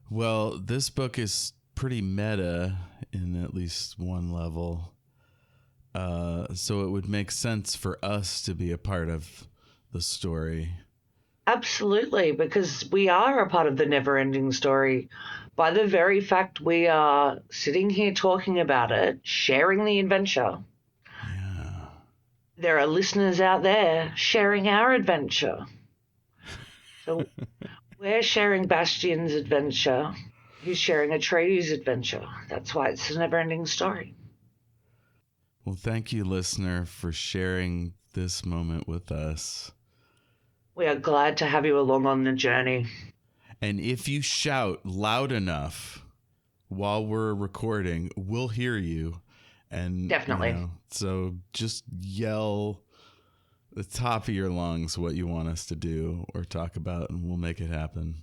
Well, this book is pretty meta in at least one level. So it would make sense for us to be a part of the story. Absolutely, because we are a part of the NeverEnding Story. By the very fact we are sitting here talking about it, sharing the adventure. Yeah. There are listeners out there sharing our adventure. So we're sharing Bastien's adventure. Who's sharing Etrayu's adventure. That's why it's a never-ending story. Well, thank you, listener, for sharing this moment with us. We are glad to have you along on the journey. And if you shout loud enough while we're recording, we'll hear you. And Definitely. So just yell the top of your lungs what you want us to do or talk about, and we'll make it happen.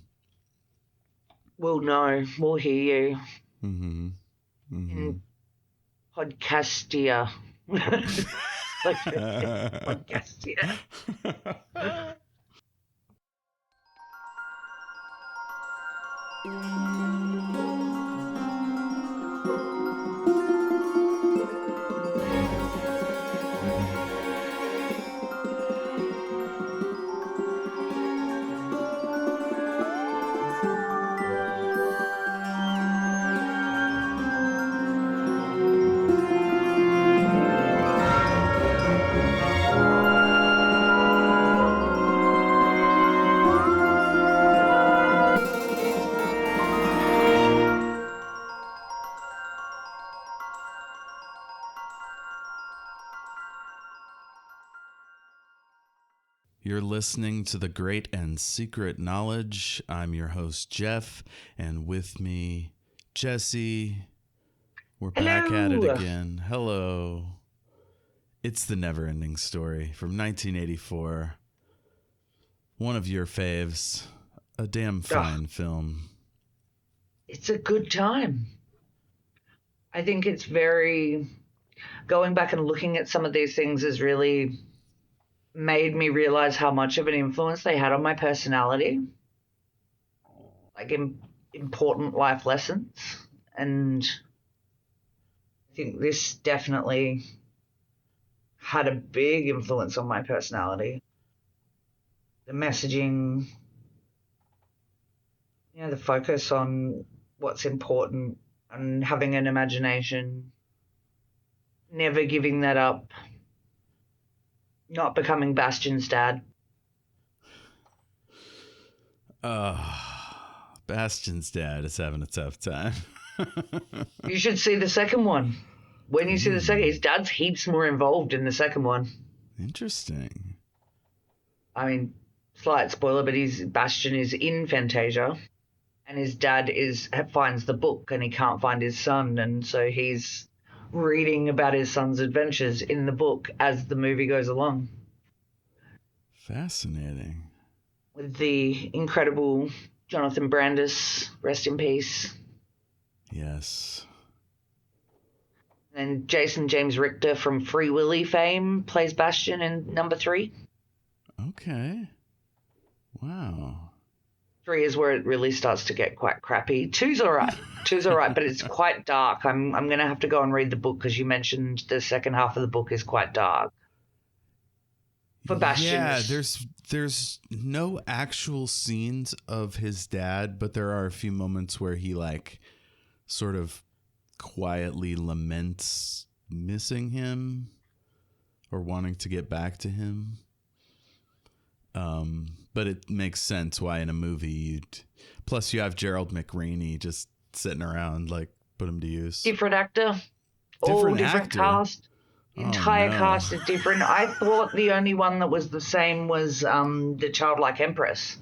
We'll know. We'll hear you. Mm-hmm. Mm-hmm. In Podcastia. Podcastia. You're listening to The Great and Secret Knowledge. I'm your host, Jeff, and with me, Jessie. We're back at it again. Hello. It's The NeverEnding Story from 1984. One of your faves. A damn fine film. It's a good time. I think it's very... Going back and looking at some of these things has really made me realize how much of an influence they had on my personality. Like important life lessons. And I think this definitely had a big influence on my personality. The messaging, the focus on what's important and having an imagination, never giving that up, not becoming Bastien's dad. Bastien's dad is having a tough time. You should see the second one. When you see the second, his dad's heaps more involved in the second one. Interesting. I mean, slight spoiler, but Bastien is in Fantasia, and his dad finds the book, and he can't find his son, and so he's reading about his son's adventures in the book as the movie goes along. Fascinating. With the incredible Jonathan Brandis, rest in peace. Yes. And Jason James Richter from Free Willy fame plays Bastien in number 3. Okay. Wow. 3 is where it really starts to get quite crappy. 2's all right. 2's all right, but it's quite dark. I'm going to have to go and read the book because you mentioned the second half of the book is quite dark. For Bastien. Yeah, there's no actual scenes of his dad, but there are a few moments where he sort of quietly laments missing him or wanting to get back to him. But it makes sense why in a movie plus you have Gerald McRaney just sitting around, put him to use. Different actor. All different cast. The entire cast is different. I thought the only one that was the same was the Childlike Empress,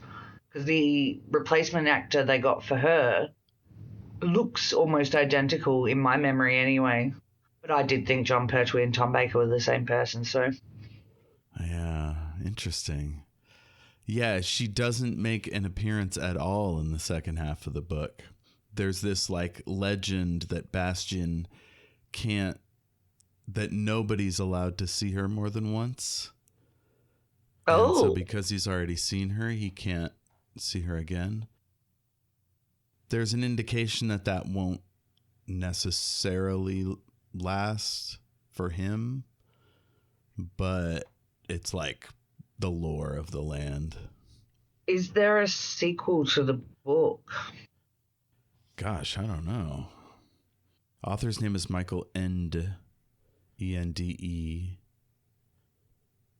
because the replacement actor they got for her looks almost identical in my memory anyway. But I did think John Pertwee and Tom Baker were the same person, so... Yeah, interesting. Yeah, she doesn't make an appearance at all in the second half of the book. There's this legend that Bastien that nobody's allowed to see her more than once. Oh. And so because he's already seen her, he can't see her again. there's an indication that won't necessarily last for him, but it's like the lore of the land. Is there a sequel to the book? Gosh, I don't know. Author's name is Michael Ende, Ende.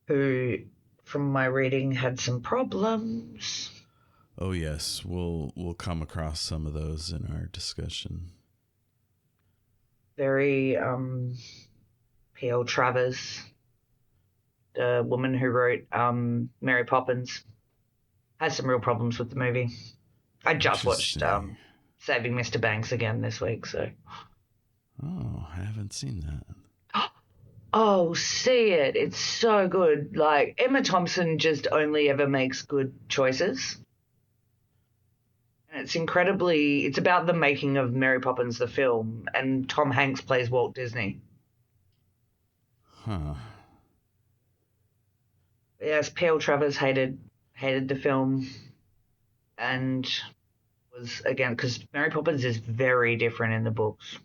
Who, from my reading, had some problems. Oh yes, we'll come across some of those in our discussion. Very P.L. Travers, the woman who wrote Mary Poppins, has some real problems with the movie. I just watched Saving Mr. Banks again this week, so. Oh, I haven't seen that. Oh, see it. It's so good. Like, Emma Thompson just only ever makes good choices. And it's about the making of Mary Poppins, the film, and Tom Hanks plays Walt Disney. Huh. Yes, P.L. Travers hated the film, and was, again, because Mary Poppins is very different in the books.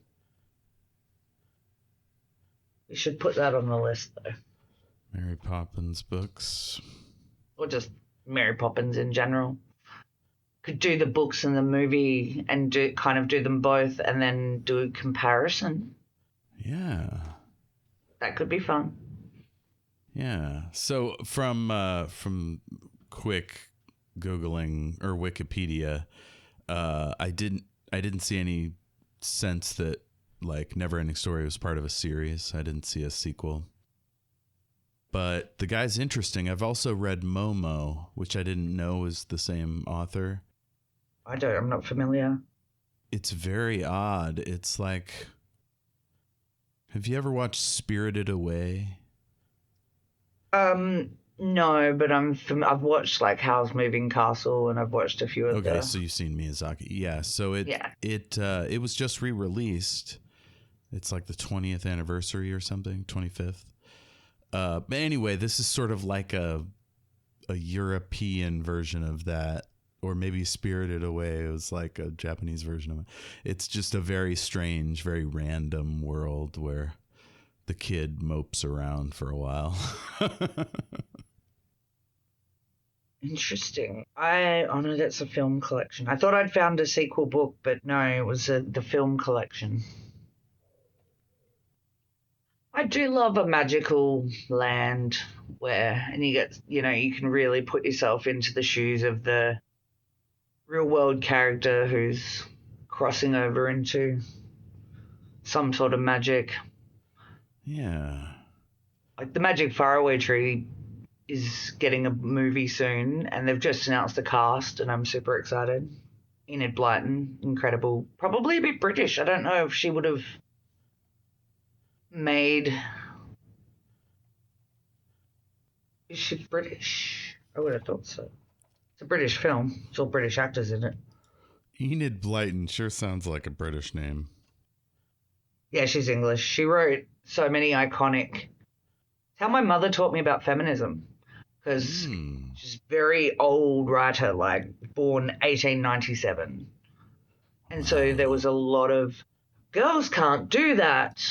We should put that on the list, though. Mary Poppins books. Or just Mary Poppins in general. Could do the books and the movie and do them both and then do a comparison. Yeah. That could be fun. Yeah. So from quick Googling or Wikipedia, I didn't see any sense that like NeverEnding Story was part of a series. I didn't see a sequel. But the guy's interesting. I've also read Momo, which I didn't know was the same author. I'm not familiar. It's very odd. It's like, have you ever watched Spirited Away? No, but I've watched like Howl's Moving Castle, and I've watched a few of Okay, so you've seen Miyazaki. Yeah, so it was just re-released. It's like the 20th anniversary or something, 25th. But anyway, this is sort of like a European version of that, or maybe Spirited Away. It was like a Japanese version of it. It's just a very strange, very random world where the kid mopes around for a while. Interesting. Oh no, that's a film collection. I thought I'd found a sequel book, but no, it was the film collection. I do love a magical land and you can really put yourself into the shoes of the real world character who's crossing over into some sort of magic. Yeah. Like the Magic Faraway Tree is getting a movie soon, and they've just announced the cast, and I'm super excited. Enid Blyton, incredible. Probably a bit British. I don't know if she would have made... Is she British? I would have thought so. It's a British film. It's all British actors in it. Enid Blyton sure sounds like a British name. Yeah, she's English. She wrote so many iconic... It's how my mother taught me about feminism. Because she's a very old writer, like born 1897. And so there was a lot of girls can't do that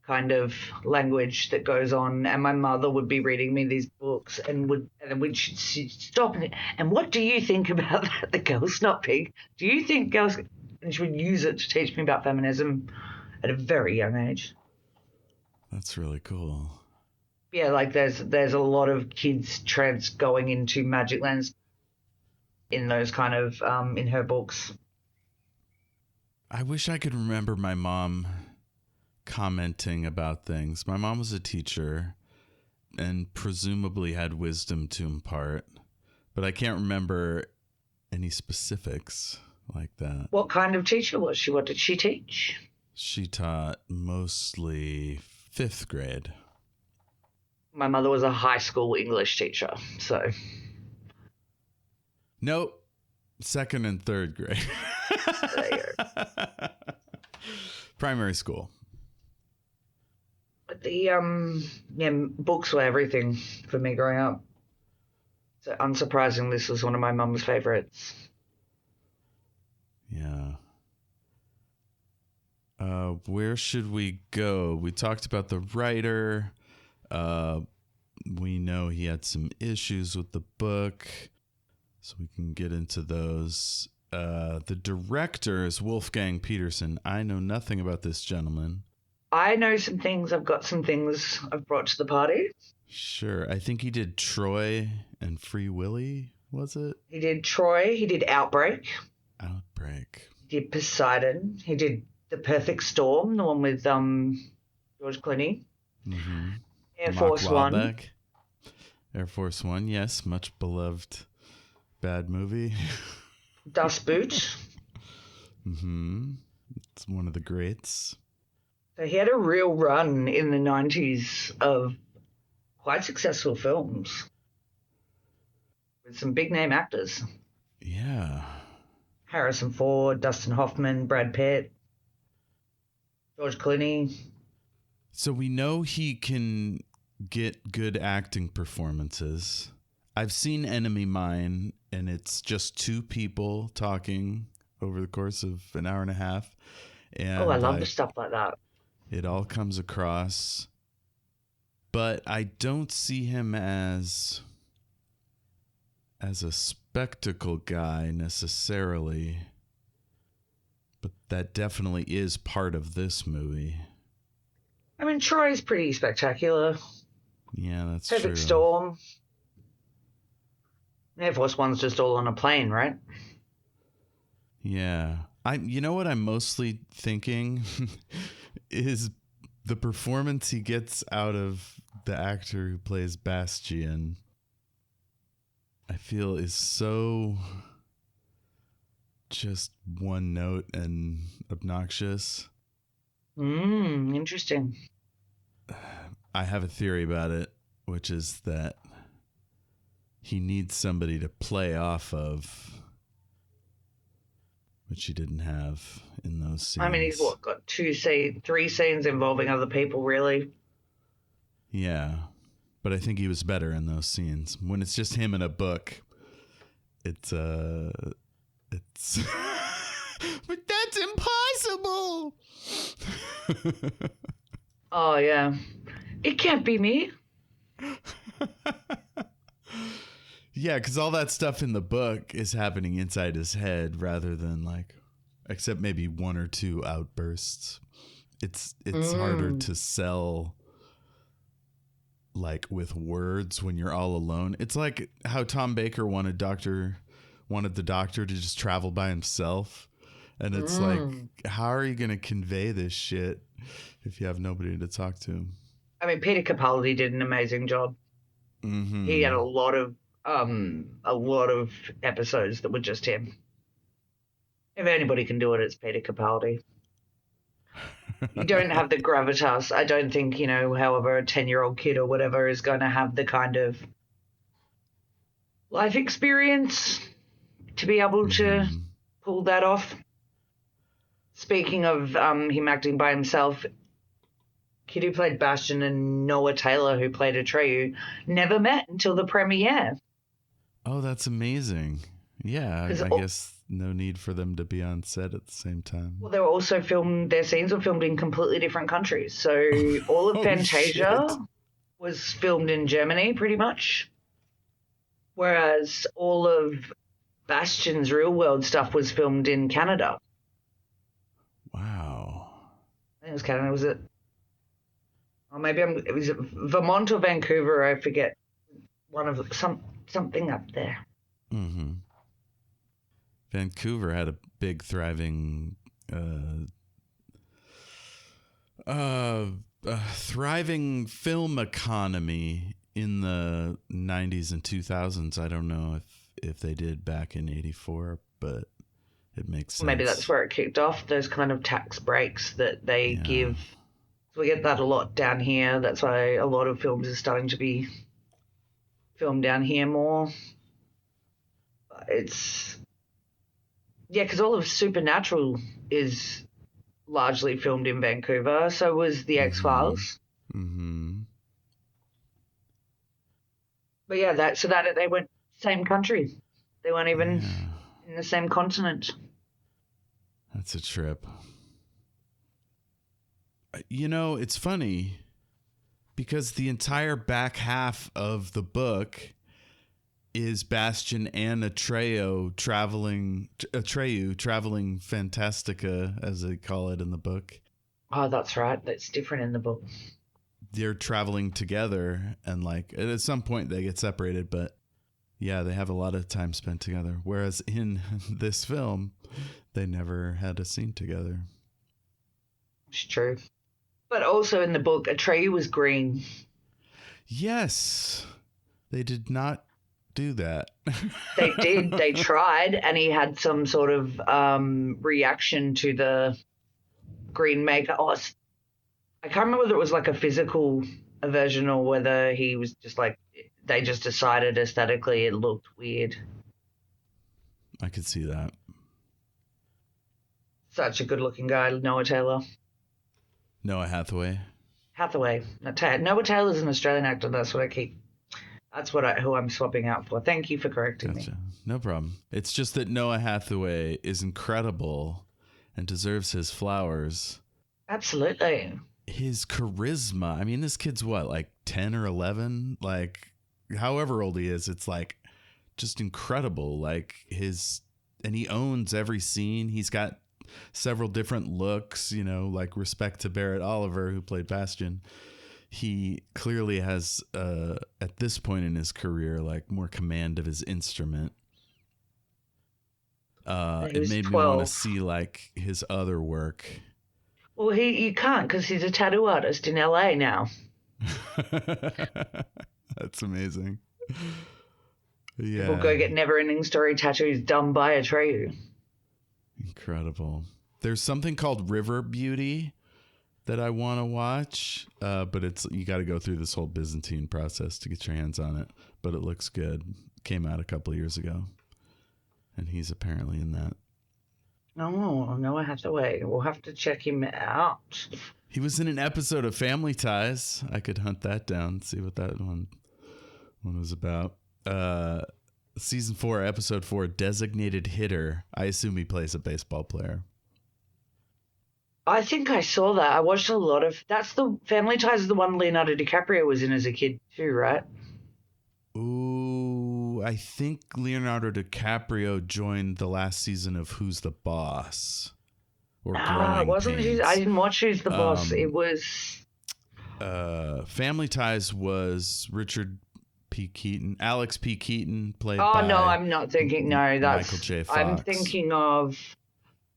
kind of language that goes on. And my mother would be reading me these books and she'd stop and what do you think about that? The girl's not pig. Do you think girls... And she would use it to teach me about feminism at a very young age. That's really cool. Yeah, like there's a lot of kids going into magic lands in those kind of in her books. I wish I could remember my mom commenting about things. My mom was a teacher and presumably had wisdom to impart, but I can't remember any specifics like that. What kind of teacher was she? What did she teach? She taught mostly 5th grade. My mother was a high school English teacher, so... Nope. 2nd and 3rd grade. There you go. Primary school. But the books were everything for me growing up. So unsurprising, this was one of my mum's favorites. where should we go? We talked about the writer. We know he had some issues with the book, so we can get into those. The director is Wolfgang Peterson. I know nothing about this gentleman. I know some things. I've got some things I've brought to the party. Sure. I think he did Troy and Free Willy, was it? He did Troy. He did Outbreak. Outbreak. He did Poseidon. He did The Perfect Storm, the one with George Clooney. Mm-hmm. Air Force One. Air Force One, yes. Much beloved bad movie. Das Boot. Mm-hmm. It's one of the greats. So he had a real run in the 90s of quite successful films with some big name actors. Yeah. Harrison Ford, Dustin Hoffman, Brad Pitt, George Clooney. So we know he can get good acting performances. I've seen Enemy Mine, and it's just two people talking over the course of an hour and a half. And I love the stuff like that. It all comes across. But I don't see him as a spectacle guy necessarily. But that definitely is part of this movie. I mean, Troy's pretty spectacular. Yeah, that's true. Perfect Storm. Air Force One's just all on a plane, right? Yeah. You know what I'm mostly thinking is the performance he gets out of the actor who plays Bastien. I feel is so just one note and obnoxious. Interesting. I have a theory about it, which is that he needs somebody to play off of, which he didn't have in those scenes. I mean, he's got 3 scenes involving other people, really. Yeah, but I think he was better in those scenes. When it's just him in a book, it's but that's impossible. Oh, yeah. It can't be me. Yeah, because all that stuff in the book is happening inside his head rather than except maybe 1 or 2 outbursts. It's harder to sell with words when you're all alone. It's like how Tom Baker wanted the doctor to just travel by himself. And it's how are you going to convey this shit if you have nobody to talk to? I mean, Peter Capaldi did an amazing job. Mm-hmm. He had a lot of episodes that were just him. If anybody can do it, it's Peter Capaldi. You don't have the gravitas. I don't think, however, a 10-year-old kid or whatever is going to have the kind of life experience to be able to pull that off. Speaking of him acting by himself, kid who played Bastien and Noah Taylor, who played Etrayu, never met until the premiere. Oh, that's amazing. Yeah, I guess no need for them to be on set at the same time. Well, they were also their scenes were filmed in completely different countries. So all of Fantasia was filmed in Germany, pretty much. Whereas all of Bastien's real world stuff was filmed in Canada. Wow. I think it was Canada, was it? Or maybe was it Vermont or Vancouver? I forget. One of something up there. Mm-hmm. Vancouver had a big thriving film economy in the 90s and 2000s. I don't know if they did back in 84, but it makes sense. Maybe that's where it kicked off, those kind of tax breaks that they give. So we get that a lot down here. That's why a lot of films are starting to be filmed down here more. Because all of Supernatural is largely filmed in Vancouver. So was The X-Files. Mm-hmm. But yeah, that they went same country. They weren't even in the same continent. That's a trip. It's funny because the entire back half of the book is Bastien and Etrayu traveling Fantastica, as they call it in the book. Oh, that's right. That's different in the book. They're traveling together, and like at some point they get separated, but yeah, they have a lot of time spent together. Whereas in this film, they never had a scene together. It's true. But also in the book, Etrayu was green. Yes, they did not do that. They did. They tried, and he had some sort of reaction to the green makeup. Oh, I can't remember whether it was like a physical aversion or whether he was just like, they just decided aesthetically it looked weird. I could see that. Such a good looking guy, Noah Taylor. Noah Hathaway. Noah Taylor's an Australian actor. That's who I'm swapping out for. Thank you for correcting me. No problem. It's just that Noah Hathaway is incredible and deserves his flowers. Absolutely. His charisma. I mean, this kid's what, like 10 or 11? Like, however old he is, it's like just incredible. Like and he owns every scene. He's got several different looks, like respect to Barrett Oliver, who played Bastien. He clearly has, at this point in his career, like more command of his instrument. It made 12. me want to see like his other work. Well, you can't because he's a tattoo artist in LA now. That's amazing. Yeah. People go get NeverEnding Story tattoos done by Etrayu. Incredible. There's something called River Beauty that I want to watch, but you got to go through this whole Byzantine process to get your hands on it. But it looks good. Came out a couple of years ago, and he's apparently in that. Oh, Noah Hathaway. We'll have to check him out. He was in an episode of Family Ties. I could hunt that down, see what that one was about. Season 4, episode 4, Designated Hitter. I assume he plays a baseball player. I think I saw that. I watched a lot of... That's the Family Ties is the one Leonardo DiCaprio was in as a kid too, right? Ooh, I think Leonardo DiCaprio joined the last season of Who's the Boss? Or Growing wasn't Pains. I didn't watch Who's the Boss. It was... Family Ties was Richard P. Keaton. Alex P. Keaton played Oh, by no, I'm not thinking... No, that's... Michael J. Fox. I'm thinking of...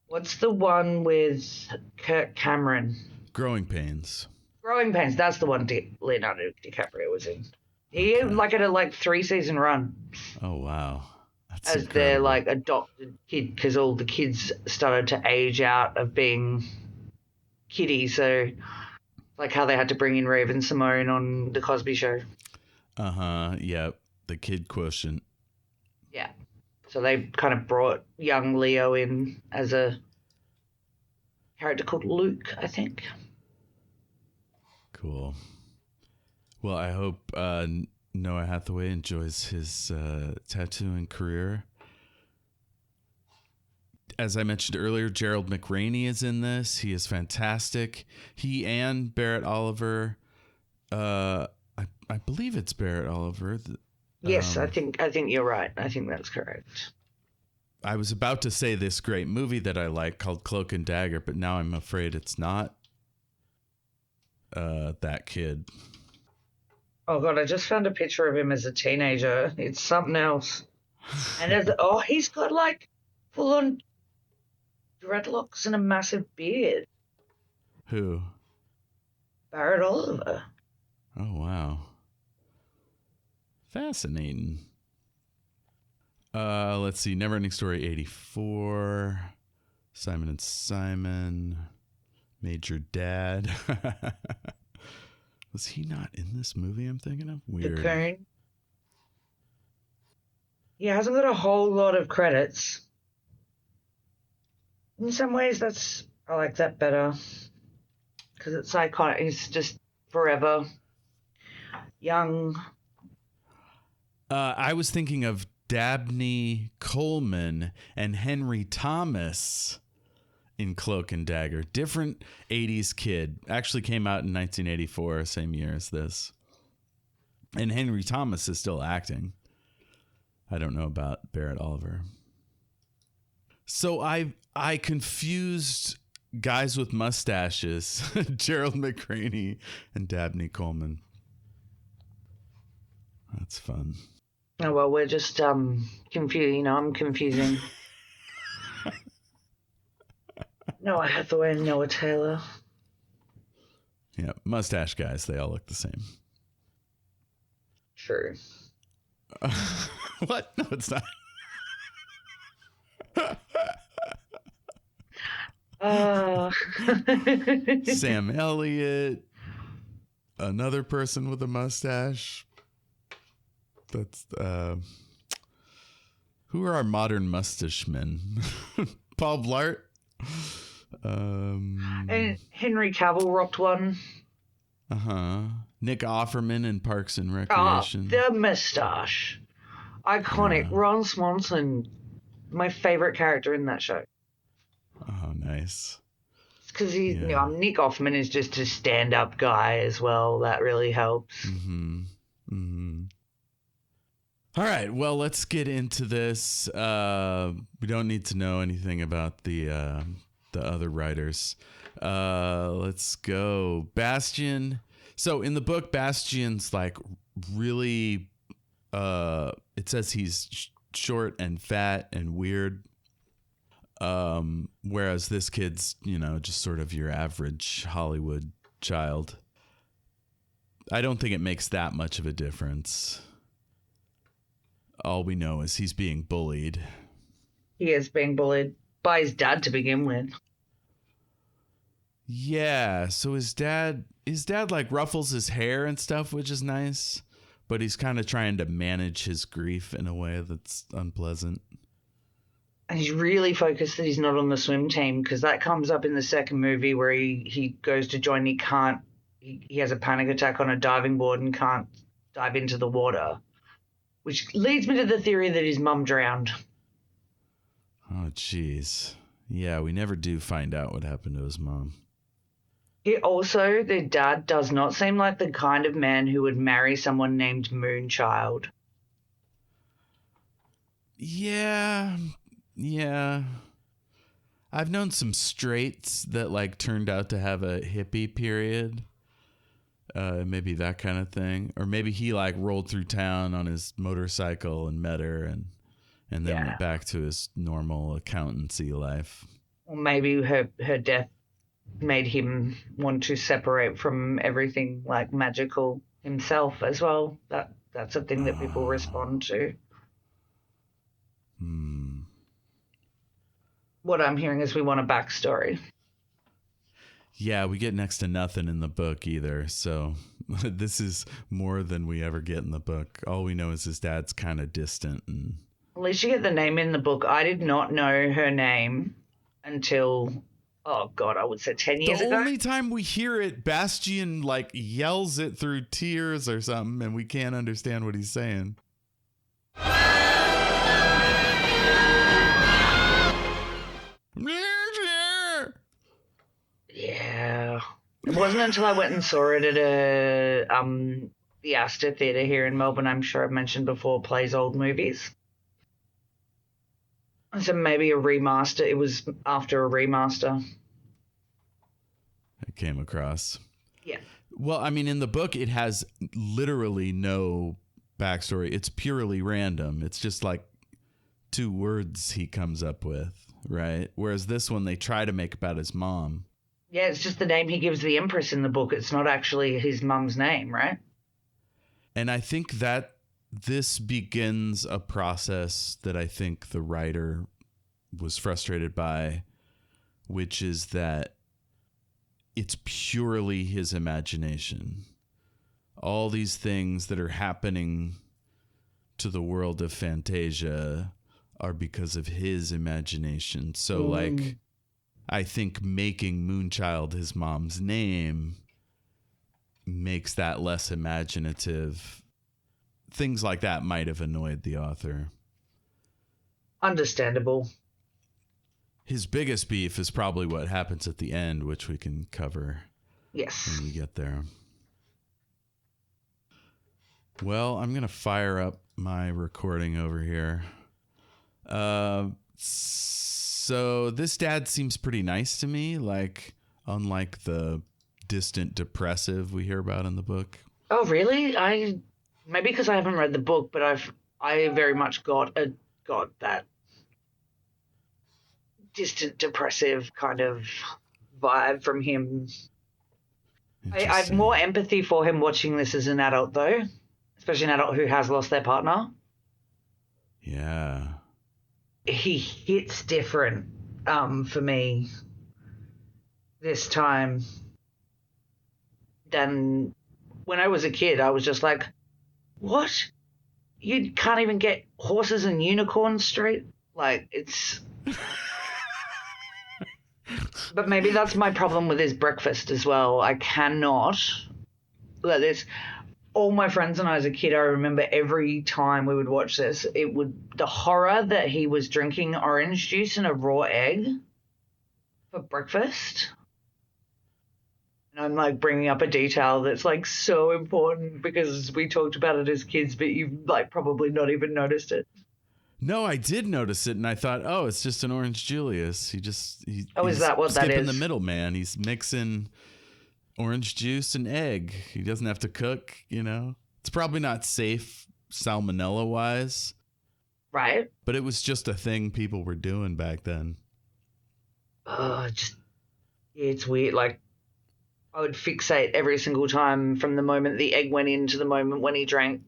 What's the one with Kirk Cameron? Growing Pains. Growing Pains. That's the one Leonardo DiCaprio was in. He had a 3-season run. Oh, wow. That's as incredible. their adopted kid, because all the kids started to age out of being kiddies. So like how they had to bring in Raven Simone on the Cosby Show. Yep. The kid quotient. Yeah. So they kind of brought young Leo in as a character called Luke, I think. Cool. Well, I hope Noah Hathaway enjoys his tattooing career. As I mentioned earlier, Gerald McRaney is in this. He is fantastic. He and Barrett Oliver. I believe it's Barrett Oliver. Yes, I think you're right. I think that's correct. I was about to say this great movie that I like called Cloak and Dagger, but now I'm afraid it's not that kid. Oh, God, I just found a picture of him as a teenager. It's something else. And he's got full-on dreadlocks and a massive beard. Who? Barrett Oliver. Oh, wow. Fascinating. Let's see. NeverEnding Story 84. Simon and Simon. Major Dad. Was he not in this movie I'm thinking of? Weird. Cocoon. He hasn't got a whole lot of credits. In some ways, I like that better. Because it's iconic. He's just forever young. I was thinking of Dabney Coleman and Henry Thomas in Cloak and Dagger. Different 80s kid. Actually came out in 1984, same year as this. And Henry Thomas is still acting. I don't know about Barrett Oliver. So I confused guys with mustaches, Gerald McRaney and Dabney Coleman. That's fun. Oh, well, we're just confused. I'm confusing. Noah Hathaway and Noah Taylor. Yeah, mustache guys, they all look the same. True. What? No, it's not. Sam Elliott, another person with a mustache. That's who are our modern mustache men? Paul Blart. And Henry Cavill rocked one. Nick Offerman in Parks and Oh, Recreation. the mustache. Iconic. Yeah. Ron Swanson, my favorite character in that show. Oh, nice. Because Nick Offerman is just a stand-up guy as well. That really helps. All right, well, let's get into this. We don't need to know anything about the other writers. Let's go. Bastien. So in the book, Bastien's like really, it says he's short and fat and weird. Whereas this kid's, just sort of your average Hollywood child. I don't think it makes that much of a difference. All we know is he's being bullied. He is being bullied by his dad to begin with. Yeah, so his dad like ruffles his hair and stuff, which is nice, but he's kind of trying to manage his grief in a way that's unpleasant. And he's really focused that he's not on the swim team, because that comes up in the second movie where he goes to join. He has a panic attack on a diving board and can't dive into the water, which leads me to the theory that his mum drowned. Oh, jeez. Yeah, we never do find out what happened to his mom. Their dad does not seem like the kind of man who would marry someone named Moonchild. Yeah. I've known some straights that like turned out to have a hippie period. Maybe that kind of thing. Or maybe he like rolled through town on his motorcycle and met her and then went back to his normal accountancy life. Or maybe her death made him want to separate from everything like magical himself as well. That's a thing that people respond to. What I'm hearing is we want a backstory. Yeah, we get next to nothing in the book either. So this is more than we ever get in the book. All we know is his dad's kind of distant. And at least you get the name in the book. I did not know her name until, I would say 10 years ago. The only time we hear it, Bastien like yells it through tears or something, and we can't understand what he's saying. Yeah. It wasn't until I went and saw it at the Astor Theatre here in Melbourne, I'm sure I've mentioned before, plays old movies. So maybe a remaster. It was after a remaster. I came across. Yeah. Well, I mean, in the book, it has literally no backstory. It's purely random. It's just like 2 words he comes up with, right? Whereas this one, they try to make about his mom. Yeah, it's just the name he gives the Empress in the book. It's not actually his mum's name, right? And I think that this begins a process that I think the writer was frustrated by, which is that it's purely his imagination. All these things that are happening to the world of Fantasia are because of his imagination. So, like, I think making Moonchild his mom's name makes that less imaginative. Things like that might have annoyed the author. Understandable. His biggest beef is probably what happens at the end, which we can cover Yes. when we get there. Well, I'm going to fire up my recording over here. So this dad seems pretty nice to me, like unlike the distant depressive we hear about in the book. Oh, really? Maybe because I haven't read the book, but I very much got that distant depressive kind of vibe from him. I have more empathy for him watching this as an adult, though, especially an adult who has lost their partner. Yeah. He hits different for me this time than when I was a kid. I was just like, what? You can't even get horses and unicorns straight? Like, it's... But maybe that's my problem with his breakfast as well. I cannot let this... All my friends and I as a kid, I remember every time we would watch this, the horror that he was drinking orange juice and a raw egg for breakfast. And I'm like bringing up a detail that's like so important because we talked about it as kids, but you've like probably not even noticed it. No, I did notice it, and I thought, oh, it's just an Orange Julius. Is that what that is? Skipping the middleman. He's mixing orange juice and egg. He doesn't have to cook, you know. It's probably not safe salmonella wise, right? But it was just a thing people were doing back then. It's weird. Like, I would fixate every single time from the moment the egg went in to the moment when he drank.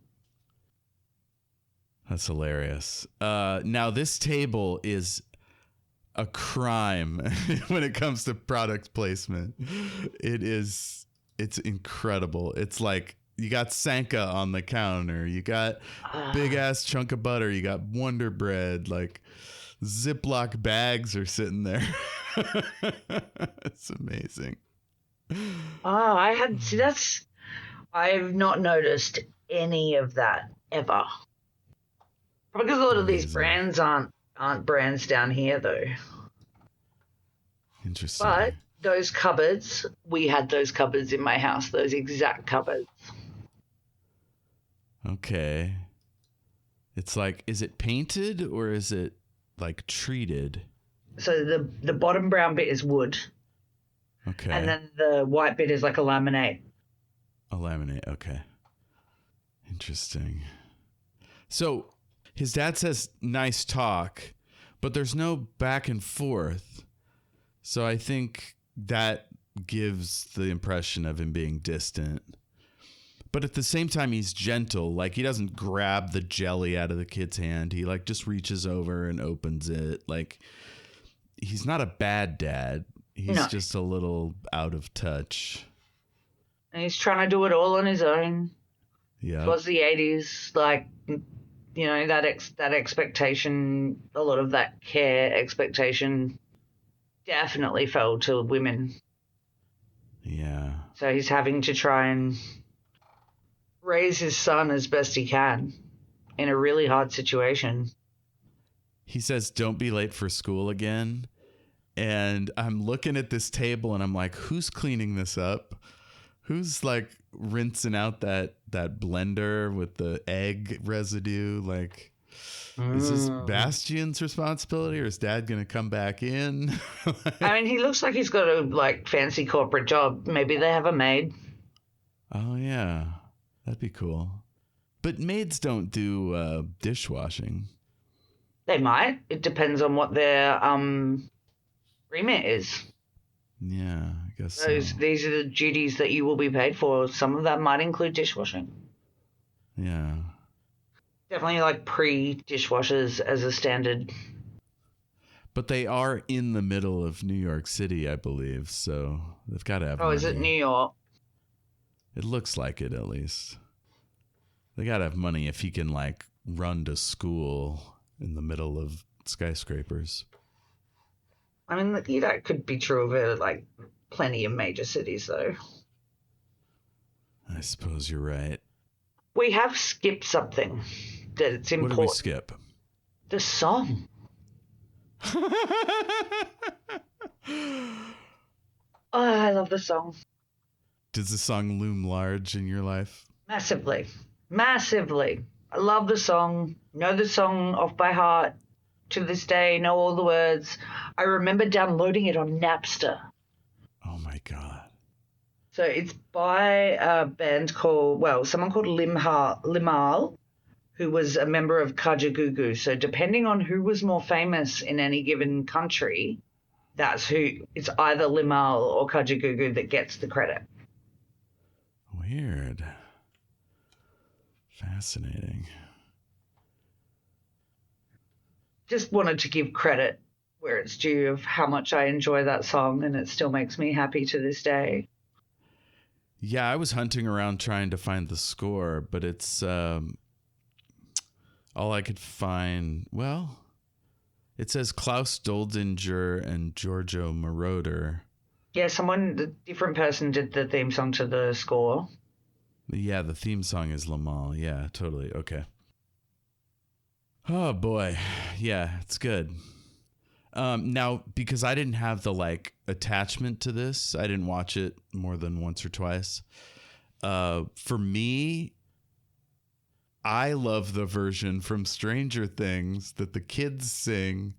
That's hilarious. Now this table is a crime when it comes to product placement. It's incredible. It's like you got Sanka on the counter. You got big ass chunk of butter. You got Wonder Bread. Like Ziploc bags are sitting there. It's amazing. I've not noticed any of that ever. Because a lot of these brands aren't brands down here, though. Interesting. But those cupboards, we had those cupboards in my house, those exact cupboards. Okay. It's like, is it painted or is it like treated? So the bottom brown bit is wood. Okay. And then the white bit is like a laminate. A laminate, okay. Interesting. So his dad says nice talk, but there's no back and forth. So I think that gives the impression of him being distant. But at the same time, he's gentle. Like, he doesn't grab the jelly out of the kid's hand. He, like, just reaches over and opens it. Like, he's not a bad dad. He's just a little out of touch. And he's trying to do it all on his own. Yeah. It was the 80s. Like, you know, that expectation, a lot of that care expectation definitely fell to women. Yeah. So he's having to try and raise his son as best he can in a really hard situation. He says, don't be late for school again. And I'm looking at this table and I'm like, who's cleaning this up? Who's like rinsing out that blender with the egg residue? Like, is this Bastien's responsibility or is dad going to come back in? I mean, he looks like he's got a like fancy corporate job. Maybe they have a maid. Oh, yeah. That'd be cool. But maids don't do dishwashing. They might. It depends on what their remit is. Yeah, I guess so. These are the duties that you will be paid for. Some of that might include dishwashing. Yeah. Definitely like pre-dishwashers as a standard. But they are in the middle of New York City, I believe, so they've got to have money. Is it New York? It looks like it, at least. They got to have money if he can, like, run to school in the middle of skyscrapers. I mean, that could be true of like plenty of major cities, though. I suppose you're right. We have skipped something that's important. What did we skip? The song. Oh, I love the song. Does the song loom large in your life? Massively. Massively. I love the song. Know the song off by heart. To this day, know all the words. I remember downloading it on Napster. Oh my God. So it's by a band someone called Limal, who was a member of Kajagoogoo. So depending on who was more famous in any given country, that's who, it's either Limal or Kajagoogoo that gets the credit. Weird. Fascinating. Just wanted to give credit where it's due of how much I enjoy that song, and it still makes me happy to this day. Yeah, I was hunting around trying to find the score, but it's all I could find. Well, it says Klaus Doldinger and Giorgio Moroder. Yeah, a different person did the theme song to the score. Yeah, the theme song is Limal. Yeah, totally. Okay. Oh boy. Yeah, it's good. Now, because I didn't have the attachment to this, I didn't watch it more than once or twice. For me, I love the version from Stranger Things that the kids sing.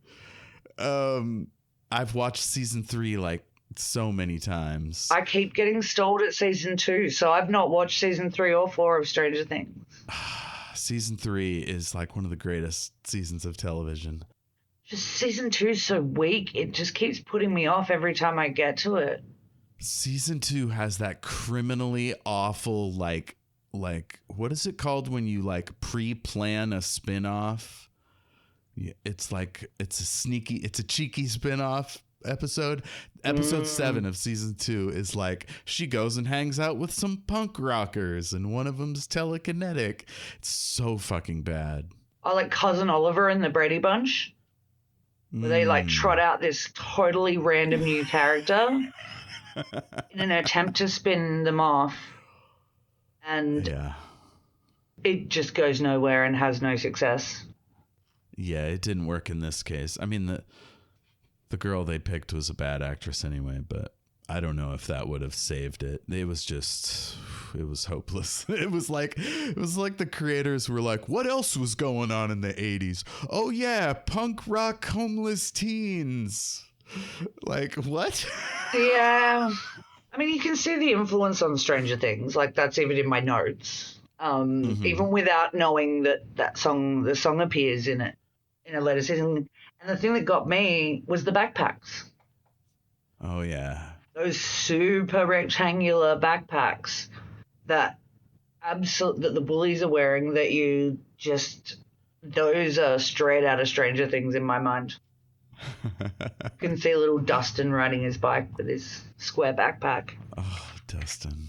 I've watched season 3 so many times. I keep getting stalled at season 2, so I've not watched season 3 or 4 of Stranger Things. Season 3 is one of the greatest seasons of television. Just season 2 is so weak. It just keeps putting me off every time I get to it. Season 2 has that criminally awful, what is it called when you pre-plan a spinoff? It's it's a cheeky spinoff episode. Episode 7 of season 2 is she goes and hangs out with some punk rockers and one of them's telekinetic. It's so fucking bad. I like Cousin Oliver and the Brady Bunch, where they trot out this totally random new character in an attempt to spin them off, and it just goes nowhere and has no success. Yeah, it didn't work in this case. I mean, the girl they picked was a bad actress anyway, but I don't know if that would have saved it. It was hopeless. It was like the creators were like, what else was going on in the 80s? Oh yeah, punk rock homeless teens. What? Yeah. I mean, you can see the influence on Stranger Things. That's even in my notes. Even without knowing that the song appears in it, in a later season. And the thing that got me was the backpacks. Oh, yeah. Those super rectangular backpacks that the bullies are wearing, those are straight out of Stranger Things in my mind. You can see little Dustin riding his bike with his square backpack. Oh, Dustin.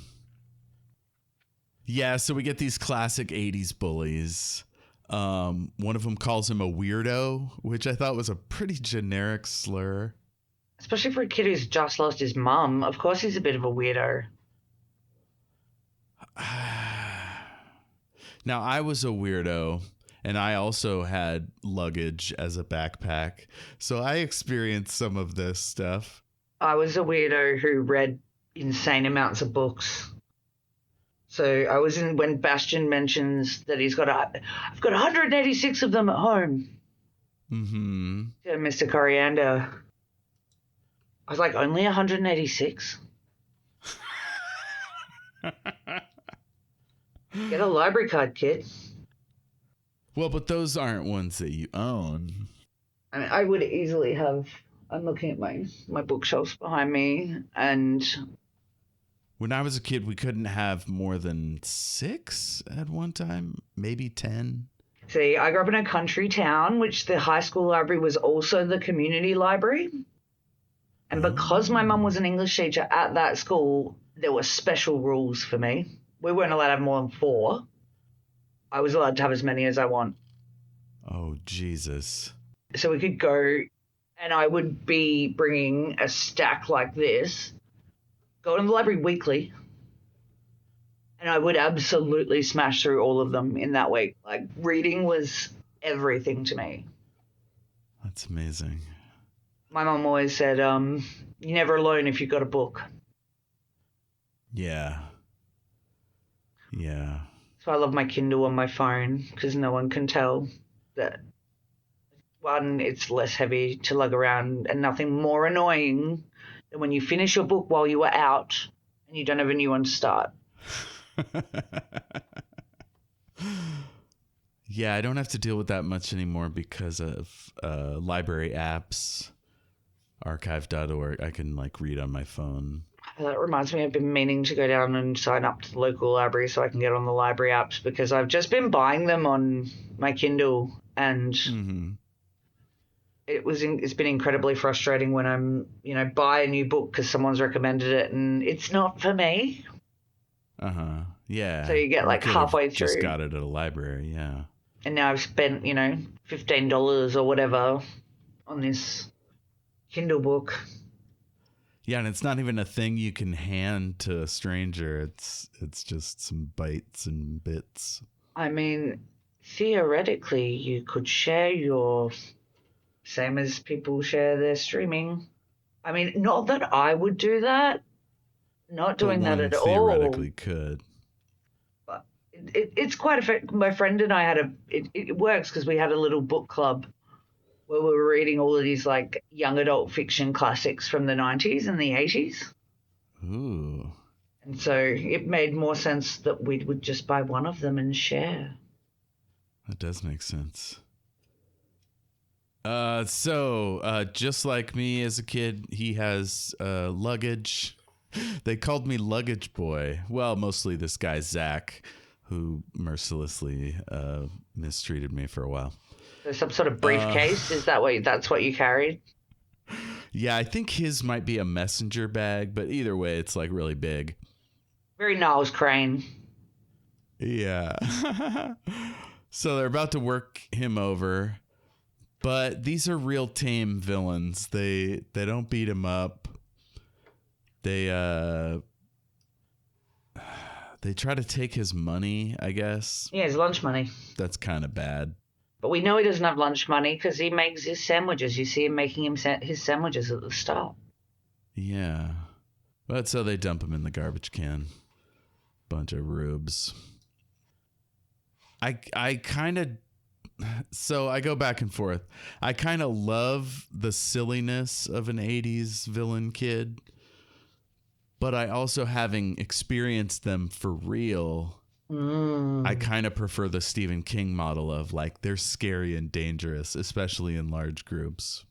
Yeah, so we get these classic 80s bullies. One of them calls him a weirdo, which I thought was a pretty generic slur. Especially for a kid who's just lost his mum. Of course he's a bit of a weirdo. Now, I was a weirdo, and I also had luggage as a backpack, so I experienced some of this stuff. I was a weirdo who read insane amounts of books. So I was in when Bastien mentions that I've got 186 of them at home. Mm-hmm. To Mr. Coriander. I was like, only 186? Get a library card, kid. Well, but those aren't ones that you own. I mean, I would easily have. I'm looking at my bookshelves behind me, and when I was a kid, we couldn't have more than 6 at one time, maybe 10. See, I grew up in a country town, which the high school library was also the community library. And because my mum was an English teacher at that school, there were special rules for me. We weren't allowed to have more than 4. I was allowed to have as many as I want. Oh, Jesus. So we could go, and I would be bringing a stack like this, go to the library weekly, and I would absolutely smash through all of them in that week. Reading was everything to me. That's amazing. My mum always said, you're never alone if you've got a book. Yeah. Yeah. So I love my Kindle on my phone because no one can tell that, one, it's less heavy to lug around, and nothing more annoying than when you finish your book while you were out and you don't have a new one to start. Yeah, I don't have to deal with that much anymore because of library apps, archive.org. I can like read on my phone. That reminds me, I've been meaning to go down and sign up to the local library so I can get on the library apps, because I've just been buying them on my Kindle, and it's been incredibly frustrating when I'm, buy a new book because someone's recommended it and it's not for me. Yeah. So you get like halfway through. Just got it at a library. Yeah. And now I've spent, $15 or whatever on this Kindle book. Yeah, and it's not even a thing you can hand to a stranger. It's just some bytes and bits. I mean, theoretically, you could share your, same as people share their streaming. I mean, not that I would do that. Not doing that at all. Theoretically could. But it's quite effective. My friend and I had it works because we had a little book club where we were reading all of these like young adult fiction classics from the 90s and the 80s. Ooh. And so it made more sense that we would just buy one of them and share. That does make sense. So just like me as a kid, he has luggage. They called me Luggage Boy. Well, mostly this guy, Zach, who mercilessly mistreated me for a while. So some sort of briefcase? Is that's what you carried? Yeah, I think his might be a messenger bag, but either way, it's like really big. Very Niles Crane. Yeah. So they're about to work him over, but these are real tame villains. They don't beat him up. They try to take his money, I guess. Yeah, his lunch money. That's kind of bad. But we know he doesn't have lunch money because he makes his sandwiches. You see him making his sandwiches at the start. Yeah. But so they dump him in the garbage can. Bunch of rubes. I kind of... So I go back and forth. I kind of love the silliness of an 80s villain kid. But I also, having experienced them for real... I kind of prefer the Stephen King model of like they're scary and dangerous, especially in large groups.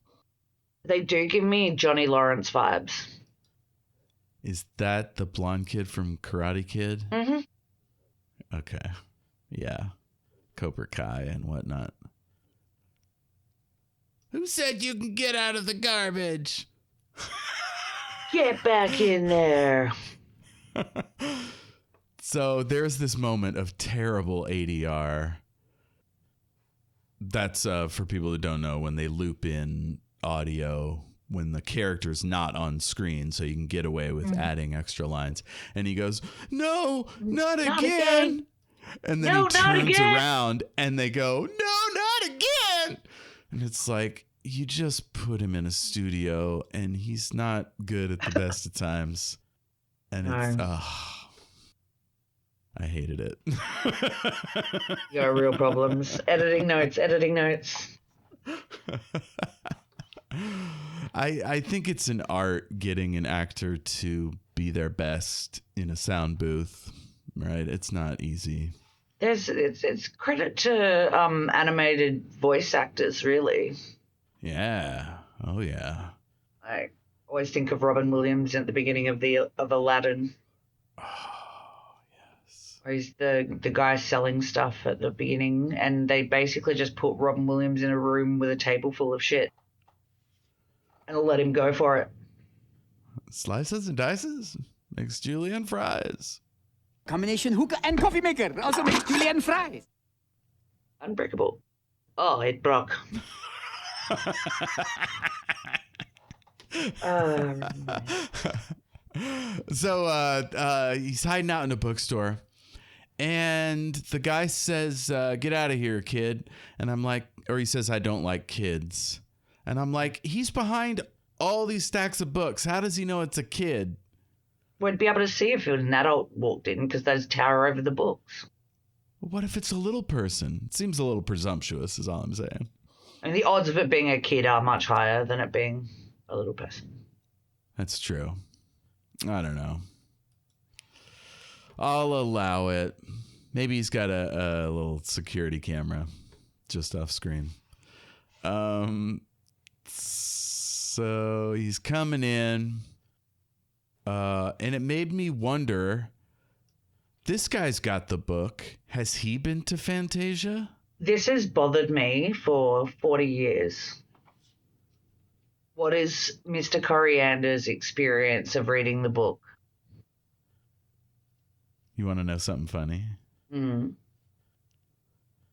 They do give me Johnny Lawrence vibes. Is that the blonde kid from Karate Kid? Mm-hmm. Okay. Yeah. Cobra Kai and whatnot. Who said you can get out of the garbage? Get back in there. So there's this moment of terrible ADR. That's for people who don't know, when they loop in audio when the character's not on screen, so you can get away with adding extra lines. And he goes, "No, not again." And then he turns around and they go, "No, not again." And it's like, you just put him in a studio and he's not good at the best of times. And it's, I hated it. You got real problems. Editing notes. I think it's an art getting an actor to be their best in a sound booth, right? It's not easy. It's credit to animated voice actors, really. Yeah. Oh yeah. I always think of Robin Williams at the beginning of Aladdin. He's the guy selling stuff at the beginning, and they basically just put Robin Williams in a room with a table full of shit and let him go for it. Slices and dices makes julienne fries. Combination hookah and coffee maker also makes julienne fries. Unbreakable. Oh, it broke. So he's hiding out in a bookstore. And the guy says, "Get out of here, kid." And I'm like, or he says, "I don't like kids." And I'm like, he's behind all these stacks of books. How does he know it's a kid? We'd be able to see if an adult walked in because those tower over the books. What if it's a little person? It seems a little presumptuous, is all I'm saying. And the odds of it being a kid are much higher than it being a little person. That's true. I don't know. I'll allow it. Maybe he's got a little security camera just off screen. So he's coming in. And it made me wonder, this guy's got the book. Has he been to Fantasia? This has bothered me for 40 years. What is Mr. Coriander's experience of reading the book? You want to know something funny? Mm.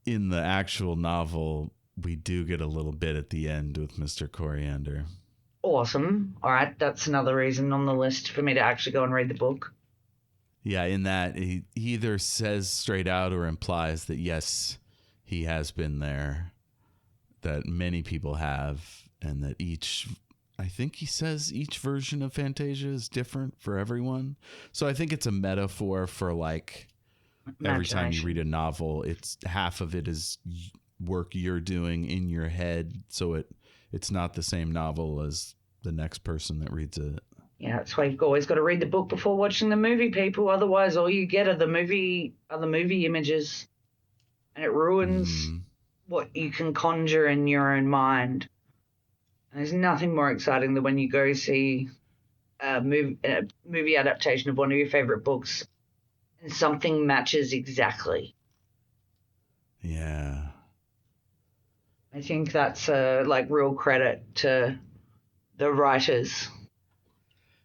In the actual novel, we do get a little bit at the end with Mr. Coriander. Awesome. All right, that's another reason on the list for me to actually go and read the book. Yeah, in that he either says straight out or implies that, yes, he has been there, that many people have, and that I think he says each version of Fantasia is different for everyone. So I think it's a metaphor for like every time you read a novel, it's half of it is work you're doing in your head. So it's not the same novel as the next person that reads it. Yeah, that's why you've always got to read the book before watching the movie, people. Otherwise, all you get are the movie images, and it ruins what you can conjure in your own mind. And there's nothing more exciting than when you go see a movie adaptation of one of your favorite books, and something matches exactly. Yeah, I think that's real credit to the writers.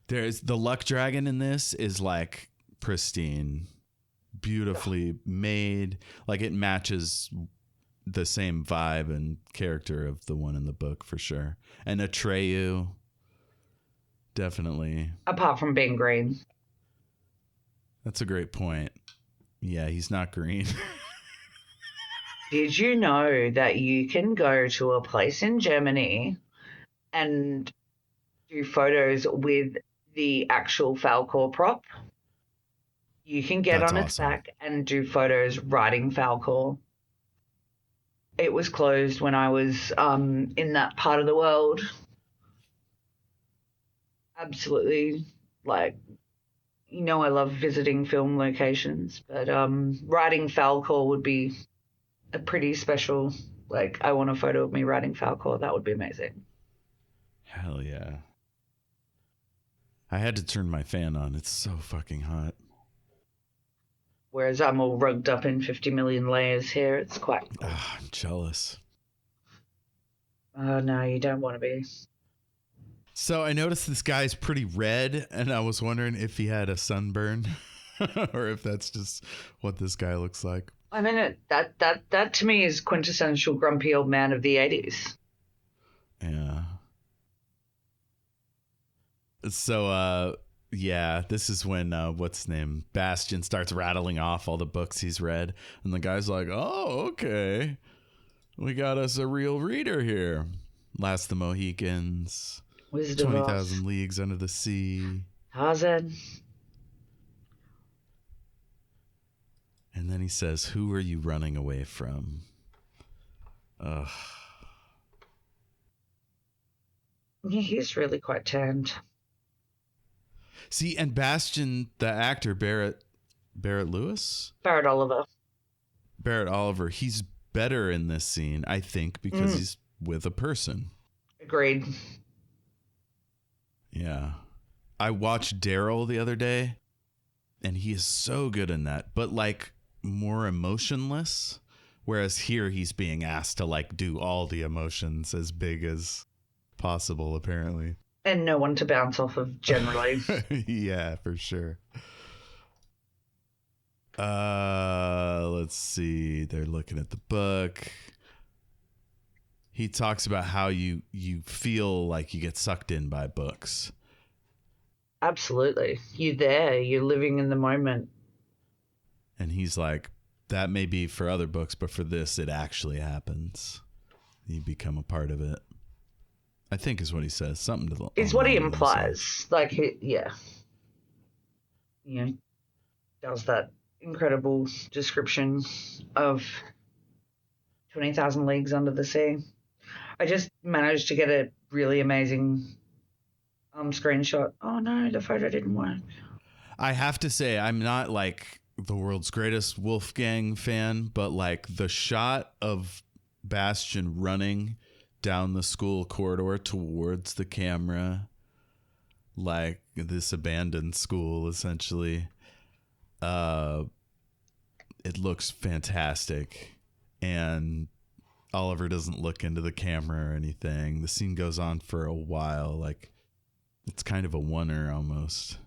there's the luck dragon in this is like pristine, beautifully made. Like it matches the same vibe and character of the one in the book for sure. And Etrayu, definitely. Apart from being green. That's a great point. Yeah, he's not green. Did you know that you can go to a place in Germany and do photos with the actual Falcor prop? You can get That's on its awesome. back and do photos riding Falcor. It was closed when I was in that part of the world. Absolutely, I love visiting film locations, but riding Falcor would be a pretty special, I want a photo of me riding Falcor. That would be amazing. Hell yeah. I had to turn my fan on. It's so fucking hot. Whereas I'm all rugged up in 50 million layers here. It's quite cool. I'm jealous. Oh, no, you don't want to be. So I noticed this guy's pretty red, and I was wondering if he had a sunburn or if that's just what this guy looks like. I mean, that to me is quintessential grumpy old man of the 80s. Yeah. So, yeah, this is when, what's his name? Bastien starts rattling off all the books he's read. And the guy's like, oh, okay. We got us a real reader here. Last of the Mohicans. Wizard of Oz. 20,000 Leagues Under the Sea. Tarzan. And then he says, who are you running away from? Ugh. Yeah, he's really quite tanned. See, and Bastien, the actor, Barrett Lewis? Barrett Oliver. Barrett Oliver, he's better in this scene, I think, because he's with a person. Agreed. Yeah. I watched Daryl the other day, and he is so good in that, but more emotionless. Whereas here he's being asked to do all the emotions as big as possible, apparently. And no one to bounce off of generally. Yeah, for sure. Let's see. They're looking at the book. He talks about how you feel like you get sucked in by books. Absolutely. You're there. You're living in the moment. And he's like, that may be for other books, but for this, it actually happens. You become a part of it. I think is what he says. Something to the. It's what he along those lines. implies. Like, yeah. You know, does that incredible description of 20,000 Leagues Under the Sea. I just managed to get a really amazing screenshot. Oh no, the photo didn't work. I have to say, I'm not like the world's greatest Wolfgang fan, but like the shot of Bastien running down the school corridor towards the camera, like this abandoned school, essentially. It looks fantastic. And Oliver doesn't look into the camera or anything. The scene goes on for a while. Like, it's kind of a oneer almost.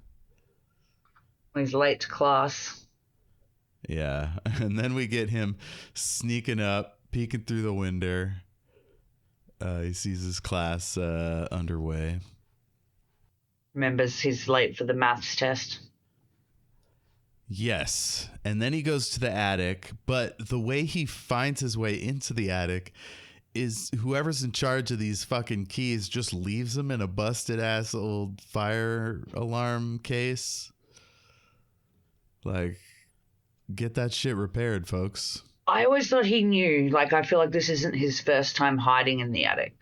He's late to class. Yeah. And then we get him sneaking up, peeking through the window. He sees his class underway. Remembers he's late for the maths test. Yes. And then he goes to the attic, but the way he finds his way into the attic is whoever's in charge of these fucking keys just leaves him in a busted ass old fire alarm case. Like, get that shit repaired, folks. I always thought he knew. Like, I feel like this isn't his first time hiding in the attic.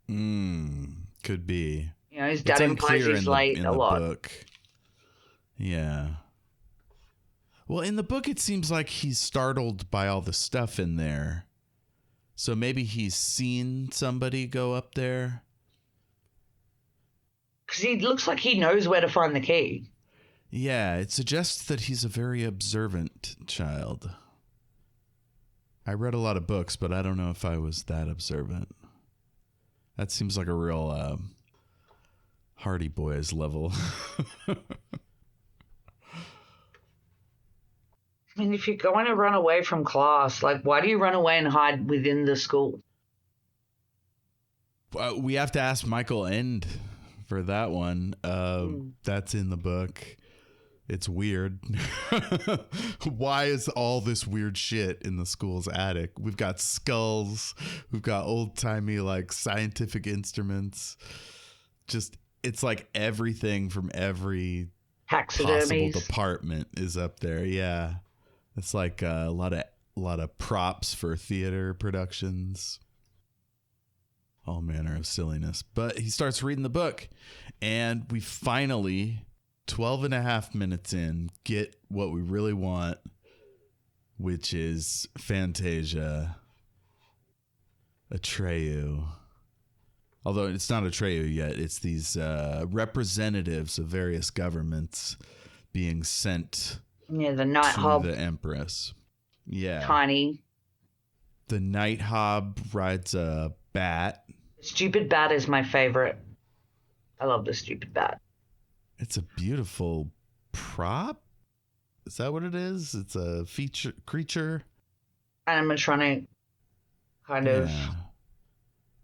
Could be. You know, his dad implies he's late a lot. Book. Yeah. Well, in the book, it seems like he's startled by all the stuff in there. So maybe he's seen somebody go up there. Because he looks like he knows where to find the key. Yeah, it suggests that he's a very observant child. I read a lot of books, but I don't know if I was that observant. That seems like a real Hardy Boys level. I mean, if you're going to run away from class, like, why do you run away and hide within the school? We have to ask Michael End for that one. That's in the book. It's weird. Why is all this weird shit in the school's attic? We've got skulls. We've got old-timey, like, scientific instruments. Just, it's like everything from every possible department is up there. Yeah. It's like a lot of props for theater productions. All manner of silliness. But he starts reading the book, and we finally, 12 and a half minutes in, get what we really want, which is Fantasia, Etrayu. Although it's not Etrayu yet. It's these representatives of various governments being sent the night hob. The Empress. Yeah. Tiny. The night hob rides a bat. Stupid bat is my favorite. I love the stupid bat. It's a beautiful prop. Is that what it is? It's a creature. Animatronic, kind of.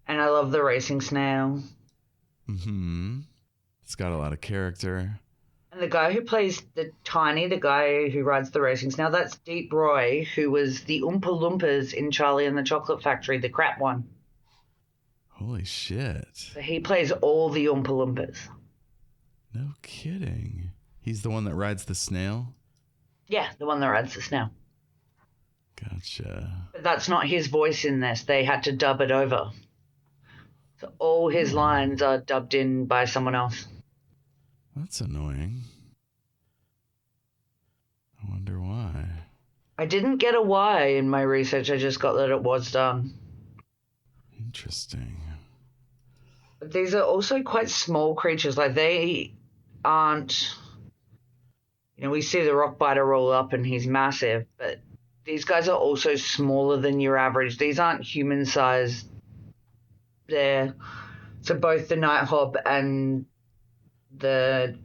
And I love the racing snail. It's got a lot of character. And the guy who plays the guy who rides the racing snail, that's Deep Roy, who was the Oompa Loompas in Charlie and the Chocolate Factory, the crap one. Holy shit. So he plays all the Oompa Loompas. No kidding. He's the one that rides the snail? Yeah, the one that rides the snail. Gotcha. But that's not his voice in this. They had to dub it over. So all his lines are dubbed in by someone else. That's annoying. I wonder why. I didn't get a why in my research. I just got that it was done. Interesting. But these are also quite small creatures. Like, they aren't... You know, we see the rock biter roll up and he's massive, but these guys are also smaller than your average. These aren't human-sized. So both the night hob and the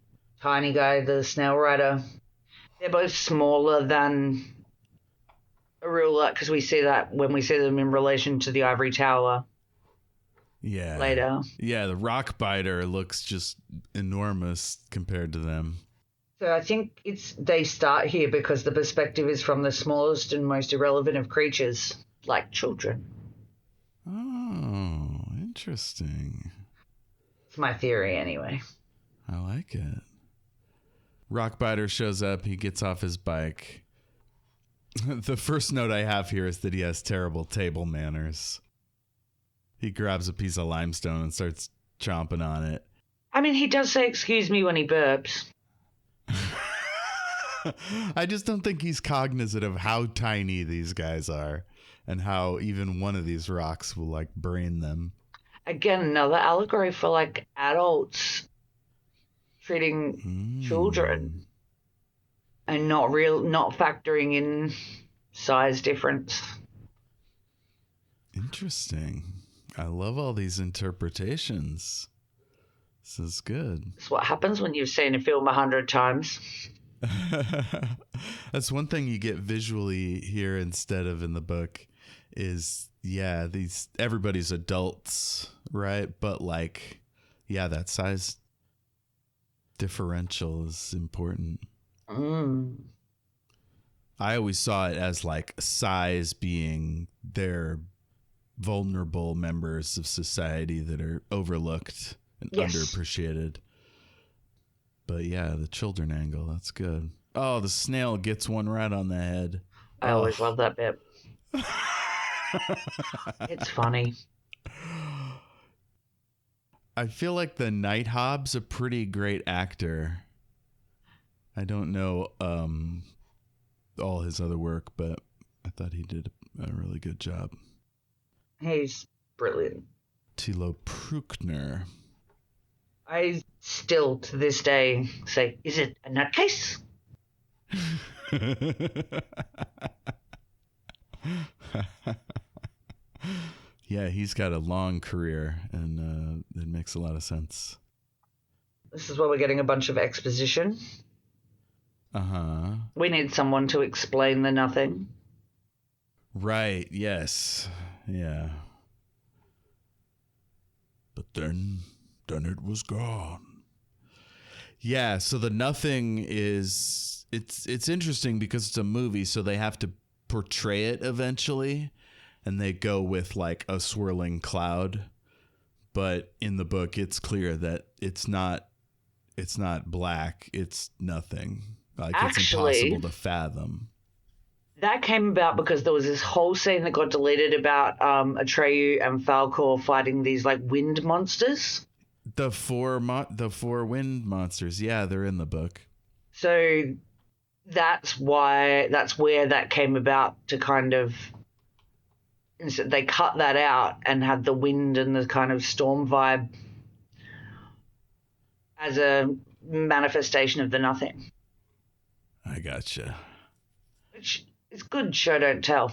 tiny guy, the snail rider, they're both smaller than a real lot, because we see that when we see them in relation to the ivory tower. Yeah. Later. Yeah, the rock biter looks just enormous compared to them. So I think they start here because the perspective is from the smallest and most irrelevant of creatures, like children. Oh, Interesting. It's my theory anyway. I like it. Rockbiter shows up. He gets off his bike. The first note I have here is that he has terrible table manners. He grabs a piece of limestone and starts chomping on it. I mean, he does say excuse me when he burps. I just don't think he's cognizant of how tiny these guys are and how even one of these rocks will like brain them. Again, another allegory for like adults treating children and not factoring in size difference. Interesting. I love all these interpretations. This is good. It's what happens when you've seen a film 100 times. That's one thing you get visually here instead of in the book is, yeah, everybody's adults, right? But like, yeah, that size differential is important. I always saw it as like size being their vulnerable members of society that are overlooked and underappreciated. But yeah, the children angle, that's good. Oh, the snail gets one right on the head. I always love that bit. It's funny. I feel like the Night Hob's a pretty great actor. I don't know all his other work, but I thought he did a really good job. He's brilliant. Tilo Pruckner. I still, to this day, say, is it a nutcase? Yeah, he's got a long career, and it makes a lot of sense. This is where we're getting a bunch of exposition. Uh-huh. We need someone to explain the nothing. Right, yes. Yeah. But then it was gone. Yeah, so the nothing is it's interesting because it's a movie, so they have to portray it eventually, and they go with like a swirling cloud. But in the book, it's clear that it's not black, it's nothing. Like Actually, it's impossible to fathom. That came about because there was this whole scene that got deleted about Etrayu and Falcor fighting these like wind monsters. The four wind monsters, yeah, they're in the book. So that's where that came about, to kind of, they cut that out and had the wind and the kind of storm vibe as a manifestation of the nothing. I gotcha. Which is good show don't tell.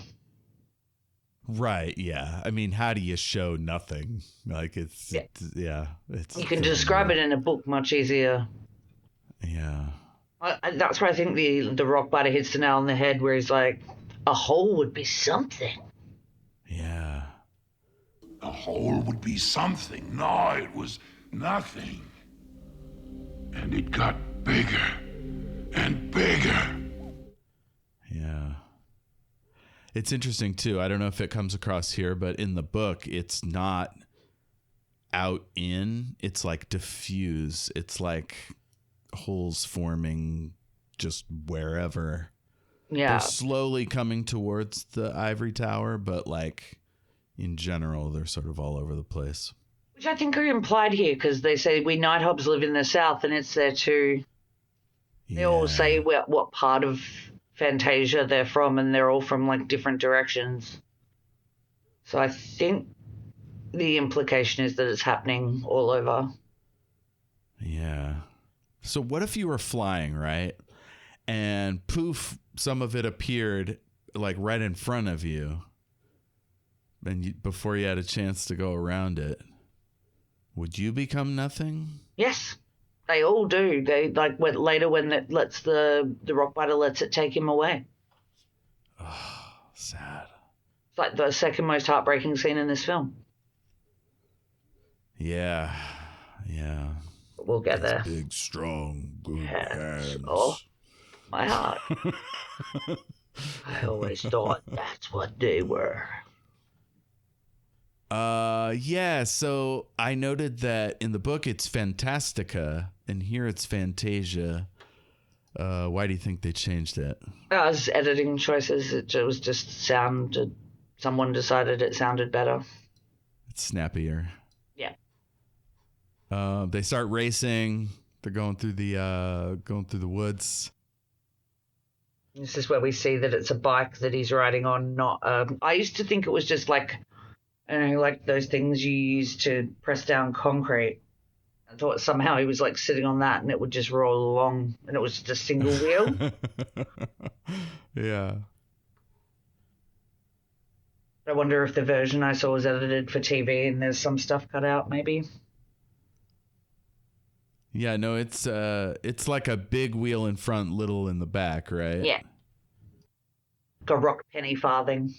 Right, yeah. I mean, how do you show nothing? Like it's you can describe it in a book much easier. Yeah. That's where I think the rock biter hits the nail on the head, where he's like, a hole would be something. Yeah. A hole would be something. No, it was nothing. And it got bigger and bigger. Yeah. It's interesting, too. I don't know if it comes across here, but in the book, it's not out in. It's like diffuse. It's like holes forming just wherever. Yeah. They're slowly coming towards the ivory tower, but like in general, they're sort of all over the place. Which I think are implied here, because they say we Nighthobs live in the south, and it's there too. They all say what part of Fantasia they're from, and they're all from like different directions. So I think the implication is that it's happening all over. Yeah. So what if you were flying, right? And poof, some of it appeared like right in front of you, and before you had a chance to go around it. Would you become nothing? Yes, they all do. They like later when it lets the rock biter lets it take him away. Oh, sad. It's like the second most heartbreaking scene in this film. Yeah, yeah. But we'll get there. Big, strong, good hands. Oh, my heart. I always thought that's what they were. Yeah, so I noted that in the book it's Fantastica, and here it's Fantasia. Why do you think they changed it? As editing choices, it was just sounded. Someone decided it sounded better. It's snappier. Yeah. They start racing. They're going through the woods. This is where we see that it's a bike that he's riding on. Not. I used to think it was just like, like those things you use to press down concrete. I thought somehow he was like sitting on that and it would just roll along, and it was just a single wheel. Yeah. I wonder if the version I saw was edited for TV and there's some stuff cut out, maybe. Yeah, no, it's like a big wheel in front, little in the back, right? Yeah. Like a rock penny farthing.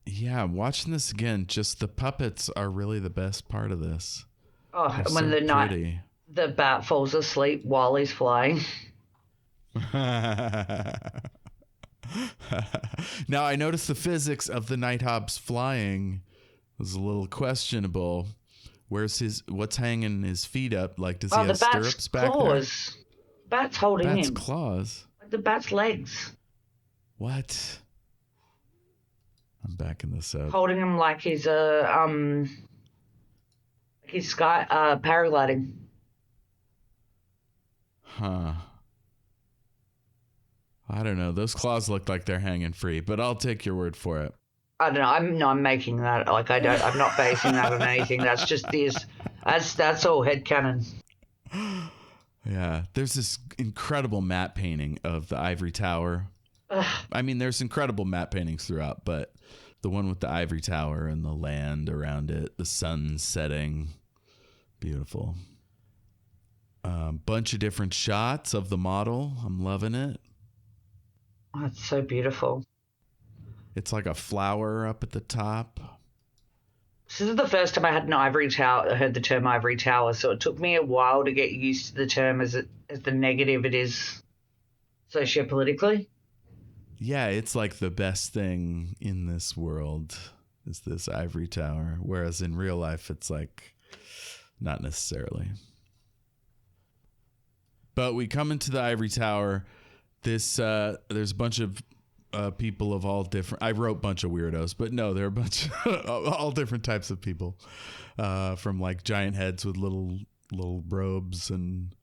Yeah, watching this again, just the puppets are really the best part of this. Oh, They're when so the night pretty. the bat falls asleep while he's flying. Now, I noticed the physics of the Nighthawk's flying was a little questionable. What's hanging his feet up? Like, does he have stirrups back claws. Bat's holding there? Bat's him. claws. Like the bat's legs. What? I'm backing this up. Holding him like he's paragliding. Huh. I don't know. Those claws look like they're hanging free, but I'll take your word for it. I don't know. I'm making that. Like I'm not basing that on anything. That's just that's all headcanon. Yeah. There's this incredible matte painting of the ivory tower. Ugh. I mean, there's incredible matte paintings throughout, but the one with the ivory tower and the land around it, the sun setting, beautiful. Bunch of different shots of the model. I'm loving it. Oh, it's so beautiful. It's like a flower up at the top. This is the first time I had heard the term ivory tower, so it took me a while to get used to the term as the negative it is sociopolitically. Yeah, it's like the best thing in this world is this ivory tower, whereas in real life it's like not necessarily. But we come into the ivory tower. There's a bunch of people of all different. I wrote bunch of weirdos, but no, there are a bunch of all different types of people, from like giant heads with little robes and.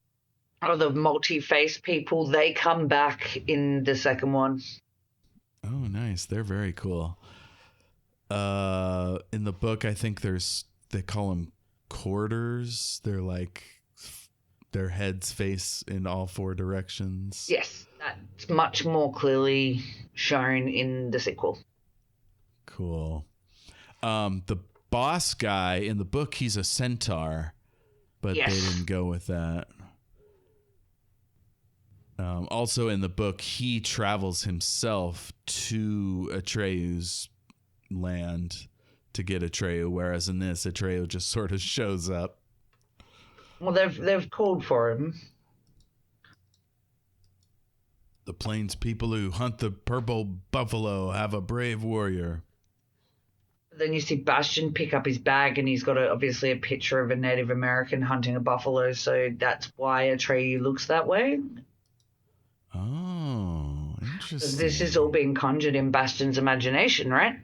Oh, the multi-faced people, they come back in the second one. Oh, nice. They're very cool. In the book, I think they call them quarters. They're like their heads face in all four directions. Yes, that's much more clearly shown in the sequel. Cool. The boss guy in the book, he's a centaur, but yes. They didn't go with that. Also in the book, he travels himself to Etrayu's land to get Etrayu, whereas in this, Etrayu just sort of shows up. Well, they've called for him. The plains people who hunt the purple buffalo have a brave warrior. Then you see Bastien pick up his bag, and he's got obviously a picture of a Native American hunting a buffalo, so that's why Etrayu looks that way. Oh, interesting. This is all being conjured in Bastien's imagination, right?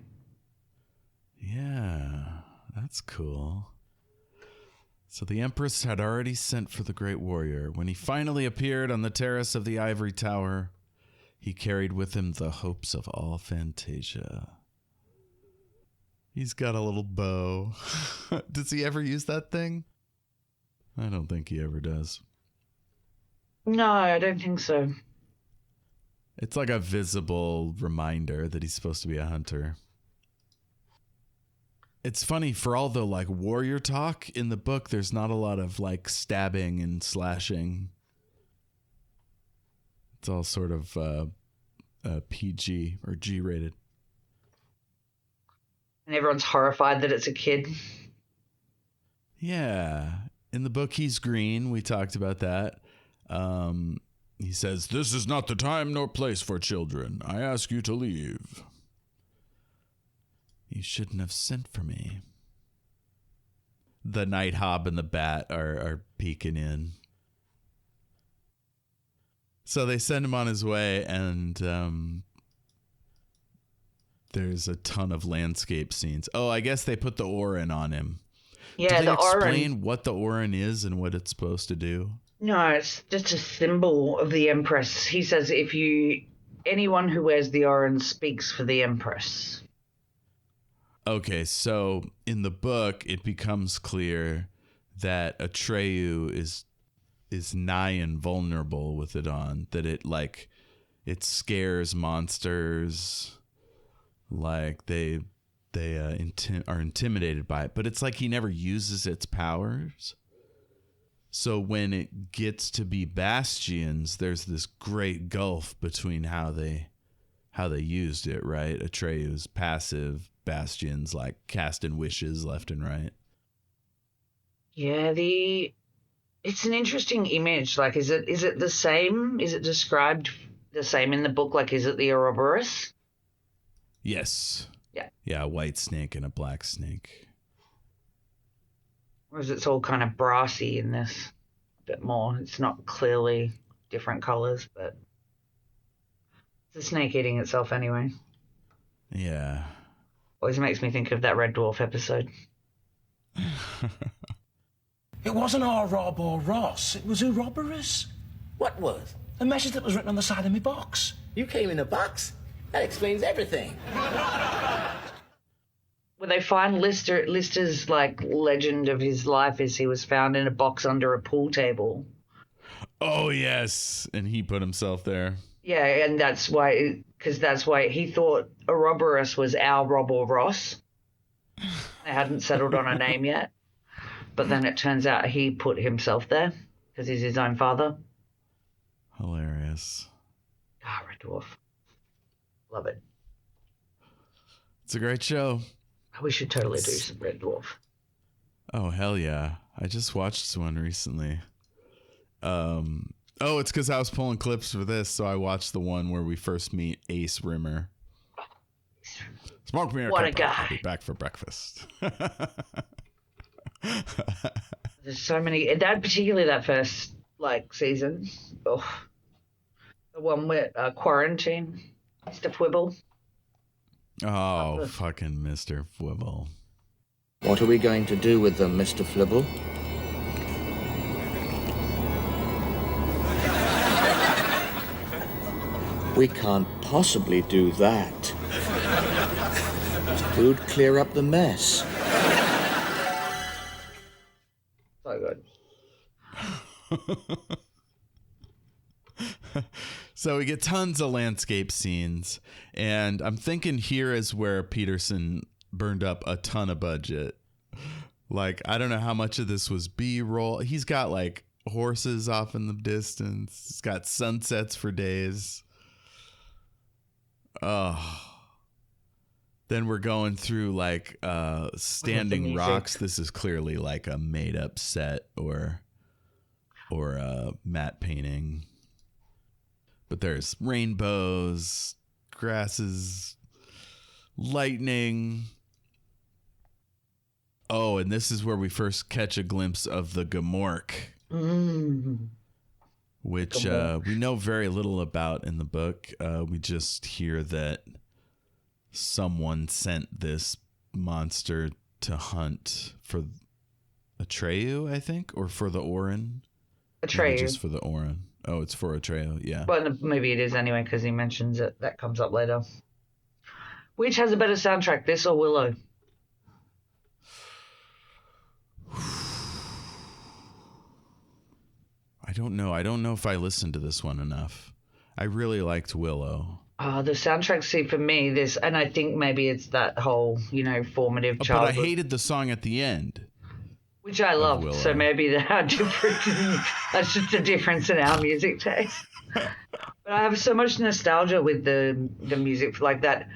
Yeah, that's cool. So the Empress had already sent for the great warrior. When he finally appeared on the terrace of the ivory tower, he carried with him the hopes of all Fantasia. He's got a little bow. Does he ever use that thing? I don't think he ever does. No, I don't think so. It's like a visible reminder that he's supposed to be a hunter. It's funny, for all the like warrior talk in the book, there's not a lot of like stabbing and slashing. It's all sort of PG or G rated. And everyone's horrified that it's a kid. Yeah. In the book, he's green. We talked about that. He says, "This is not the time nor place for children. I ask you to leave." You shouldn't have sent for me. the Night Hob and the Bat are peeking in. So they send him on his way, and there's a ton of landscape scenes. Oh, I guess they put the Orin on him. Yeah, Did they the explain Orin. what the Orin is and what it's supposed to do? No, it's just a symbol of the Empress. He says anyone who wears the Orin speaks for the Empress. Okay, so in the book, it becomes clear that Etrayu is nigh invulnerable with it on. That it scares monsters, like they are intimidated by it. But it's like he never uses its powers. So when it gets to be Bastians, there's this great gulf between how they used it, right? Atreyu's passive, Bastian's like casting wishes left and right. Yeah, it's an interesting image. Like, is it the same? Is it described the same in the book? Like, is it the Ouroboros? Yes. Yeah. Yeah, a white snake and a black snake. Whereas it's all kind of brassy in this a bit more. It's not clearly different colors, but it's a snake eating itself anyway. Yeah. Always makes me think of that Red Dwarf episode. It wasn't Ouroboros, it was Ouroboros. What was? The message that was written on the side of my box. You came in a box? That explains everything. When they find Lister's like legend of his life is he was found in a box under a pool table. Oh, yes. And he put himself there. Yeah, and that's why he thought Ouroboros was our Rob or Ross. They hadn't settled on a name yet. But then it turns out he put himself there because he's his own father. Hilarious. Ah, Red Dwarf. Love it. It's a great show. We should totally do some Red Dwarf. Oh, hell yeah. I just watched one recently. It's because I was pulling clips for this, so I watched the one where we first meet Ace Rimmer. Smoke me a What a cuppa. guy. I'll be back for breakfast. There's so many, particularly that first season. Oh, the one with Quarantine, Mr. Fwibble. Oh, fucking Mr. Fwibble. What are we going to do with them, Mr. Flibble? We can't possibly do that. Who'd clear up the mess? So good. So we get tons of landscape scenes, and I'm thinking here is where Peterson burned up a ton of budget. Like, I don't know how much of this was B-roll. He's got like horses off in the distance. He's got sunsets for days. Oh. Then we're going through like standing rocks. This is clearly like a made up set or a matte painting. But there's rainbows, grasses, lightning. Oh, and this is where we first catch a glimpse of the Gamork, which we know very little about in the book. We just hear that someone sent this monster to hunt for Etrayu, I think, or for the Orin. Etrayu. Just for the Orin. Oh, it's for Etrayu, yeah. Well, maybe it is anyway because he mentions it. That comes up later. Which has a better soundtrack, this or Willow? I don't know. I don't know if I listened to this one enough. I really liked Willow. The soundtrack, see, for me, and I think maybe it's that whole, formative childhood. But I hated the song at the end. Which I loved, so maybe that's just a difference in our music taste. But I have so much nostalgia with the music, like that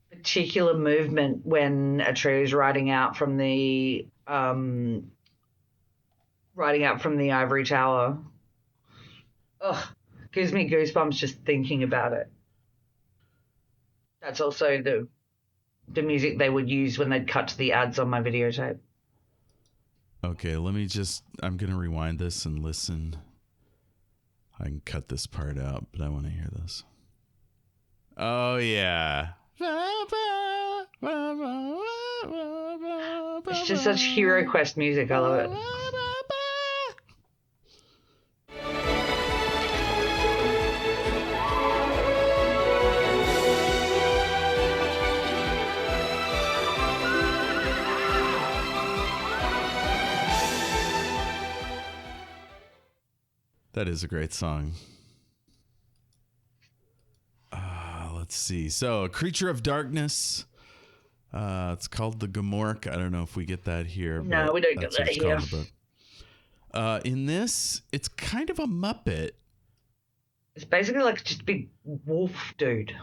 particular movement when Atreyu's riding out from the ivory tower. Ugh, gives me goosebumps just thinking about it. That's also the music they would use when they'd cut to the ads on my videotape. Okay, I'm going to rewind this and listen. I can cut this part out, but I want to hear this. Oh, yeah. It's just such Hero Quest music. I love it. That is a great song. Let's see. So, A Creature of Darkness. It's called the Gomorrah. I don't know if we get that here. No, we don't get that here. In the book. In this, it's kind of a Muppet. It's basically like just a big wolf dude.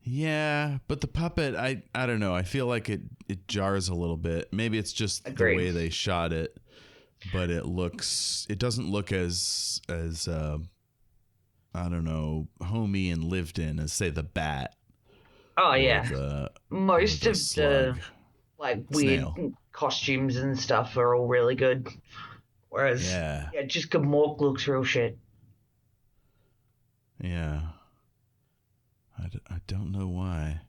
Yeah, but the puppet, I don't know. I feel like it jars a little bit. Maybe it's just the way they shot it. But it doesn't look as I don't know, homey and lived in as, say, the bat. Oh yeah, most of the like weird costumes and stuff are all really good. Whereas just Gomorrah looks real shit. Yeah, I don't know why.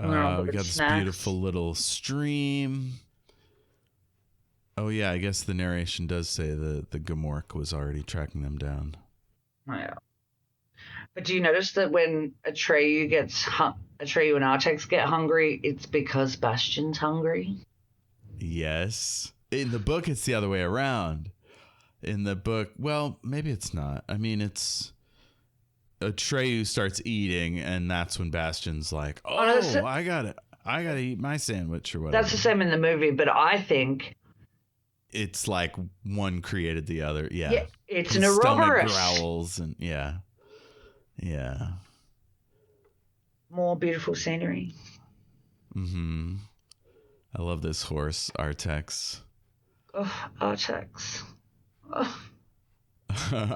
We got this beautiful little stream. Oh, yeah, I guess the narration does say the Gomorrah was already tracking them down. Oh, yeah. But do you notice that when Etrayu and Artax get hungry, it's because Bastien's hungry? Yes. In the book, it's the other way around. In the book, well, maybe it's not. I mean, it's... Etrayu starts eating, and that's when Bastien's like, I gotta eat my sandwich or whatever. That's the same in the movie, but I think it's like one created the other. Yeah, it's an Ouroboros. Growls and yeah. More beautiful scenery. Mm-hmm. I love this horse, Artax. Oh, Artax. Oh.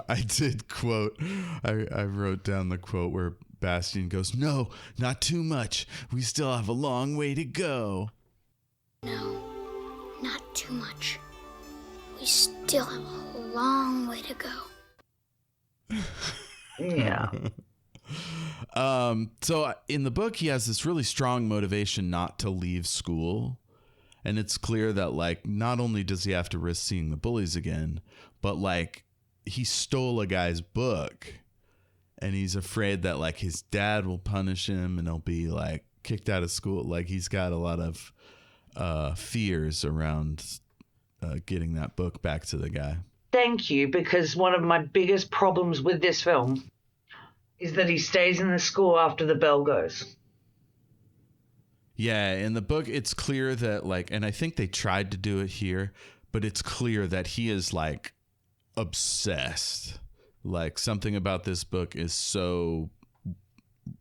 I did quote. I wrote down the quote where Bastien goes, "No, not too much. We still have a long way to go." No, not too much. We still have a long way to go. Yeah. So in the book, he has this really strong motivation not to leave school. And it's clear that, like, not only does he have to risk seeing the bullies again, but, like, he stole a guy's book. And he's afraid that, like, his dad will punish him and he'll be, like, kicked out of school. Like, he's got a lot of fears around getting that book back to the guy. Thank you, because one of my biggest problems with this film is that he stays in the school after the bell goes. Yeah, in the book, it's clear that, like, and I think they tried to do it here, but it's clear that he is, like, obsessed. Like, something about this book is so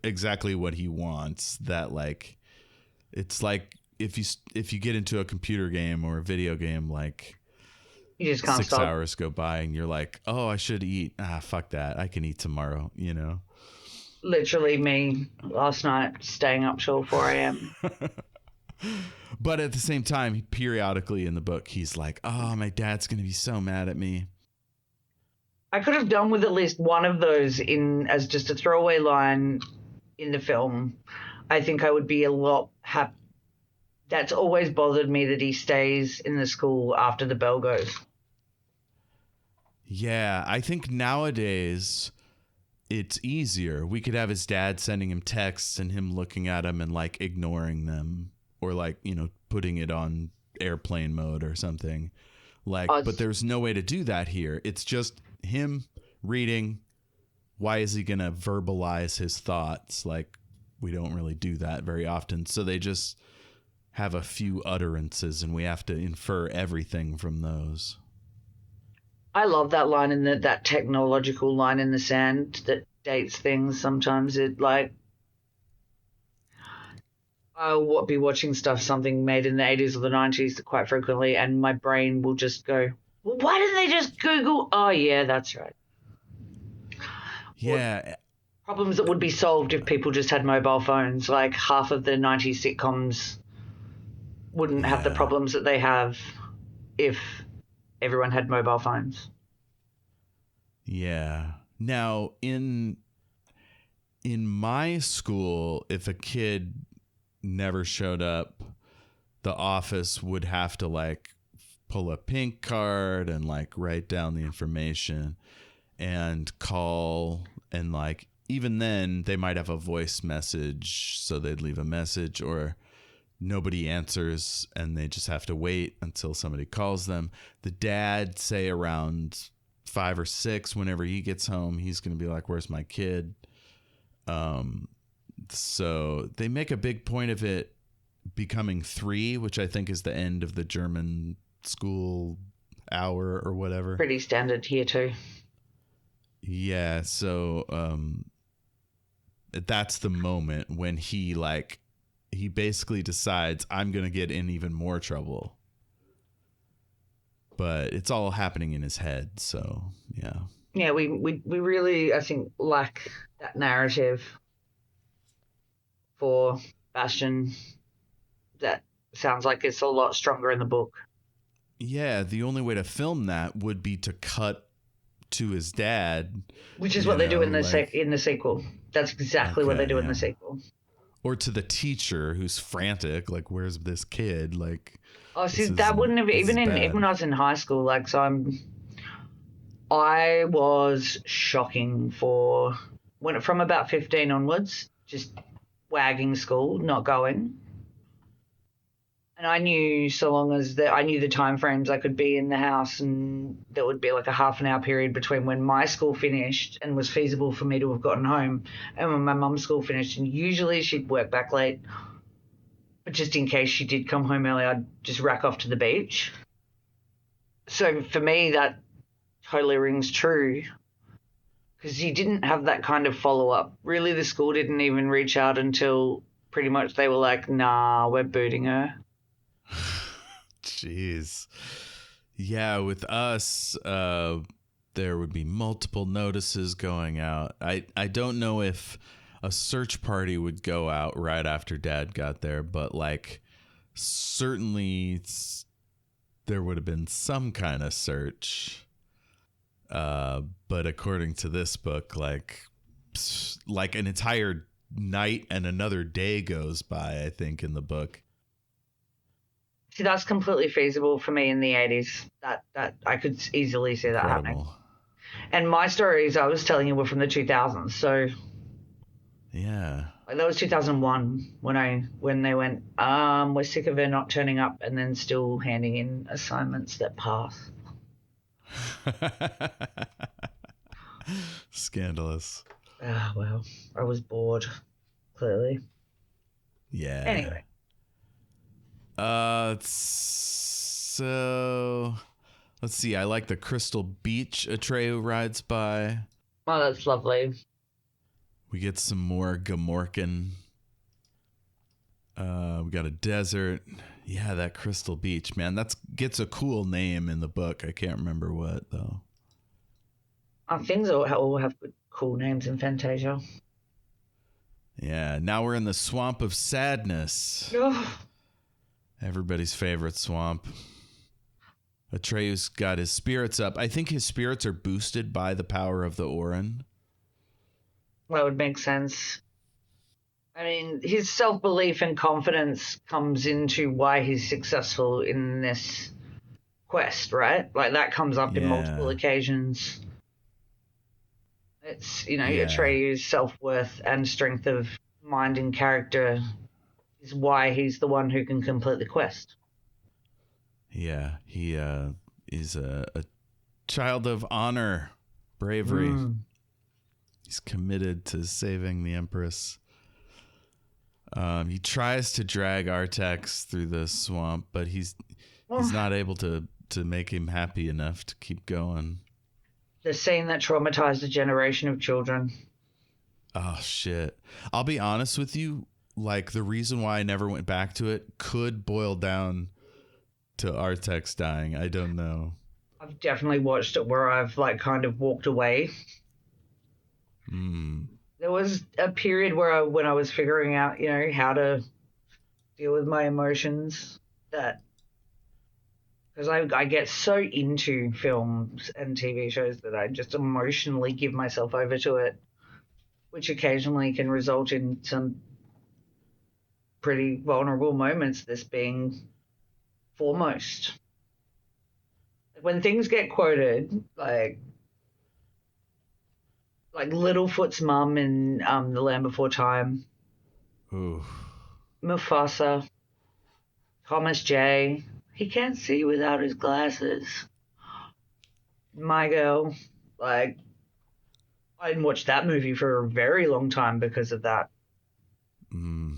exactly what he wants that, like, it's like if you get into a computer game or a video game, like, you just can't 6 stop. hours go by and you're like, oh, I should eat. Fuck that. I can eat tomorrow, you know? Literally me last night, staying up till 4 a.m. But at the same time, periodically in the book, he's like, oh, my dad's going to be so mad at me. I could have done with at least one of those as just a throwaway line in the film. I think I would be a lot happy. That's always bothered me, that he stays in the school after the bell goes. Yeah, I think nowadays it's easier. We could have his dad sending him texts and him looking at them and, like, ignoring them, or, like, you know, putting it on airplane mode or something. Like, but there's no way to do that here. It's just him reading. Why is he going to verbalize his thoughts? Like, we don't really do that very often. So they just have a few utterances and we have to infer everything from those. I love that line in that technological line in the sand that dates things. Sometimes it, like, I'll be watching something made in the 80s or the 90s quite frequently, and my brain will just go, well, why didn't they just Google? Oh, yeah, that's right. Yeah. Or problems that would be solved if people just had mobile phones. Like, half of the 90s sitcoms wouldn't have the problems that they have if everyone had mobile phones. Yeah. Now, in my school, if a kid never showed up, the office would have to like pull a pink card and like write down the information and call, and like even then they might have a voice message, so they'd leave a message, or nobody answers and they just have to wait until somebody calls them. The dad, say around 5 or 6, whenever he gets home, he's going to be like, where's my kid? So they make a big point of it becoming 3, which I think is the end of the German school hour or whatever. Pretty standard here too. Yeah, so that's the moment when he basically decides, I'm going to get in even more trouble. But it's all happening in his head, so yeah. Yeah, we really, I think, lack that narrative for Bastien. That sounds like it's a lot stronger in the book. Yeah, the only way to film that would be to cut to his dad, which is what they do in the sequel. That's exactly what they do in the sequel. Or to the teacher who's frantic, like, where's this kid? Like, oh, see, that wouldn't have even when I was in high school. Like, so I was shocking from about 15 onwards, just wagging school, not going. And I knew so long as I knew the time frames I could be in the house, and there would be like a half an hour period between when my school finished and was feasible for me to have gotten home and when my mum's school finished. And usually she'd work back late, but just in case she did come home early, I'd just rack off to the beach. So for me, that totally rings true, because you didn't have that kind of follow-up. Really, the school didn't even reach out until pretty much they were like, nah, we're booting her. Jeez. Yeah, with us, there would be multiple notices going out. I don't know if a search party would go out right after Dad got there, but like certainly there would have been some kind of search. But according to this book, like an entire night and another day goes by, I think, in the book. See, that's completely feasible for me in the 80s. That I could easily see that happening. And my stories I was telling you were from the 2000s, so yeah, like that was 2001 when they went, we're sick of her not turning up and then still handing in assignments that pass. Scandalous. Well, I was bored, clearly. Yeah. Anyway. So let's see. I like the crystal beach Etrayu rides by. Oh, that's lovely. We get some more Gamorcan. We got a desert. Yeah, that crystal beach, man. That gets a cool name in the book. I can't remember what though. Things all have good, cool names in Fantasia. Yeah. Now we're in the swamp of sadness. Everybody's favorite swamp. Atreyu's got his spirits up. I think his spirits are boosted by the power of the Orin. That would make sense. I mean, his self-belief and confidence comes into why he's successful in this quest, right? Like, that comes up in multiple occasions. It's, Atreyu's self-worth and strength of mind and character is why he's the one who can complete the quest. Yeah, he is a child of honor, bravery. He's committed to saving the Empress. He tries to drag Artax through the swamp, but he's not able to make him happy enough to keep going. The scene that traumatized a generation of children. Oh, shit. I'll be honest with you. Like, the reason why I never went back to it could boil down to Artax dying. I don't know. I've definitely watched it where I've kind of walked away. There was a period when I was figuring out, how to deal with my emotions that, because I get so into films and TV shows that I just emotionally give myself over to it, which occasionally can result in some pretty vulnerable moments, this being foremost. When things get quoted, like Littlefoot's mum in The Land Before Time, Ooh. Mufasa, Thomas J. He can't see without his glasses. My girl, like, I didn't watch that movie for a very long time because of that. Mm.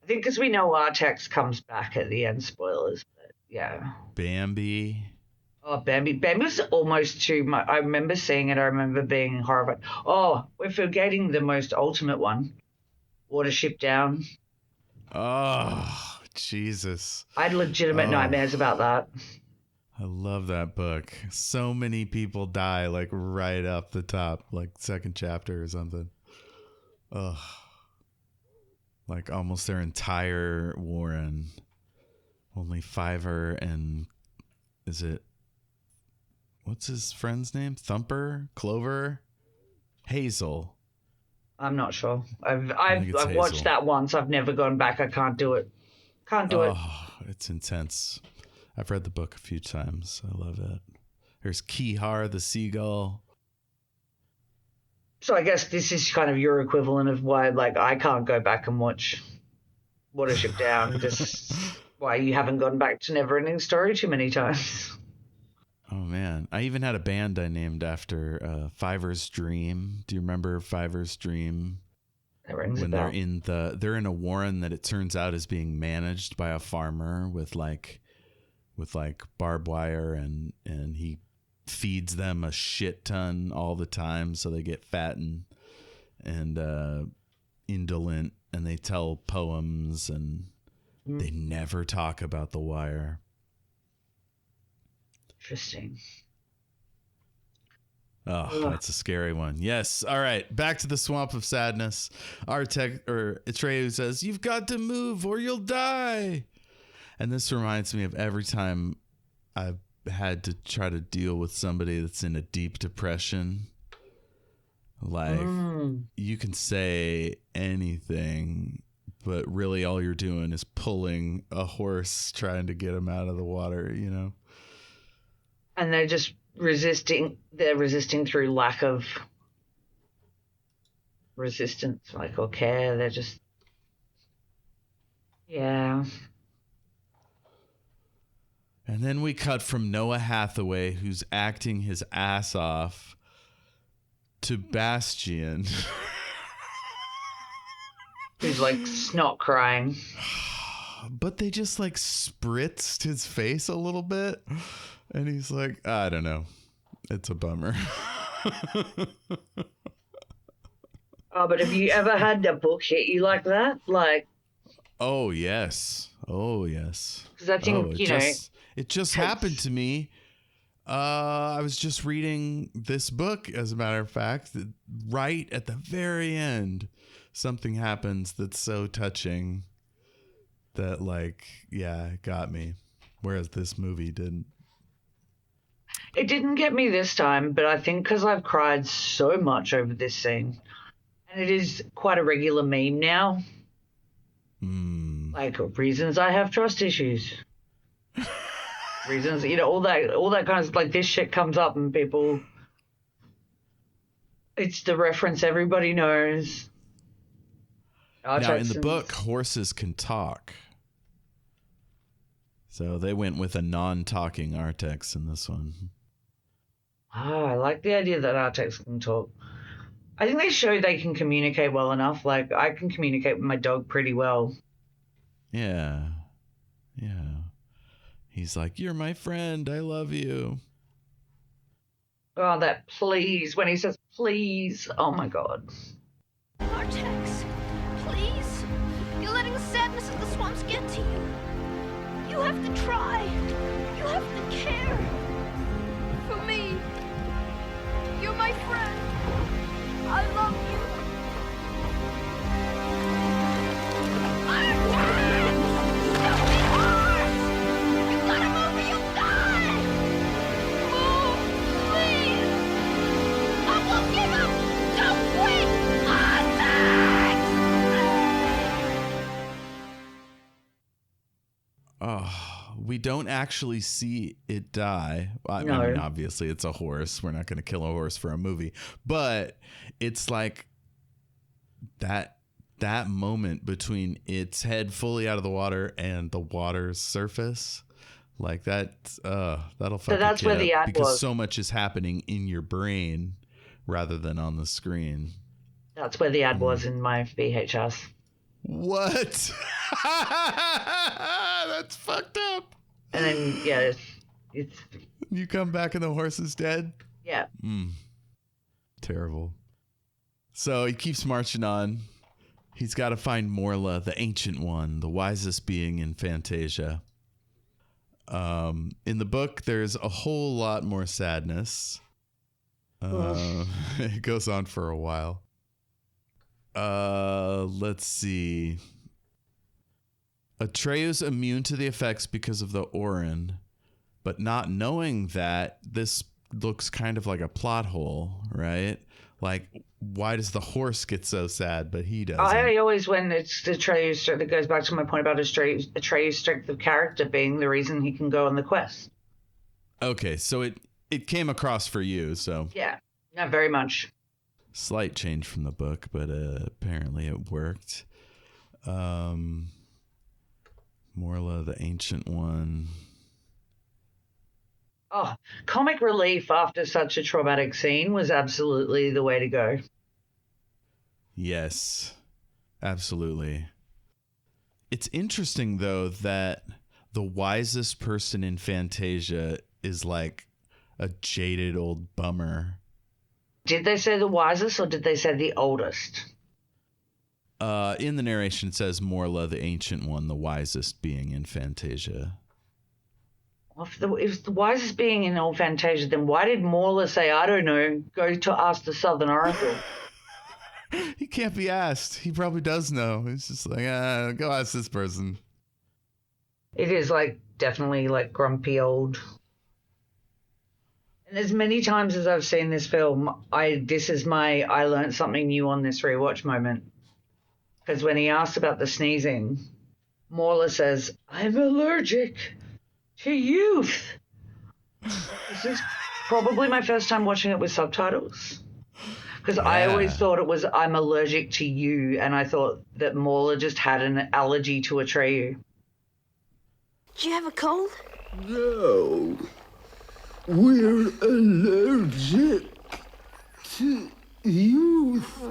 I think because we know Artex comes back at the end, spoilers, but yeah. Bambi. Oh, Bambi. Bambi was almost too much. I remember seeing it. I remember being horrified. Oh, we're forgetting the most ultimate one. Watership Down. Oh, Jesus. I had legitimate nightmares about that. I love that book. So many people die, like, right up the top, like, second chapter or something. Ugh. Like, almost their entire Warren. Only Fiver and... Is it... What's his friend's name? Thumper? Clover? Hazel. I'm not sure. I've Hazel. watched that once. I've never gone back. I can't do it. Can't do it. Oh, it's intense. I've read the book a few times. I love it. There's Kihar the seagull. So I guess this is kind of your equivalent of why, like, I can't go back and watch Watership Down. Just why you haven't gone back to NeverEnding Story too many times. Oh man, I even had a band I named after Fiver's Dream. Do you remember Fiver's Dream? That rings when a bell. they're in a warren that it turns out is being managed by a farmer with barbed wire and he feeds them a shit ton all the time, so they get fat and indolent, and they tell poems and they never talk about the wire. Interesting. Oh, that's a scary one. Yes. All right. Back to the swamp of sadness. Etrayu says, "You've got to move or you'll die." And this reminds me of every time I've had to try to deal with somebody that's in a deep depression. Like, you can say anything, but really all you're doing is pulling a horse trying to get him out of the water, you know? And they're just resisting. They're resisting through lack of resistance, like, or care. They're just, yeah. And then we cut from Noah Hathaway, who's acting his ass off, to Bastien. Who's like snot crying. But they just like spritzed his face a little bit. And he's like, I don't know. It's a bummer. Oh, but have you ever had a book hit you like that? Like, oh, yes. Oh, yes. because I think, it just happened to me. I was just reading this book, as a matter of fact, right at the very end, something happens that's so touching that, like, yeah, it got me. Whereas this movie didn't. It didn't get me this time, but I think because I've cried so much over this scene, and it is quite a regular meme now. Like, reasons I have trust issues. Reasons, all that kind of, like, this shit comes up and people, it's the reference everybody knows. Now, in the book, horses can talk. So they went with a non-talking Artex in this one. Oh, I like the idea that Artex can talk. I think they show they can communicate well enough. Like, I can communicate with my dog pretty well. Yeah. Yeah. He's like, "You're my friend. I love you." Oh, that please. When he says please. Oh, my God. Artex, please. You're letting the sadness of the swamps get to you. You have to try. You have to care. For me. You're my friend. I love you. Artex! We don't actually see it die. I mean, obviously, it's a horse. We're not going to kill a horse for a movie. But it's like that moment between its head fully out of the water and the water's surface. Like that'll fuck that's your where kid the up ad because was. so much is happening in your brain rather than on the screen. That's where the ad was in my VHS. What? That's fucked up. And then, yeah, it's You come back and the horse is dead? yeah. Terrible. So he keeps marching on. He's got to find Morla, the Ancient One, the wisest being in Fantasia. In the book, there's a whole lot more sadness. It goes on for a while. Let's see. Etrayu's immune to the effects because of the Orin, but not knowing that, this looks kind of like a plot hole, right? Like, why does the horse get so sad, but he doesn't? I always, when it's Etrayu's strength, it goes back to my point about Etrayu's strength of character being the reason he can go on the quest. Okay, so it came across for you, so. Yeah, not very much. Slight change from the book, but apparently it worked. Morla, the Ancient One. Oh, comic relief after such a traumatic scene was absolutely the way to go. Yes, absolutely. It's interesting, though, that the wisest person in Fantasia is like a jaded old bummer. Did they say the wisest or did they say the oldest? In the narration, it says Morla, the Ancient One, the wisest being in Fantasia. Well, if the wisest being in all Fantasia, then why did Morla say, I don't know, go to ask the Southern Oracle? He can't be asked. He probably does know. He's just like, go ask this person. It is like definitely like grumpy old. And as many times as I've seen this film, I learned something new on this rewatch moment. Because when he asked about the sneezing, Morla says, I'm allergic to youth. This is probably my first time watching it with subtitles. Because I always thought it was, I'm allergic to you, and I thought that Morla just had an allergy to Etrayu. Do you have a cold? No. We're allergic to youth.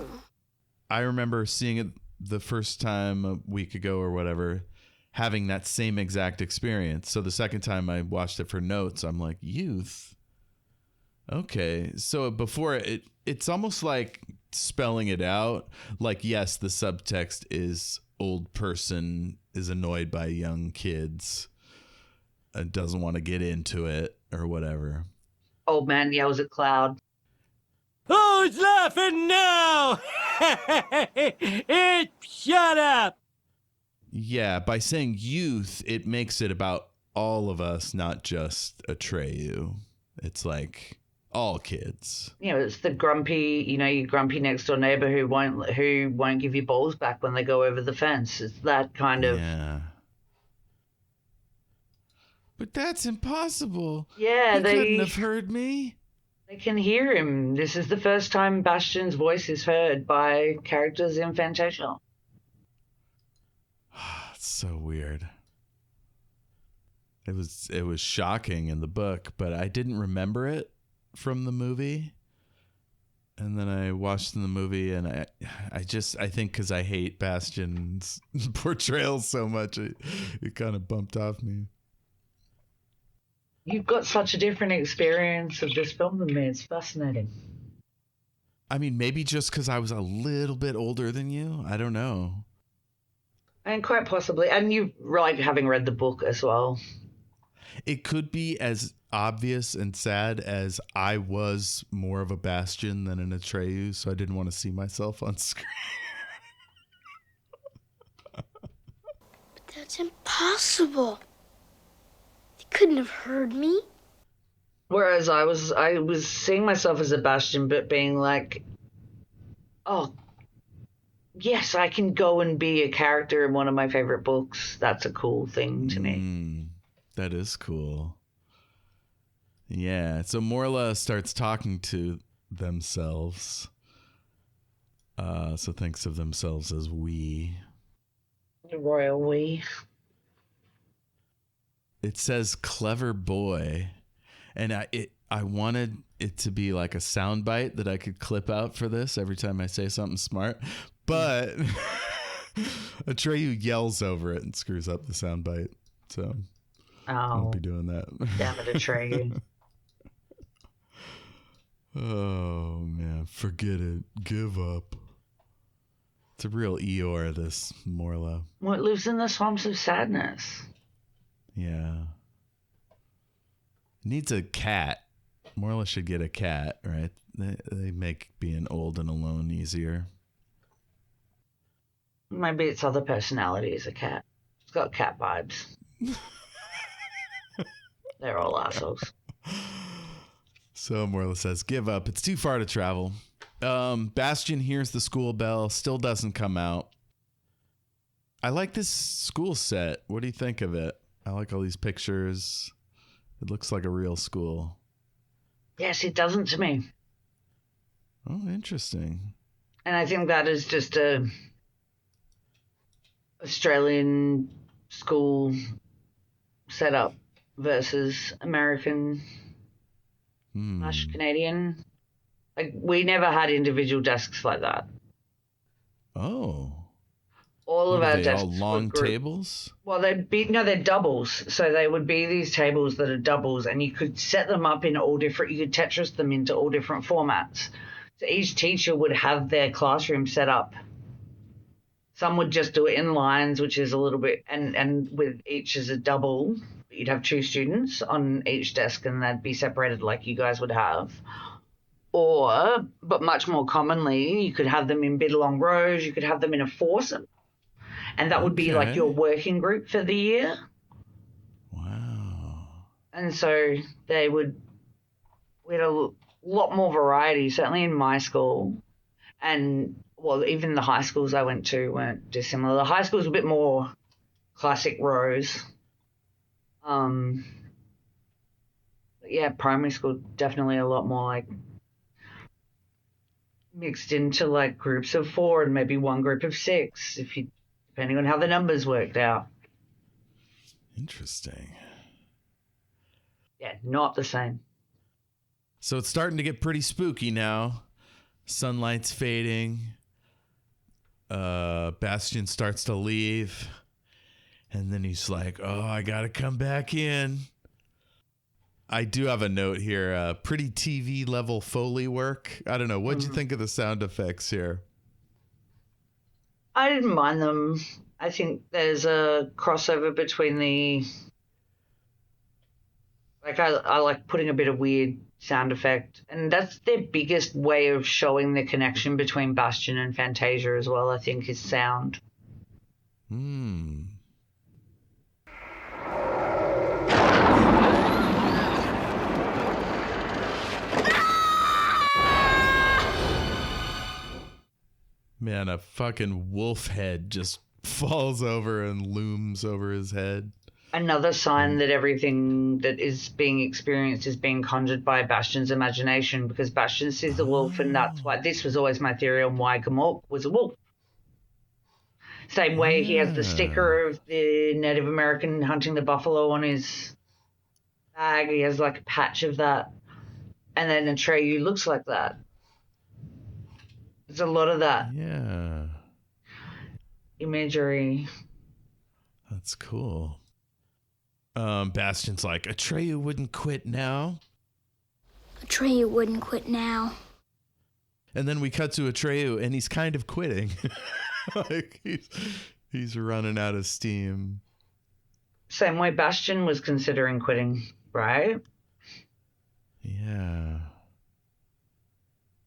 I remember seeing it the first time a week ago or whatever, having that same exact experience. So the second time I watched it for notes, I'm like, youth? Okay. So before it's almost like spelling it out. Like, yes, the subtext is old person is annoyed by young kids and doesn't want to get into it or whatever. Old man yells at Cloud. Who's laughing now? Shut up! Yeah, by saying youth, it makes it about all of us, not just Etrayu. It's like all kids. You know, it's the grumpy, your grumpy next door neighbor who won't give you balls back when they go over the fence. It's that kind of. Yeah. But that's impossible. Yeah, He couldn't have heard me. They can hear him. This is the first time Bastien's voice is heard by characters in Fantasia. It's so weird. It was shocking in the book, but I didn't remember it from the movie. And then I watched in the movie, and I think because I hate Bastien's portrayal so much, it kind of bumped off me. You've got such a different experience of this film than me. It's fascinating. I mean, maybe just because I was a little bit older than you. I don't know. And quite possibly. And you like having read the book as well. It could be as obvious and sad as I was more of a Bastien than an Etrayu, so I didn't want to see myself on screen. But that's impossible. They couldn't have heard me. Whereas I was seeing myself as a Bastien, but being like, oh, yes, I can go and be a character in one of my favorite books. That's a cool thing to me. That is cool. Yeah, so Morla starts talking to themselves. So thinks of themselves as we. The royal we. It says clever boy. And I wanted it to be like a soundbite that I could clip out for this every time I say something smart. But Etrayu yells over it and screws up the soundbite. So I won't be doing that. Damn it, Etrayu. Oh, man. Forget it. Give up. It's a real Eeyore, this Morla. What lives in the swamps of sadness? Yeah. Needs a cat. Morla should get a cat, right? They make being old and alone easier. Maybe its other personality is a cat. It's got cat vibes. They're all assholes. So Morla says, give up. It's too far to travel. Bastien hears the school bell, still doesn't come out. I like this school set. What do you think of it? I like all these pictures. It looks like a real school. Yes, it doesn't to me. Oh, interesting. And I think that is just a Australian school setup versus American / Canadian. Like, we never had individual desks like that. Oh. All of our desks all long tables? Well, they're doubles. So they would be these tables that are doubles, and you could set them up in all different, you could Tetris them into all different formats. So each teacher would have their classroom set up. Some would just do it in lines, which is a little bit, and with each as a double, you'd have 2 students on each desk, and they'd be separated like you guys would have. Or, but much more commonly, you could have them in big long rows, you could have them in a foursome. And that would be like your working group for the year. Wow. And so we had a lot more variety, certainly in my school. And, well, even the high schools I went to weren't dissimilar. The high schools were a bit more classic rows. But yeah, primary school definitely a lot more like mixed into like groups of 4 and maybe one group of 6, depending on how the numbers worked out. Interesting. Yeah, not the same. So it's starting to get pretty spooky now. Sunlight's fading. Bastien starts to leave. And then he's like, oh, I got to come back in. I do have a note here. Pretty TV level Foley work. I don't know. What'd you think of the sound effects here? I didn't mind them. I think there's a crossover between I like putting a bit of weird sound effect. And that's their biggest way of showing the connection between Bastien and Fantasia as well, I think, is sound. Man, a fucking wolf head just falls over and looms over his head. Another sign that everything that is being experienced is being conjured by Bastien's imagination, because Bastien sees the wolf, and that's why this was always my theory on why Gamork was a wolf. Same way he has the sticker of the Native American hunting the buffalo on his bag. He has like a patch of that. And then Etrayu looks like that. There's a lot of that. Yeah. Imagery. That's cool. Bastien's like, Etrayu wouldn't quit now. Etrayu wouldn't quit now. And then we cut to Etrayu, and he's kind of quitting. Like he's running out of steam. Same way Bastien was considering quitting, right? Yeah.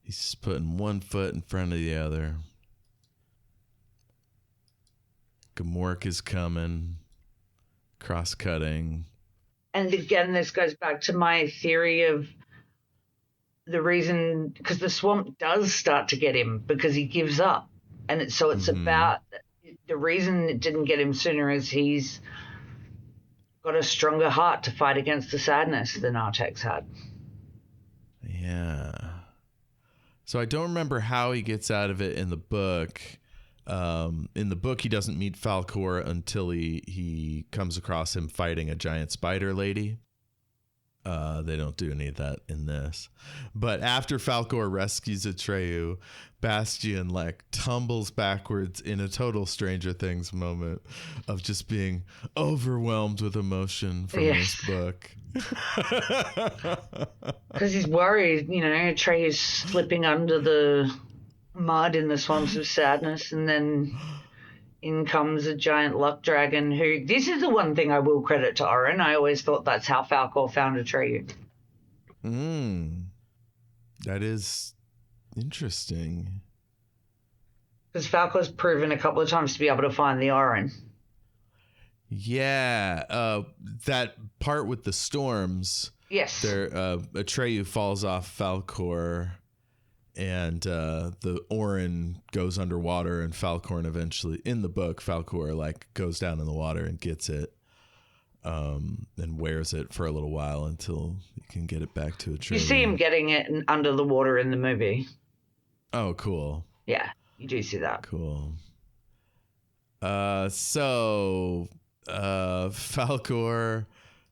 He's just putting one foot in front of the other. Gamork is coming. Cross-cutting. And again, this goes back to my theory of the reason, because the swamp does start to get him because he gives up. And it's about the reason it didn't get him sooner is he's got a stronger heart to fight against the sadness than Artax had. Yeah. So I don't remember how he gets out of it in the book. In the book, he doesn't meet Falkor until he comes across him fighting a giant spider lady. They don't do any of that in this. But after Falkor rescues Etrayu, Bastien like tumbles backwards in a total Stranger Things moment of just being overwhelmed with emotion from this book. Because he's worried, Etrayu's slipping under the mud in the swamps of sadness, and then in comes a giant luck dragon who, this is the one thing I will credit to Oren. I always thought that's how Falkor found Etrayu. That is interesting. Because Falkor's proven a couple of times to be able to find the Oren. Yeah, that part with the storms. Yes. Etrayu falls off Falkor, and the Orin goes underwater, and Falkor eventually, in the book, Falkor like goes down in the water and gets it, and wears it for a little while until you can get it back to Etrayu. You see him getting it under the water in the movie. Oh, cool. Yeah, you do see that. Cool. So Falkor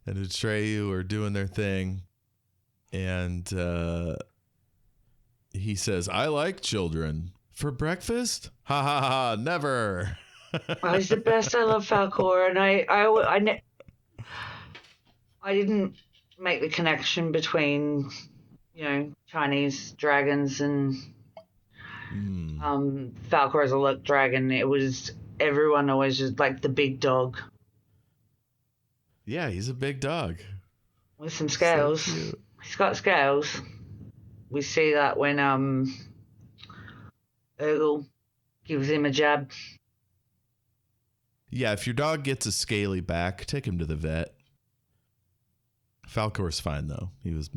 and Etrayu are doing their thing, and he says, "I like children. For breakfast? Ha ha ha, never." Oh, he's the best. I love Falkor, and I didn't make the connection between, Chinese dragons and Falkor as a luck dragon. It was everyone always just like the big dog. Yeah, he's a big dog with some scales. So cute. He's got scales. We see that when Urgle gives him a jab. Yeah, if your dog gets a scaly back, take him to the vet. Falkor's fine though. He's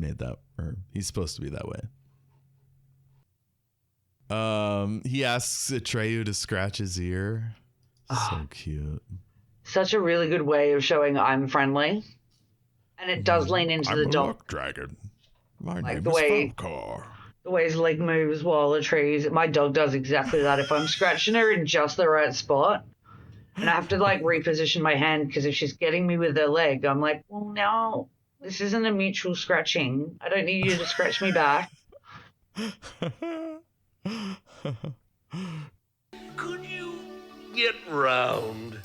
supposed to be that way. He asks Etrayu to scratch his ear. So cute. Such a really good way of showing I'm friendly. And it does lean into the dog. Luck dragon. My Like name the is way- Falkor. The way his leg moves while Etrayu's. My dog does exactly that if I'm scratching her in just the right spot. And I have to like reposition my hand because if she's getting me with her leg, I'm like, well, no, this isn't a mutual scratching. I don't need you to scratch me back. Could you get round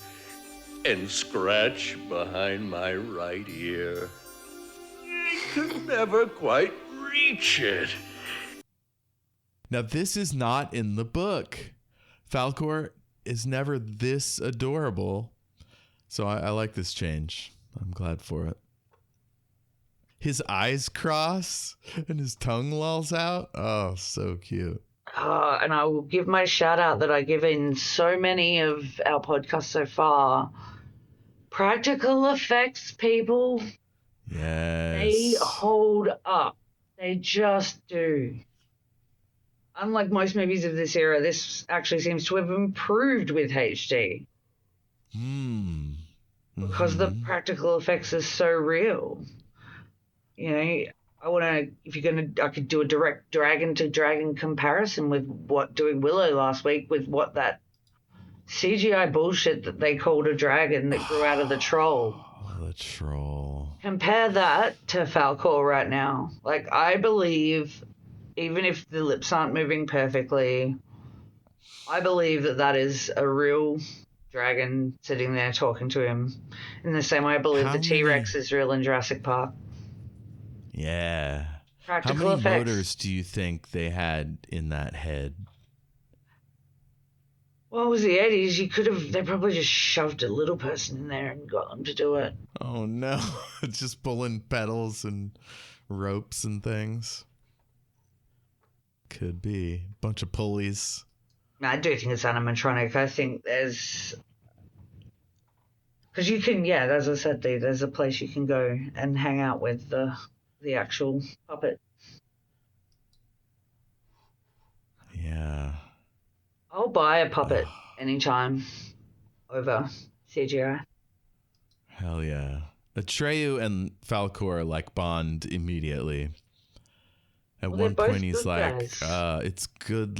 and scratch behind my right ear? I could never quite reach it. Now, this is not in the book. Falkor is never this adorable. So I like this change. I'm glad for it. His eyes cross and his tongue lolls out. Oh, so cute. And I will give my shout out that I give in so many of our podcasts so far. Practical effects, people. Yes. They hold up. They just do. Unlike most movies of this era, this actually seems to have improved with HD. Because the practical effects are so real. I could do a direct dragon to dragon comparison with doing Willow last week with what that CGI bullshit that they called a dragon that grew out of the troll. Oh, the troll. Compare that to Falkor right now. Like, I believe, even if the lips aren't moving perfectly, I believe that is a real dragon sitting there talking to him. In the same way I believe the T-Rex is real in Jurassic Park. Yeah. Practical How many effects. motors do you think they had in that head? Well, it was the 80s. They probably just shoved a little person in there and got them to do it. Oh, no. Just pulling pedals and ropes and things. Could be. Bunch of pulleys. I do think it's animatronic. I think there's... Because you can, as I said, there's a place you can go and hang out with the actual puppet. Yeah. I'll buy a puppet anytime over CGI. Hell yeah. Etrayu and Falcor like bond immediately. At Well, they're one both point he's good like, guys. it's good.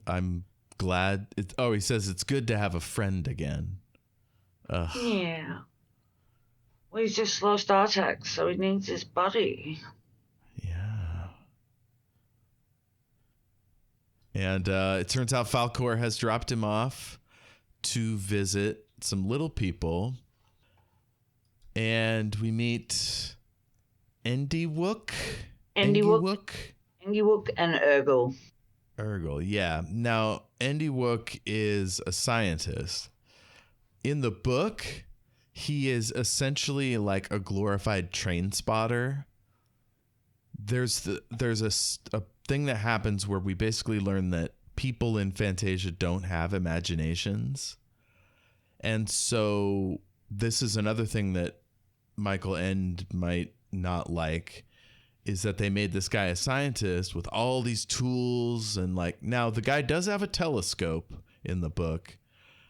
I'm glad. He says it's good to have a friend again. Ugh. Yeah. Well, he's just lost Artax, so he needs his buddy. Yeah. And it turns out Falcor has dropped him off to visit some little people. And we meet Endywook. Endywook and Urgle. Urgle, yeah. Now, Endywook is a scientist. In the book, he is essentially like a glorified train spotter. There's a thing that happens where we basically learn that people in Fantasia don't have imaginations. And so this is another thing that Michael End might not like, is that they made this guy a scientist with all these tools. And like, now the guy does have a telescope in the book,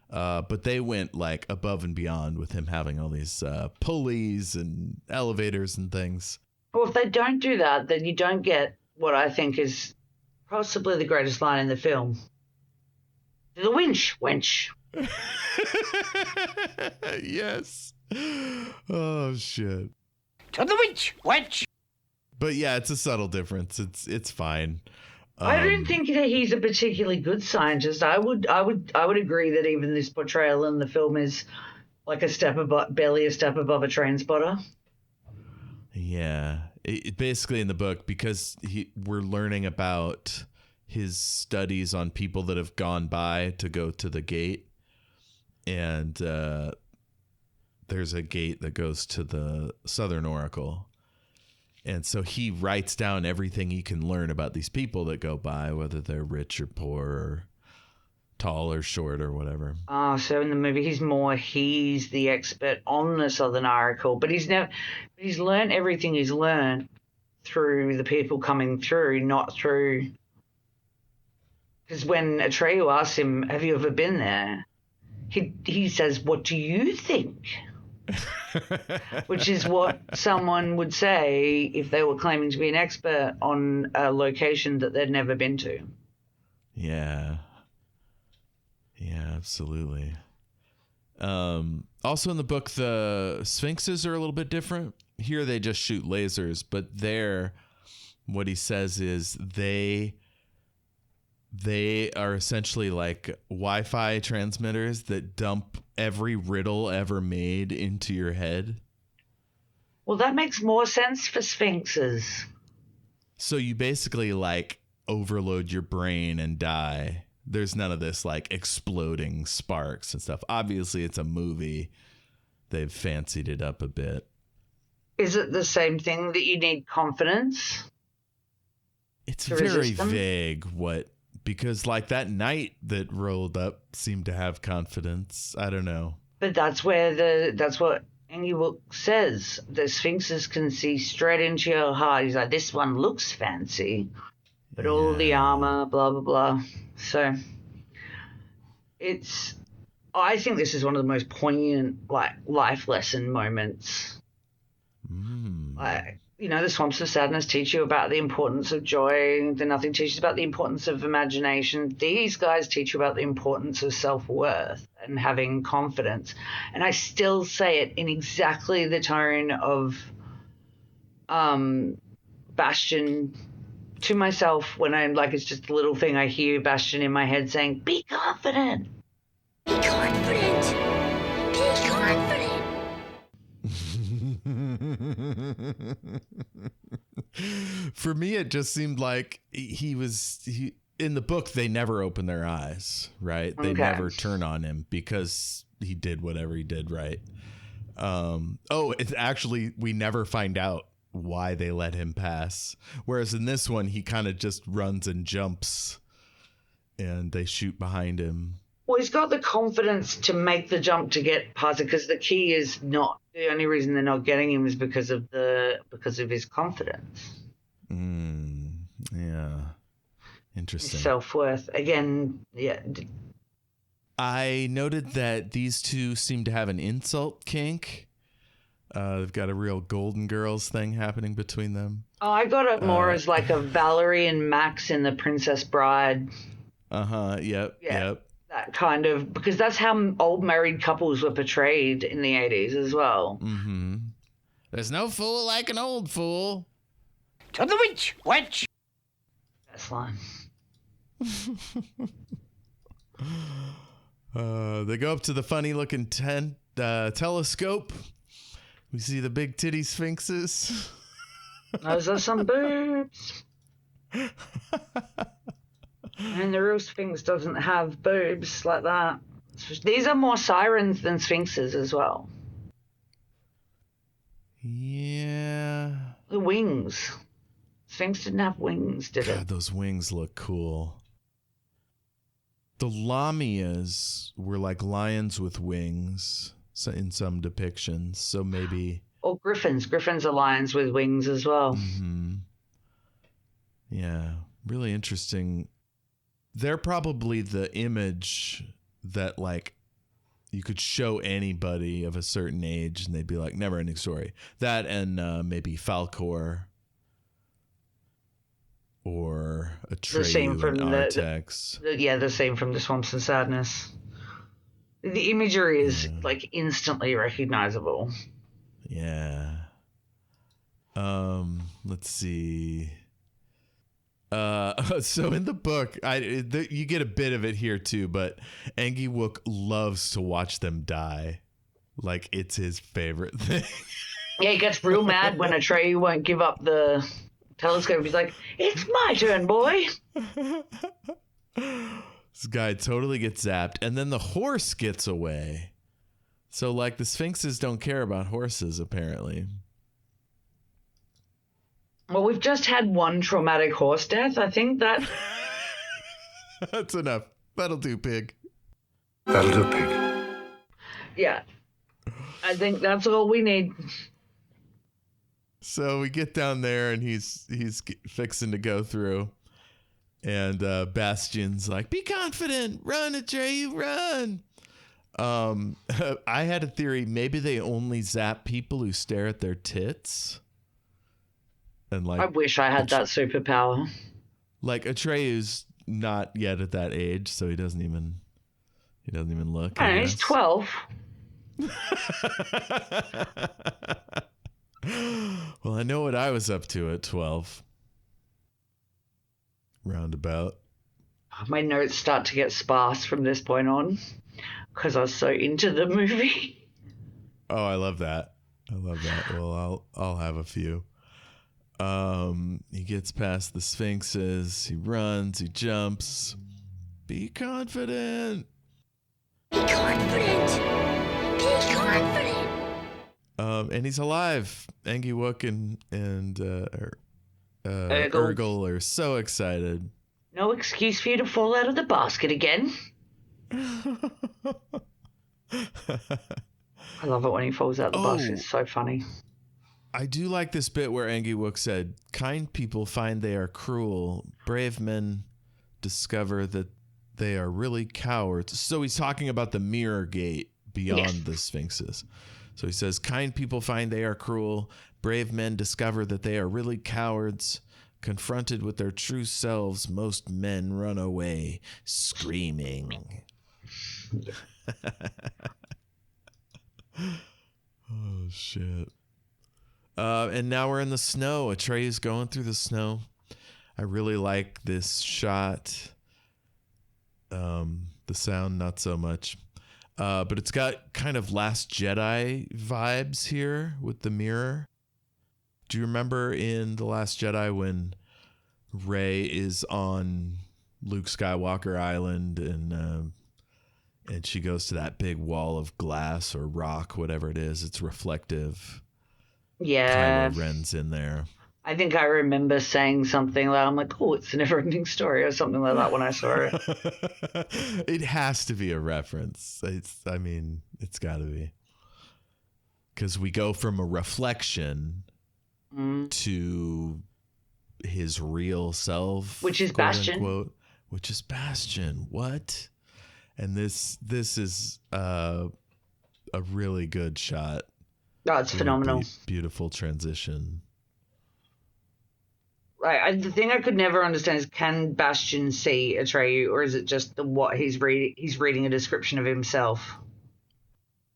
but they went like above and beyond with him having all these pulleys and elevators and things. Well, if they don't do that, then you don't get what I think is possibly the greatest line in the film. To the winch, wench. Yes. Oh, shit. To the winch, wench. But yeah, it's a subtle difference. It's fine. I don't think that he's a particularly good scientist. I would agree that even this portrayal in the film is like barely a step above a train spotter. Yeah, it basically in the book, because we're learning about his studies on people that have gone by to go to the gate, and there's a gate that goes to the Southern Oracle. And so he writes down everything he can learn about these people that go by, whether they're rich or poor or tall or short or whatever. Oh, so in the movie he's the expert on the Southern Oracle, but he's learned everything he's learned through the people coming through, not through. Because when Etrayu asks him, "Have you ever been there?" he says, "What do you think?" Which is what someone would say if they were claiming to be an expert on a location that they'd never been to. Yeah. Yeah, absolutely. Also in the book, the Sphinxes are a little bit different. Here they just shoot lasers, but there, what he says is they are essentially like Wi-Fi transmitters that dump every riddle ever made into your head. Well, that makes more sense for Sphinxes. So you basically like overload your brain and die. There's none of this like exploding sparks and stuff. Obviously, it's a movie. They've fancied it up a bit. Is it the same thing that you need confidence? It's very vague because like that knight that rolled up seemed to have confidence. I don't know. But that's what Endywook says. The Sphinxes can see straight into your heart. He's like, this one looks fancy, but all the armor, blah, blah, blah. So I think this is one of the most poignant like life lesson moments. Like, the Swamps of Sadness teach you about the importance of joy. The Nothing teaches about the importance of imagination. These guys teach you about the importance of self-worth and having confidence. And I still say it in exactly the tone of Bastien to myself when I'm like, it's just a little thing. I hear Bastien in my head saying, be confident. Be confident. Be confident. For me, it just seemed like he in the book, they never open their eyes, right? They never turn on him because he did whatever he did, right? It's actually, we never find out why they let him pass. Whereas in this one, he kind of just runs and jumps and they shoot behind him. Well, he's got the confidence to make the jump to get past it, because the key is not the only reason they're not getting him is because of his confidence. Yeah. Interesting. Self-worth. Again, yeah. I noted that these two seem to have an insult kink. They've got a real Golden Girls thing happening between them. Oh, I got it more as like a Valerie and Max in The Princess Bride. Yep. That kind of, because that's how old married couples were portrayed in the 80s as well. Mm-hmm. There's no fool like an old fool. To the witch, wench! That's line. They go up to the funny-looking telescope. We see the big titty sphinxes. Those are some boobs. And the real sphinx doesn't have boobs like that. These are more sirens than sphinxes as well. Yeah. The wings. Sphinx didn't have wings, did it? God, those wings look cool. The lamias were like lions with wings in some depictions, so maybe... Or griffins. Griffins are lions with wings as well. Mm-hmm. Yeah, really interesting. They're probably the image that, like, you could show anybody of a certain age and they'd be like, NeverEnding Story. That and maybe Falcor or Etrayu and Artex. The scene from The Swamps and Sadness. The imagery is, like, instantly recognizable. Yeah. Let's see. So in the book, you get a bit of it here too, but Engi Wook loves to watch them die. Like, it's his favorite thing. Yeah, he gets real mad when Etrayu won't give up the telescope. He's like, it's my turn, boy. This guy totally gets zapped, and then the horse gets away. So, like, the sphinxes don't care about horses, apparently. Well, we've just had one traumatic horse death. I think that... That's enough. That'll do, pig. That'll do, pig. Yeah. I think that's all we need. So we get down there, and he's fixing to go through. And Bastien's like, be confident. Run, Etrayu, run. I had a theory. Maybe they only zap people who stare at their tits. And like, I wish I had that superpower. Like, Atreyu's not yet at that age, so he doesn't even look. He's 12. Well, I know what I was up to at 12. Roundabout. My notes start to get sparse from this point on because I was so into the movie. Oh, I love that. Well, I'll have a few. He gets past the sphinxes. He runs. He jumps. Be confident. Be confident. Be confident. And he's alive. Engi Wook and Urgel are so excited. No excuse for you to fall out of the basket again. I love it when he falls out of the basket. It's so funny. I do like this bit where Engi Wook said, kind people find they are cruel. Brave men discover that they are really cowards. So he's talking about the mirror gate beyond the sphinxes. So he says, kind people find they are cruel. Brave men discover that they are really cowards. Confronted with their true selves, most men run away, screaming. Oh, shit. And now we're in the snow. Etrayu's going through the snow. I really like this shot. The sound, not so much. But it's got kind of Last Jedi vibes here with the mirror. Do you remember in The Last Jedi when Rey is on Luke Skywalker Island and she goes to that big wall of glass or rock, whatever it is? It's reflective. Yeah. Kylo Ren's in there. I think I remember saying something like, I'm like, oh, it's a NeverEnding Story or something like that when I saw it. It has to be a reference. It's got to be. Because we go from a reflection to his real self, which is quote Bastien. unquote, which is Bastien. What? And this is a really good shot. Oh, it's phenomenal. Beautiful transition. The thing I could never understand is, can Bastien see Etrayu, or is it just what he's reading? He's reading a description of himself.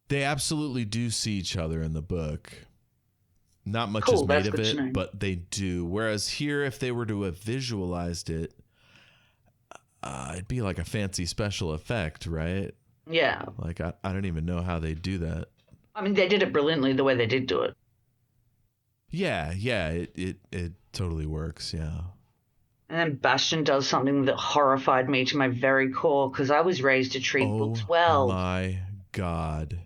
They absolutely do see each other in the book. Not much Cool, is made that's of good to know. it, but they do. Whereas here, if they were to have visualized it, it'd be like a fancy special effect, right? Yeah. Like, I don't even know how they do that. I mean, they did it brilliantly the way they did do it. Yeah, it totally works, yeah. And then Bastien does something that horrified me to my very core, because I was raised to treat books well. Oh my God.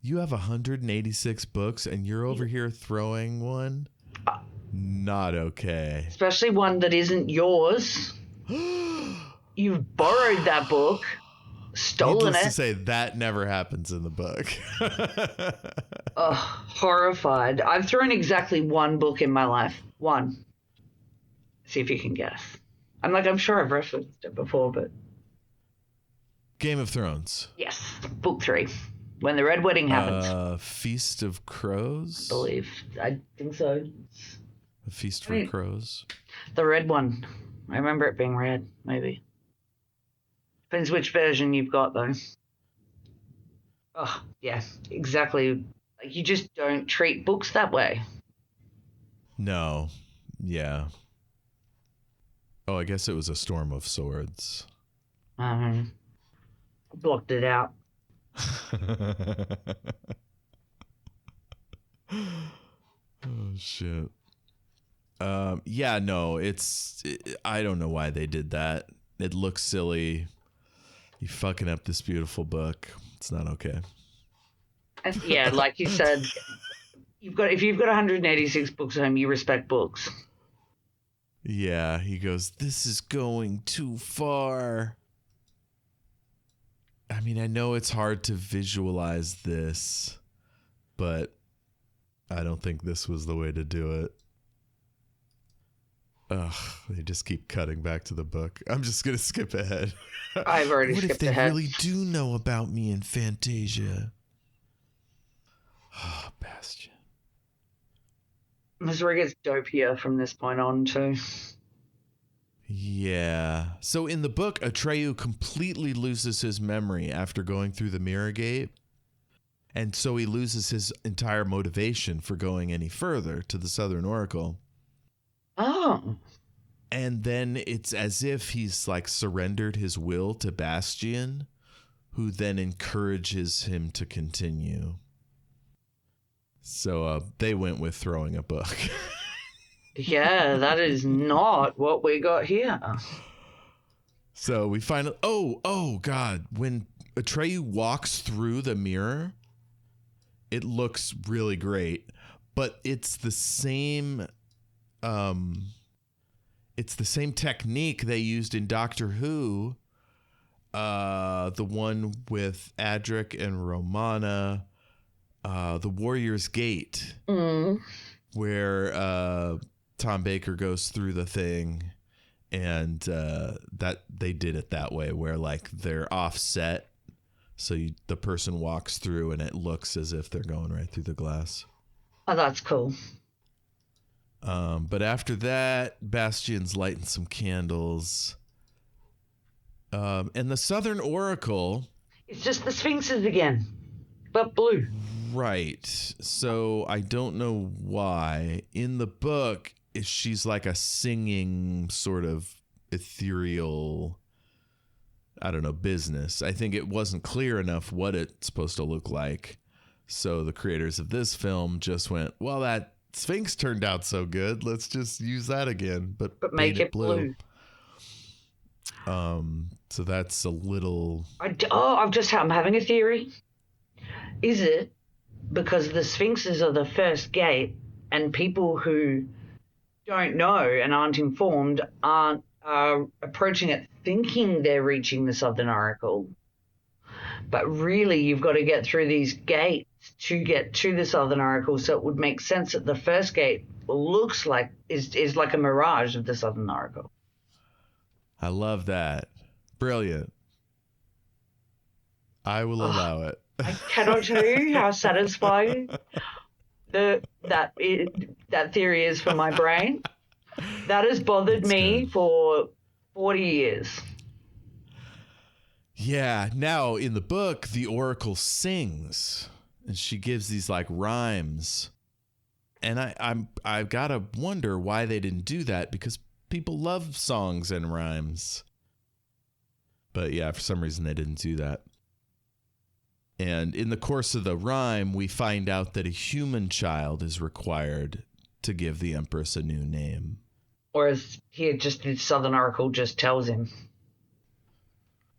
You have 186 books and you're over here throwing one? Not okay. Especially one that isn't yours. You've borrowed that book, stolen Needless it. to say, that never happens in the book. Horrified. I've thrown exactly one book in my life. One. See if you can guess. I'm sure I've referenced it before, but... Game of Thrones. Yes, book 3. When the Red Wedding happens. Feast of Crows? I believe. I think so. A Feast for Crows. The red one. I remember it being red, maybe. Depends which version you've got, though. Oh, yeah, exactly. Like, you just don't treat books that way. No. Yeah. Oh, I guess it was A Storm of Swords. Blocked it out. Oh, shit. Yeah, no, I don't know why they did that. It looks silly. You fucking up this beautiful book. It's not okay. Yeah, like you said, if you've got 186 books at home, you respect books. Yeah, he goes, this is going too far. I mean, I know it's hard to visualize this, but I don't think this was the way to do it. Ugh, they just keep cutting back to the book. I'm just going to skip ahead. I've already skipped ahead. What if they really do know about me in Fantasia? Oh, Bastien. Missouri gets dopier from this point on, too. Yeah. So in the book, Etrayu completely loses his memory after going through the mirror gate. And so he loses his entire motivation for going any further to the Southern Oracle. Oh. And then it's as if he's like surrendered his will to Bastien, who then encourages him to continue. So they went with throwing a book. Yeah, that is not what we got here. So we finally... Oh, God. When Etrayu walks through the mirror, it looks really great. But it's the same... it's the same technique they used in Doctor Who. The one with Adric and Romana. The Warrior's Gate. Where... Tom Baker goes through the thing, and that they did it that way, where like they're offset, so the person walks through and it looks as if they're going right through the glass. Oh, that's cool. But after that, Bastien's lighting some candles, and the Southern Oracle. It's just the Sphinxes again, but blue. Right. So I don't know why in the book. She's like a singing sort of ethereal, I don't know, business. I think it wasn't clear enough what it's supposed to look like. So the creators of this film just went, well, that Sphinx turned out so good. Let's just use that again, but make it blue. So that's a little... I'm having a theory. Is it because the Sphinxes are the first gate and people who don't know and aren't informed aren't approaching it thinking they're reaching the Southern Oracle, but really you've got to get through these gates to get to the Southern Oracle, so it would make sense that the first gate looks like is like a mirage of the Southern Oracle. I love that. Brilliant. I will allow it. I cannot tell you how satisfying that theory is for my brain. That has bothered me for 40 years. Yeah. Now, in the book, the Oracle sings, and she gives these like rhymes. And I've got to wonder why they didn't do that, because people love songs and rhymes. But yeah, for some reason they didn't do that. And in the course of the rhyme, we find out that a human child is required to give the Empress a new name. Whereas here, just the Southern Oracle just tells him.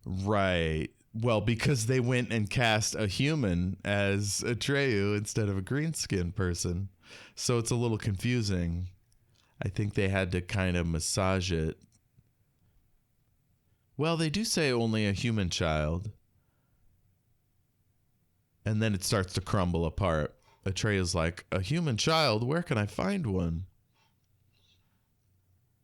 Right. Well, because they went and cast a human as Etrayu instead of a green-skinned person. So it's a little confusing. I think they had to kind of massage it. Well, they do say only a human child. And then it starts to crumble apart. Etrayu's like, a human child? Where can I find one?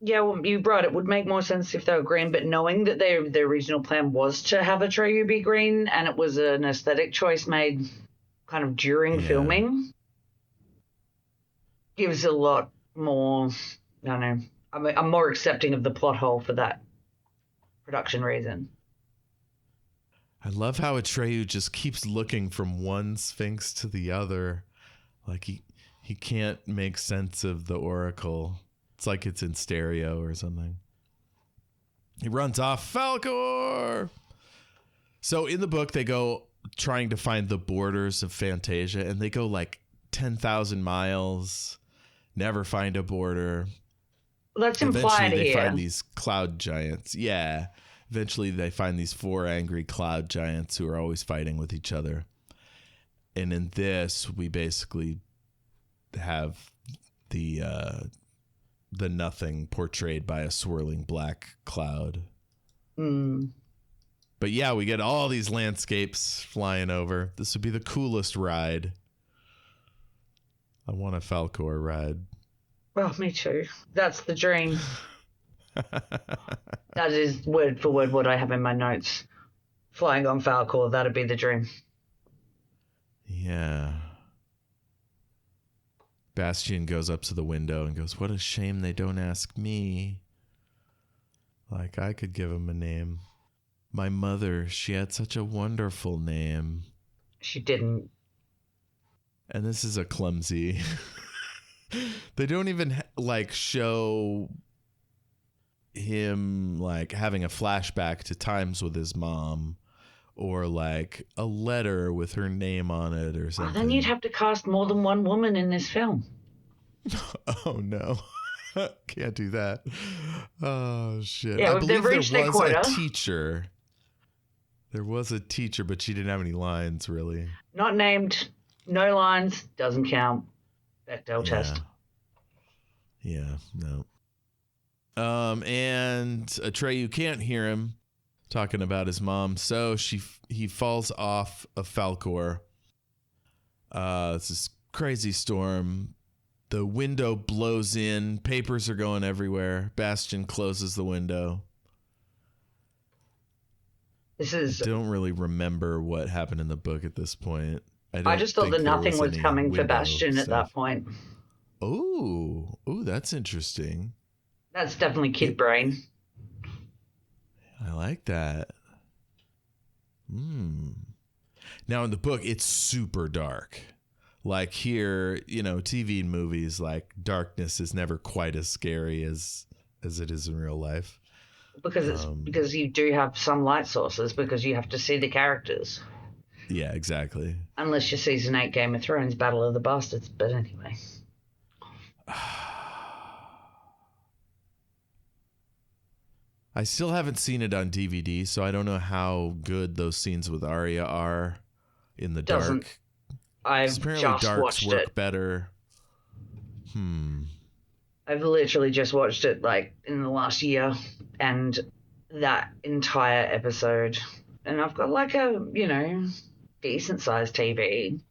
Yeah, well, you brought it would make more sense if they were green, but knowing that their original plan was to have Etrayu be green, and it was an aesthetic choice made kind of during filming, gives a lot more, I don't know, I'm more accepting of the plot hole for that production reason. I love how Etrayu just keeps looking from one sphinx to the other. Like he can't make sense of the Oracle. It's like it's in stereo or something. He runs off. Falcor! So in the book, they go trying to find the borders of Fantasia, and they go like 10,000 miles, never find a border. That's implied Eventually, they here. find these cloud giants. Yeah. Eventually, they find these 4 angry cloud giants who are always fighting with each other. And in this, we basically have the nothing portrayed by a swirling black cloud. But yeah, we get all these landscapes flying over. This would be the coolest ride. I want a Falcor ride. Well, me too. That's the dream. That is word for word what I have in my notes. Flying on Falcor, that'd be the dream. Yeah. Bastien goes up to the window and goes, what a shame they don't ask me. Like, I could give him a name. My mother, she had such a wonderful name. She didn't. And this is a clumsy... They don't even, like, show him, like, having a flashback to times with his mom. Or, like, a letter with her name on it or something. Then you'd have to cast more than one woman in this film. Oh, no. Can't do that. Oh, shit. Yeah, I believe reached there their was quota. a teacher. There was a teacher, but she didn't have any lines, really. Not named, no lines, doesn't count. Bechdel test. Yeah, no. And Etrayu can't hear him talking about his mom, so he falls off of Falcor. It's this crazy storm. The window blows in. Papers are going everywhere. Bastien closes the window. I don't really remember what happened in the book at this point. I just thought that nothing was coming for Bastien at that point. Oh, that's interesting. That's definitely kid brain. I like that. Now in the book, it's super dark. Like here, TV and movies, like darkness is never quite as scary as it is in real life. Because you do have some light sources, because you have to see the characters. Yeah, exactly. Unless you're season 8 Game of Thrones, Battle of the Bastards. But anyway. I still haven't seen it on DVD, so I don't know how good those scenes with Arya are in the dark. I've apparently just darks watched work it. better. I've literally just watched it like in the last year, and that entire episode. And I've got like a, decent sized TV.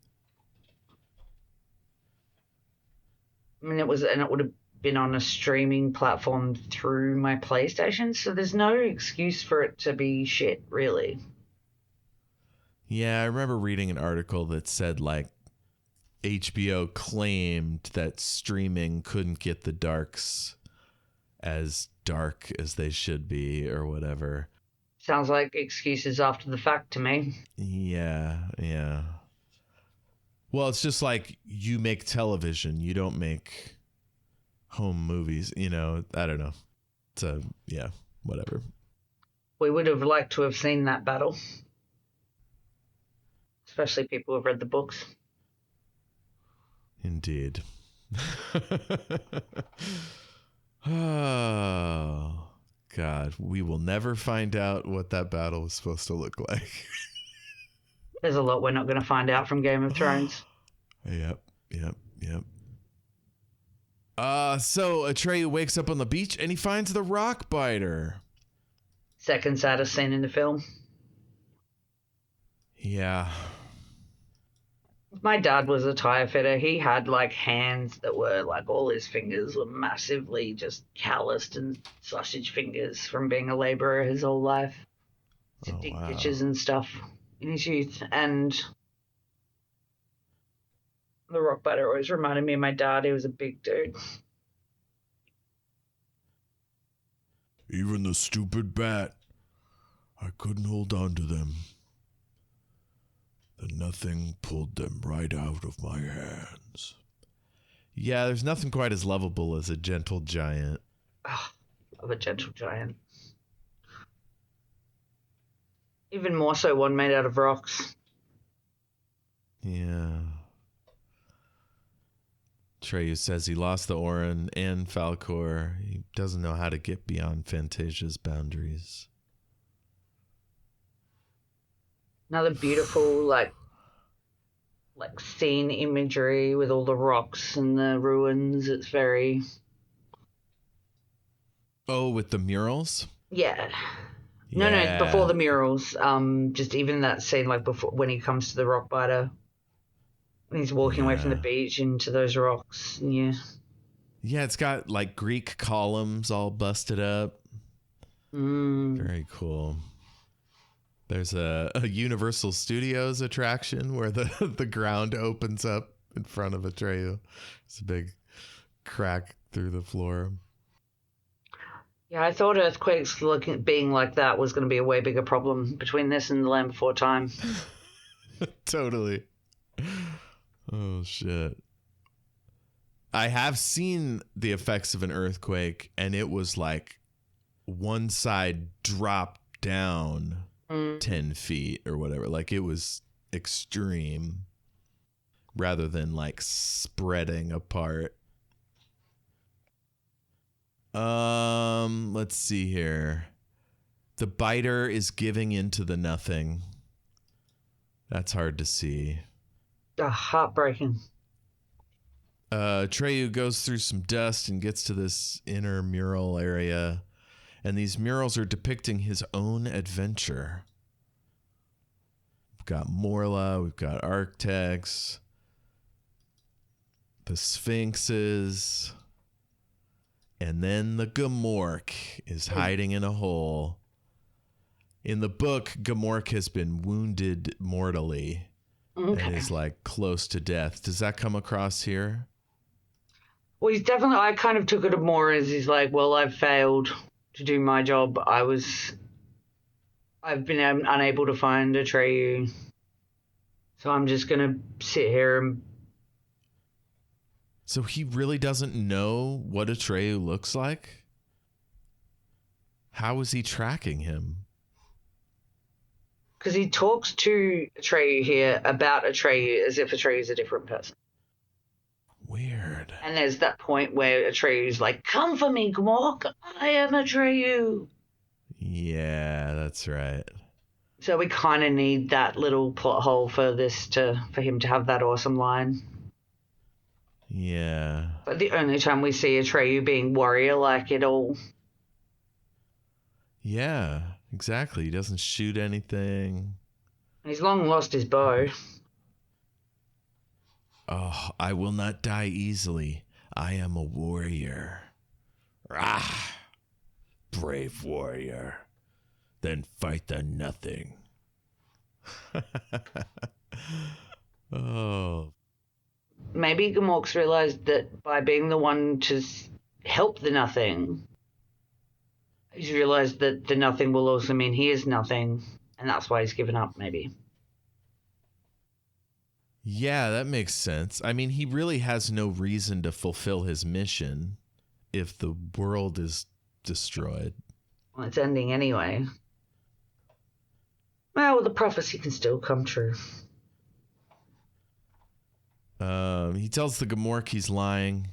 I mean, it would have been on a streaming platform through my PlayStation, so there's no excuse for it to be shit, really. Yeah, I remember reading an article that said, like, HBO claimed that streaming couldn't get the darks as dark as they should be or whatever. Sounds like excuses after the fact to me. Yeah. Well, it's just like you make television. You don't make home movies, I don't know. So, yeah, whatever. We would have liked to have seen that battle. Especially people who have read the books. Indeed. Oh, God. We will never find out what that battle was supposed to look like. There's a lot we're not going to find out from Game of Thrones. Yep. So Etrayu wakes up on the beach and he finds the rock biter. Second saddest scene in the film. Yeah. My dad was a tire fitter. He had like hands that were like all his fingers were massively just calloused and sausage fingers from being a labourer his whole life. To dig ditches and stuff in his youth. And the rock biter always reminded me of my dad. He was a big dude. Even the stupid bat, I couldn't hold on to them. The nothing pulled them right out of my hands. Yeah, there's nothing quite as lovable as a gentle giant. Of a gentle giant. Even more so one made out of rocks. Yeah. Etrayu says he lost the Orin and Falcor. He doesn't know how to get beyond Fantasia's boundaries. Another beautiful, like scene imagery with all the rocks and the ruins. It's very... Oh, with the murals? Yeah. No, before the murals. Just even that scene, like before when he comes to the rock biter. When he's walking away from the beach into those rocks. Yeah. Yeah, it's got like Greek columns all busted up. Very cool. There's a Universal Studios attraction where the ground opens up in front of Etrayu. It's a big crack through the floor. Yeah, I thought earthquakes being like that was going to be a way bigger problem between this and The Land Before Time. Totally. Oh, shit. I have seen the effects of an earthquake, and it was like one side dropped down 10 feet or whatever. Like, it was extreme rather than like spreading apart. Let's see here. The biter is giving into the nothing. That's hard to see. Heartbreaking. Etrayu goes through some dust and gets to this inner mural area. And these murals are depicting his own adventure. We've got Morla, we've got Arctex, the Sphinxes, and then the Gamork is hiding in a hole. In the book, Gamork has been wounded mortally and is like close to death. Does that come across here? Well, he's definitely, I kind of took it more as he's like, well, I've failed to do my job. I've been unable to find Etrayu. So I'm just going to sit here and... So he really doesn't know what Etrayu looks like? How is he tracking him? Because he talks to Etrayu here about Etrayu as if Etrayu is a different person. Weird. And there's that point where Atreyu's like, come for me, Gamork. I am Etrayu. Yeah, that's right. So we kind of need that little plot hole for him to have that awesome line. Yeah. But the only time we see Etrayu being warrior-like at all. Yeah, exactly. He doesn't shoot anything. He's long lost his bow. Oh, I will not die easily. I am a warrior. Ah, brave warrior. Then fight the nothing. Oh. Maybe Gamork's realized that by being the one to help the nothing, he's realized that the nothing will also mean he is nothing, and that's why he's given up, maybe. Yeah, that makes sense. I mean, he really has no reason to fulfill his mission if the world is destroyed. Well, it's ending anyway. Well, the prophecy can still come true. He tells the Gamork he's lying.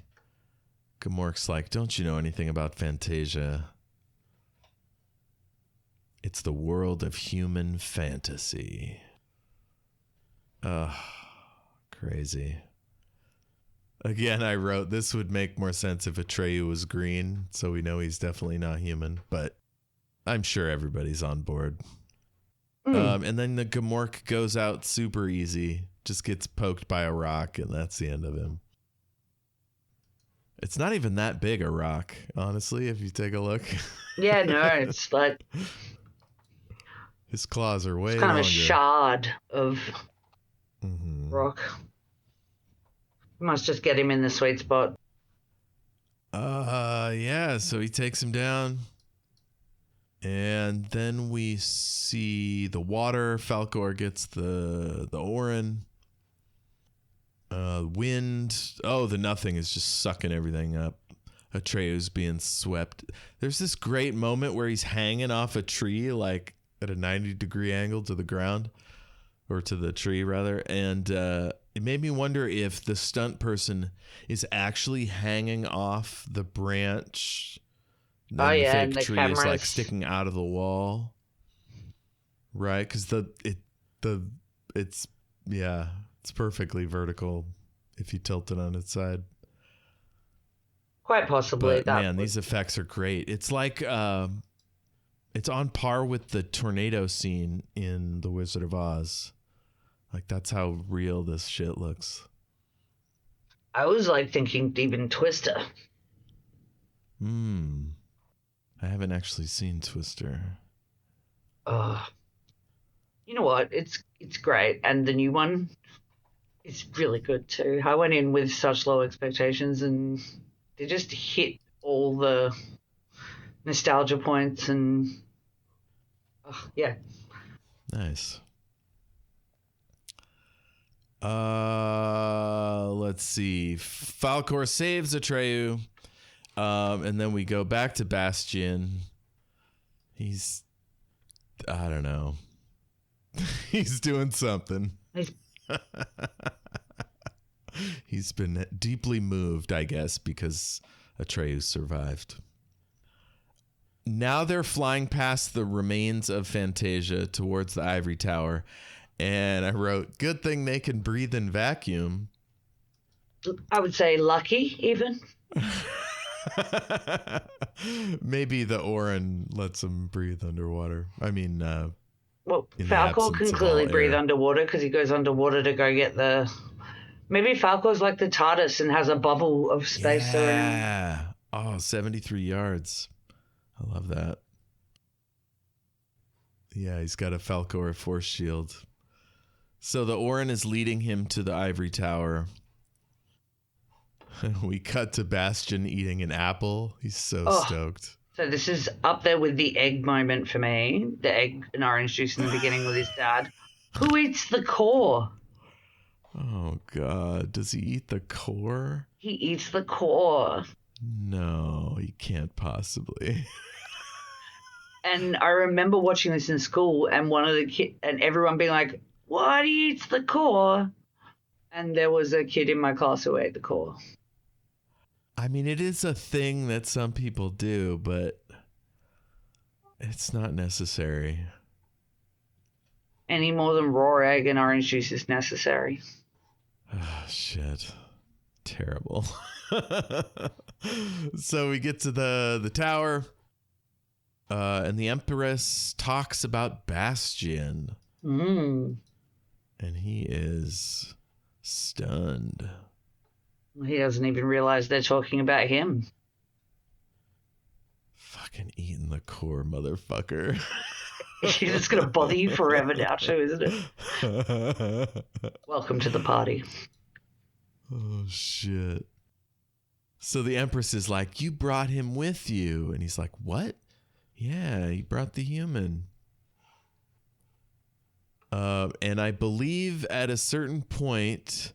Gamork's like, don't you know anything about Fantasia? It's the world of human fantasy. Ugh, crazy. Again, I wrote, this would make more sense if Etrayu was green, so we know he's definitely not human, but I'm sure everybody's on board. And then the Gamork goes out super easy, just gets poked by a rock, and that's the end of him. It's not even that big a rock, honestly, if you take a look. Yeah, no, it's like... His claws are way It's kind longer. of a shard of rock. Must just get him in the sweet spot. Yeah, so he takes him down. And then we see the water. Falkor gets the Orin. Wind. Oh, the nothing is just sucking everything up. Atreyu's being swept. There's this great moment where he's hanging off a tree, like at a 90-degree angle to the ground, or to the tree rather. And it made me wonder if the stunt person is actually hanging off the branch. Then the fake the tree cameras. is like sticking out of the wall, right? Because it's perfectly vertical if you tilt it on its side. Quite possibly. But man, these effects are great. It's like it's on par with the tornado scene in The Wizard of Oz. Like, that's how real this shit looks. I was like thinking even Twister. I haven't actually seen Twister. You know what? It's great, and the new one is really good too. I went in with such low expectations, and they just hit all the nostalgia points, and yeah. Nice. Let's see. Falkor saves Etrayu. And then we go back to Bastien. He's, I don't know. He's doing something. He's been deeply moved, I guess, because Etrayu survived. Now they're flying past the remains of Fantasia towards the ivory tower. And I wrote, good thing they can breathe in vacuum. I would say lucky, even. Maybe the Orin lets him breathe underwater. I mean, well, Falkor can clearly breathe underwater because he goes underwater to go get the... Maybe Falcor's like the TARDIS and has a bubble of space around. Yeah. Oh, 73 yards. I love that. Yeah, he's got a Falkor force shield. So the Orin is leading him to the ivory tower. We cut to Bastien eating an apple. He's so stoked. So this is up there with the egg moment for me. The egg and orange juice in the beginning with his dad. Who eats the core? Oh, God. Does he eat the core? He eats the core. No, he can't possibly. And I remember watching this in school and one of the kids and everyone being like, why do you eat the core? And there was a kid in my class who ate the core. I mean, it is a thing that some people do, but it's not necessary. Any more than raw egg and orange juice is necessary. Oh, shit. Terrible. So we get to the tower, and the Empress talks about Bastien. And he is stunned. He doesn't even realize they're talking about him. Fucking eating the core, motherfucker. It's going to bother you forever now, too, isn't it? Welcome to the party. Oh, shit. So the Empress is like, you brought him with you. And he's like, what? Yeah, he brought the human. And I believe at a certain point,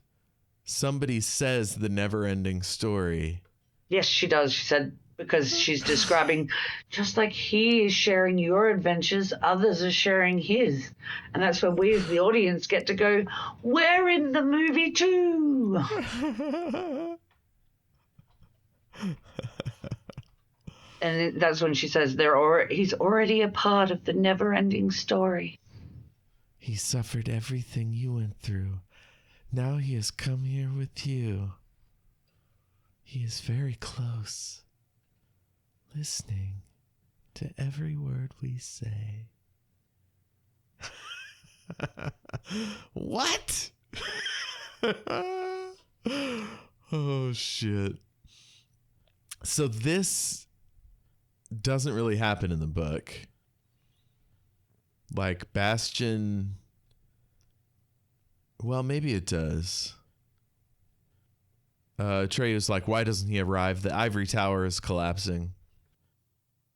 somebody says the never-ending story. Yes, she does. She said, because she's describing, just like he is sharing your adventures, others are sharing his. And that's where we as the audience get to go, we're in the movie too. And that's when she says he's already a part of the never-ending story. He suffered everything you went through. Now he has come here with you. He is very close, listening to every word we say. What? Oh, shit. So this doesn't really happen in the book. Like Bastien, well, maybe it does. Etrayu's like, why doesn't he arrive? The ivory tower is collapsing.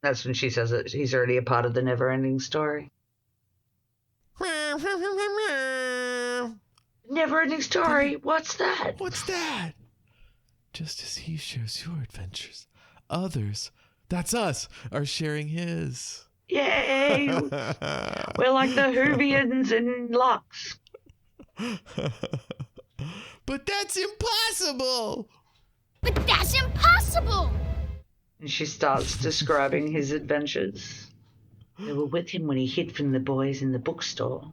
That's when she says that he's already a part of the never-ending story. Never-ending story? What's that? What's that? Just as he shares your adventures, others, that's us, are sharing his. Yay! We're like the Hoovians in Lux. But that's impossible! But that's impossible! And she starts describing his adventures. They were with him when he hid from the boys in the bookstore.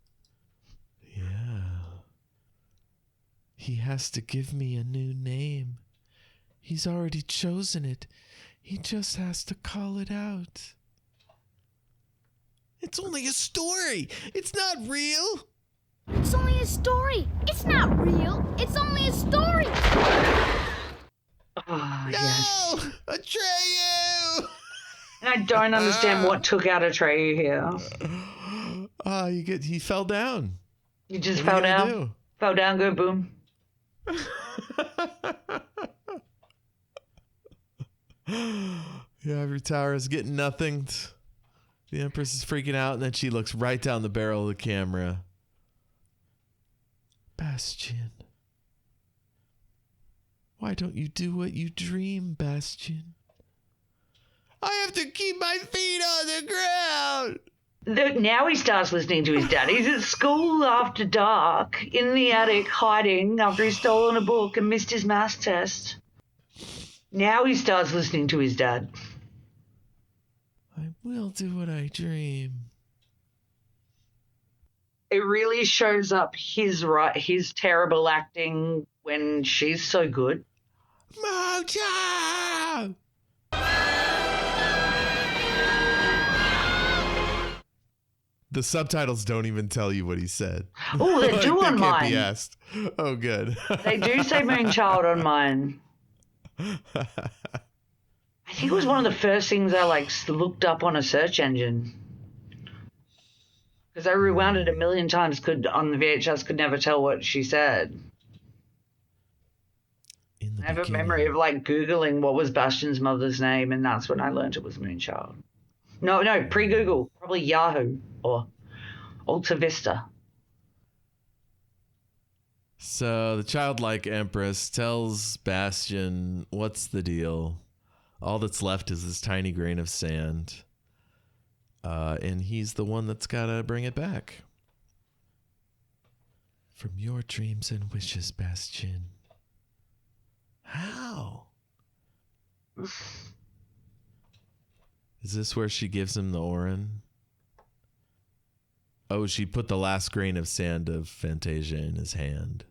Yeah. He has to give me a new name. He's already chosen it. He just has to call it out. It's only a story. It's not real. It's only a story. It's not real. It's only a story. Oh, No! yes. Etrayu! And I don't understand what took out Etrayu here. He fell down. He just What are fell you gonna down. do? Fell down, go boom. The ivory tower is getting nothing. The Empress is freaking out, and then she looks right down the barrel of the camera. Bastien. Why don't you do what you dream, Bastien? I have to keep my feet on the ground. Look, now he starts listening to his dad. He's at school after dark, in the attic, hiding after he's stolen a book and missed his maths test. Now he starts listening to his dad. I will do what I dream. It really shows up his terrible acting when she's so good. Mojo! The subtitles don't even tell you what he said. Oh, they do on They can't mine. be asked. Oh, good. They do say Moonchild on mine. I think it was one of the first things I looked up on a search engine. Because I rewound it a million times, on the VHS, could never tell what she said. I have a memory of Googling what was Bastien's mother's name, and that's when I learned it was Moonchild. No, pre-Google, probably Yahoo or Alta Vista. So the childlike Empress tells Bastien, what's the deal? All that's left is this tiny grain of sand. And he's the one that's got to bring it back. From your dreams and wishes, Bastien. How? Is this where she gives him the Orin? Oh, she put the last grain of sand of Fantasia in his hand.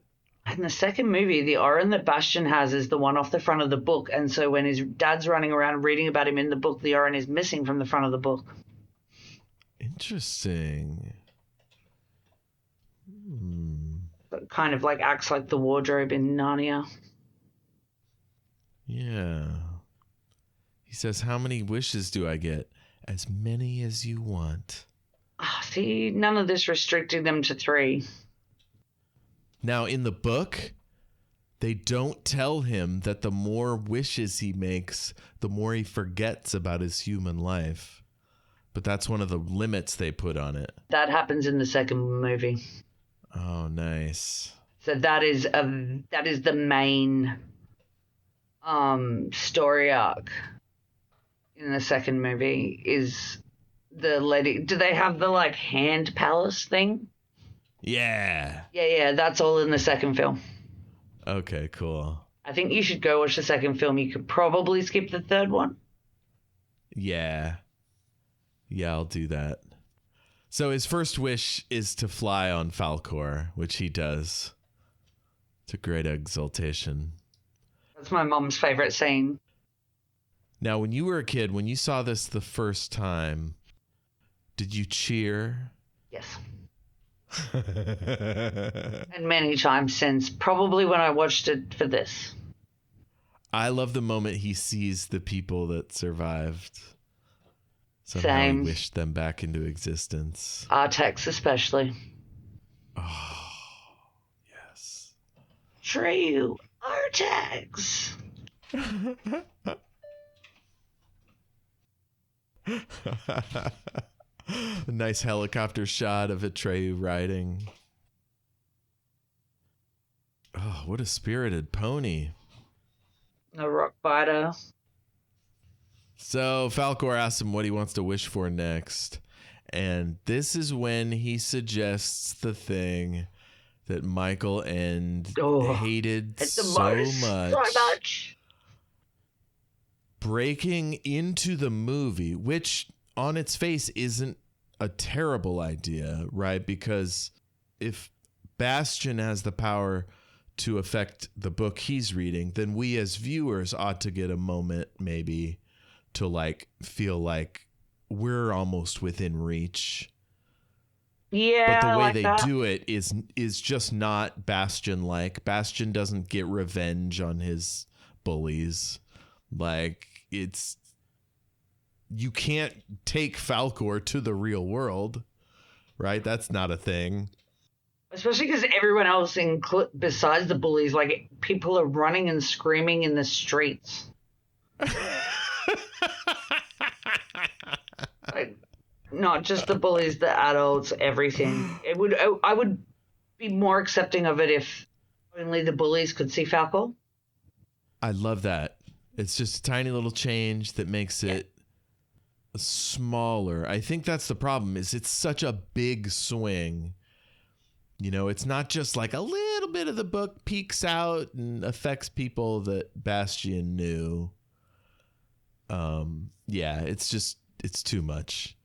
In the second movie, the Orin that Bastien has is the one off the front of the book, and so when his dad's running around reading about him in the book, the Orin is missing from the front of the book. Interesting. It kind of acts like the wardrobe in Narnia. Yeah. He says, how many wishes do I get? As many as you want. See, none of this restricted them to 3. Now, in the book, they don't tell him that the more wishes he makes, the more he forgets about his human life. But that's one of the limits they put on it. That happens in the second movie. Oh, nice. So that is the main story arc in the second movie is the lady. Do they have the like hand palace thing? Yeah. Yeah, that's all in the second film. Okay, cool. I think you should go watch the second film. You could probably skip the third one. Yeah. Yeah, I'll do that. So his first wish is to fly on Falkor, which he does. It's a great exaltation. That's my mom's favorite scene. Now, when you were a kid, when you saw this the first time, did you cheer? Yes. And many times since, probably when I watched it for this. I love the moment he sees the people that survived. Somehow Same. he wished them back into existence. Artax especially. Oh, yes. Etrayu, Artax. A nice helicopter shot of Etrayu riding. Oh, what a spirited pony. A rock biter. So Falkor asks him what he wants to wish for next. And this is when he suggests the thing that Michael End hated so much. Breaking into the movie, which on its face isn't a terrible idea, right? Because if Bastien has the power to affect the book he's reading, then we as viewers ought to get a moment maybe to like feel like we're almost within reach. Yeah, but the way like they that. do it is just not Bastien like. Bastien doesn't get revenge on his bullies. Like it's you can't take Falkor to the real world, right? That's not a thing. Especially because everyone else, besides the bullies, like people are running and screaming in the streets. Like, not just the bullies, the adults, everything. I would be more accepting of it if only the bullies could see Falkor. I love that. It's just a tiny little change that makes it smaller. I think that's the problem, is it's such a big swing. You know, it's not just like a little bit of the book peeks out and affects people that Bastien knew. Yeah, it's too much.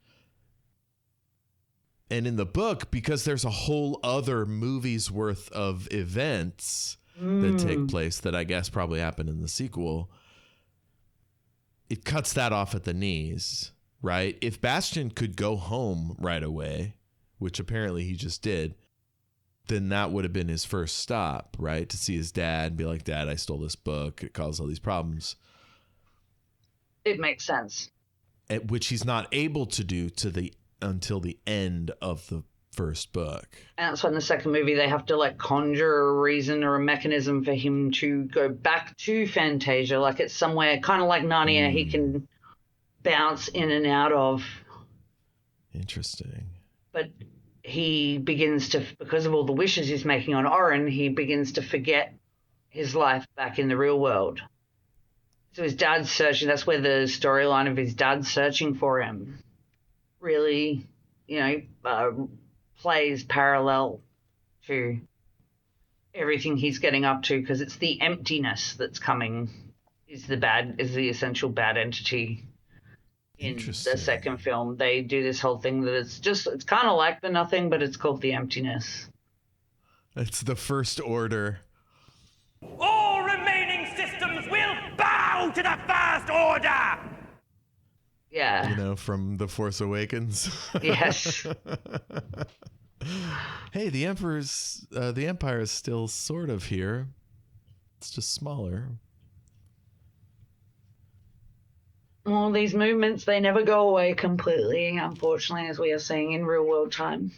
And in the book, because there's a whole other movie's worth of events that take place that I guess probably happen in the sequel, it cuts that off at the knees, right? If Bastien could go home right away, which apparently he just did, then that would have been his first stop, right? To see his dad and be like, Dad, I stole this book. It caused all these problems. It makes sense. Which he's not able to do until the end of the first book. And that's when the second movie they have to like conjure a reason or a mechanism for him to go back to Fantasia. Like it's somewhere kind of like Narnia he can bounce in and out of. Interesting. But he begins to, because of all the wishes he's making on Orin, he begins to forget his life back in the real world. So his dad's searching. That's where the storyline of his dad searching for him really, plays parallel to everything he's getting up to, because it's the emptiness that's coming is the essential bad entity in the second film. They do this whole thing that it's kind of like the nothing, but it's called the emptiness. It's the First Order. All remaining systems will bow to the First Order! Yeah. You know, from The Force Awakens. Yes. Hey, the Empire is still sort of here. It's just smaller. Well, these movements, they never go away completely, unfortunately, as we are seeing in real world time.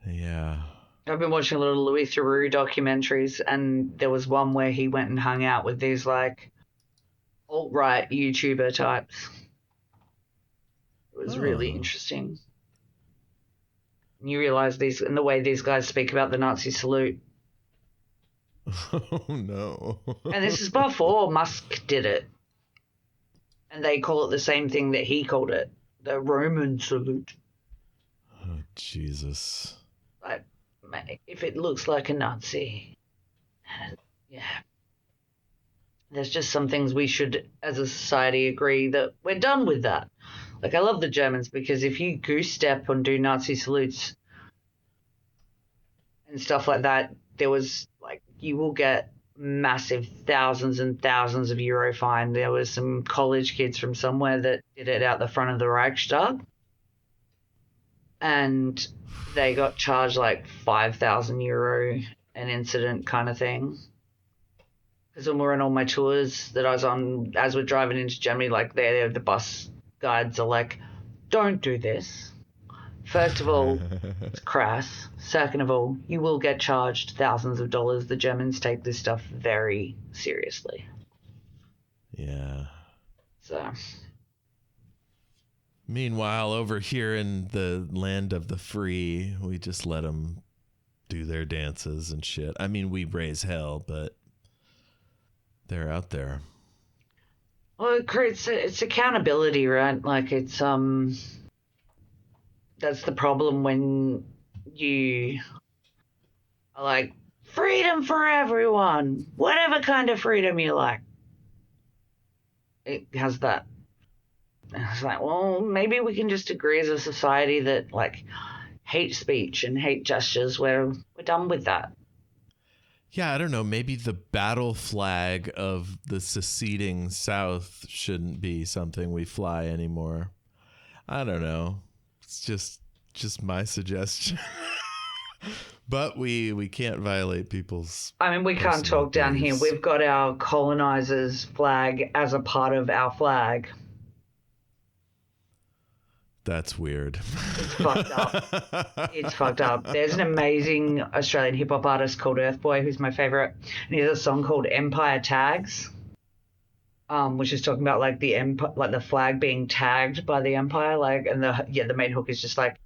Yeah. I've been watching a lot of Louis Theroux documentaries, and there was one where he went and hung out with these, like, alt-right YouTuber types. It was really interesting. And you realize these, and the way these guys speak about the Nazi salute. Oh, no. And this is before Musk did it. And they call it the same thing that he called it, the Roman salute. Oh, Jesus. Like, if it looks like a Nazi, yeah. There's just some things we should, as a society, agree that we're done with that. Like, I love the Germans because if you goose step and do Nazi salutes and stuff like that, there was, like, you will get massive thousands and thousands of euro fine. There was some college kids from somewhere that did it out the front of the Reichstag, and they got charged like 5,000 euro an incident kind of thing. Because when we're on all my tours that I was on, as we're driving into Germany, like the bus guides are like, don't do this. First of all, it's crass. Second of all, you will get charged thousands of dollars. The Germans take this stuff very seriously. Yeah. So. Meanwhile, over here in the land of the free, we just let them do their dances and shit. I mean, we raise hell, but they're out there. Well, it's accountability, right? Like, it's that's the problem when you are like, freedom for everyone, whatever kind of freedom you like. It has that. It's like, well, maybe we can just agree as a society that, like, hate speech and hate gestures, we're done with that. Yeah, I don't know. Maybe the battle flag of the seceding South shouldn't be something we fly anymore. I don't know. It's just my suggestion. But we can't violate people's. I mean, we can't talk down here. We've got our colonizers' flag as a part of our flag. That's weird. It's fucked up. It's fucked up. There's an amazing Australian hip hop artist called Earthboy, who's my favorite, and he has a song called Empire Tags, which is talking about like the flag being tagged by the empire, like, and the main hook is just like,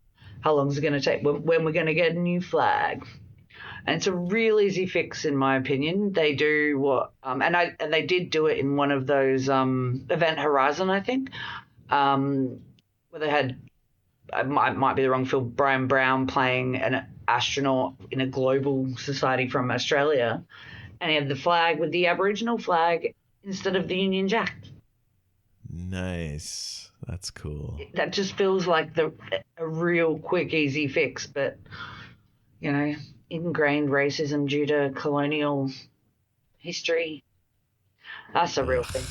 how long is it going to take? When we're going to get a new flag? And it's a real easy fix, in my opinion. They do what, and they did do it in one of those Event Horizon, I think. Where they had, might be the wrong film, Brian Brown playing an astronaut in a global society from Australia, and he had the flag with the Aboriginal flag instead of the Union Jack. Nice. That's cool. That just feels like a real quick, easy fix, but, you know, ingrained racism due to colonial history, that's a real thing.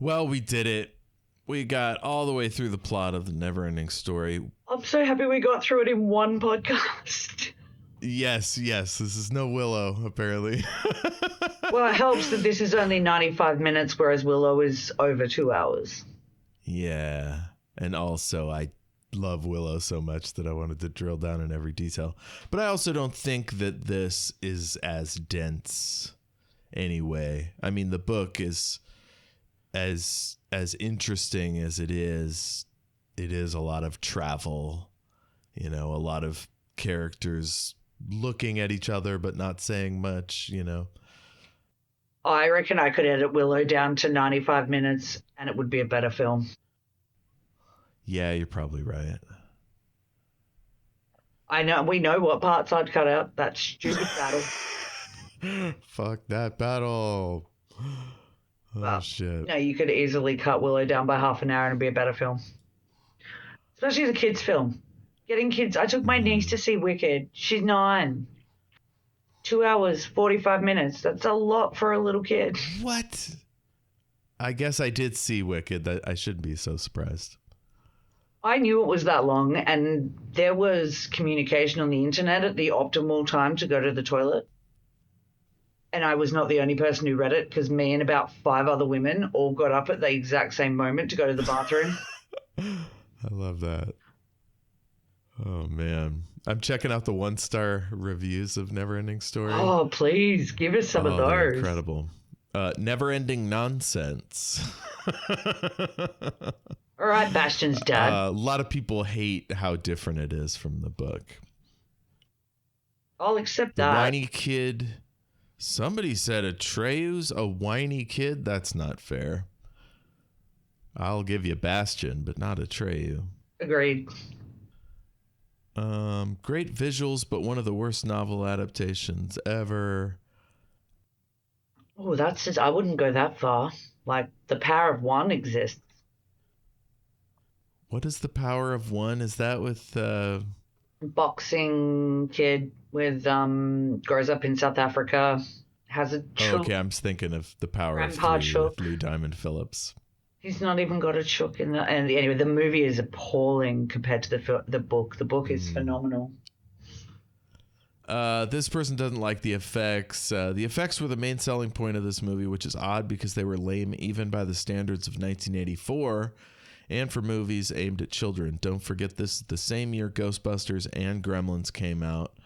Well, we did it. We got all the way through the plot of the NeverEnding Story. I'm so happy we got through it in one podcast. Yes. This is no Willow, apparently. Well, it helps that this is only 95 minutes, whereas Willow is over 2 hours. Yeah. And also, I love Willow so much that I wanted to drill down in every detail. But I also don't think that this is as dense anyway. I mean, the book is as interesting as it is a lot of travel, you know, a lot of characters looking at each other but not saying much, you know. I reckon I could edit Willow down to 95 minutes and it would be a better film. Yeah, you're probably right. I know, we know what parts I'd cut out. That stupid battle. Fuck that battle. Oh, shit. No, you could easily cut Willow down by half an hour and it'd be a better film. Especially as a kid's film. Getting kids... I took my niece to see Wicked. She's 9. 2 hours, 45 minutes. That's a lot for a little kid. What? I guess I did see Wicked. That I shouldn't be so surprised. I knew it was that long, and there was communication on the internet at the optimal time to go to the toilet. And I was not the only person who read it, because me and about 5 other women all got up at the exact same moment to go to the bathroom. I love that. Oh, man. I'm checking out the 1-star reviews of NeverEnding Story. Oh, please, give us some of those. They're incredible. Never-ending nonsense. All right, Bastien's dad. A lot of people hate how different it is from the book. I'll accept The that. whiny kid. Somebody said Etrayu's a whiny kid. That's not fair. I'll give you Bastien, but not Etrayu. Agreed. Great visuals, but one of the worst novel adaptations ever. Oh, that's just, I wouldn't go that far. Like, the power of one exists. What is the power of one? Is that with Boxing kid with grows up in South Africa, has a chook. okay, I'm thinking of The Power Grandpa of Three chook. with Lou Diamond Phillips. He's not even got a chook in the. And anyway, the movie is appalling compared to the book. The book is phenomenal. This person doesn't like the effects. The effects were the main selling point of this movie, which is odd because they were lame even by the standards of 1984 and for movies aimed at children. Don't forget, this is the same year Ghostbusters and Gremlins came out,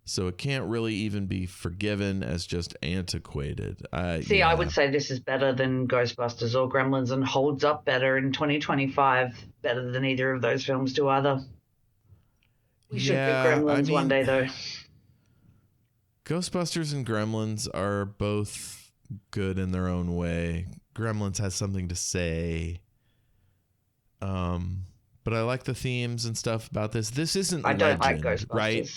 so it can't really even be forgiven as just antiquated. I would say this is better than Ghostbusters or Gremlins and holds up better in 2025, better than either of those films do either. We should do Gremlins one day, though. Ghostbusters and Gremlins are both good in their own way. Gremlins has something to say. But I like the themes and stuff about this. This isn't I don't Legend, like Ghostbusters. right?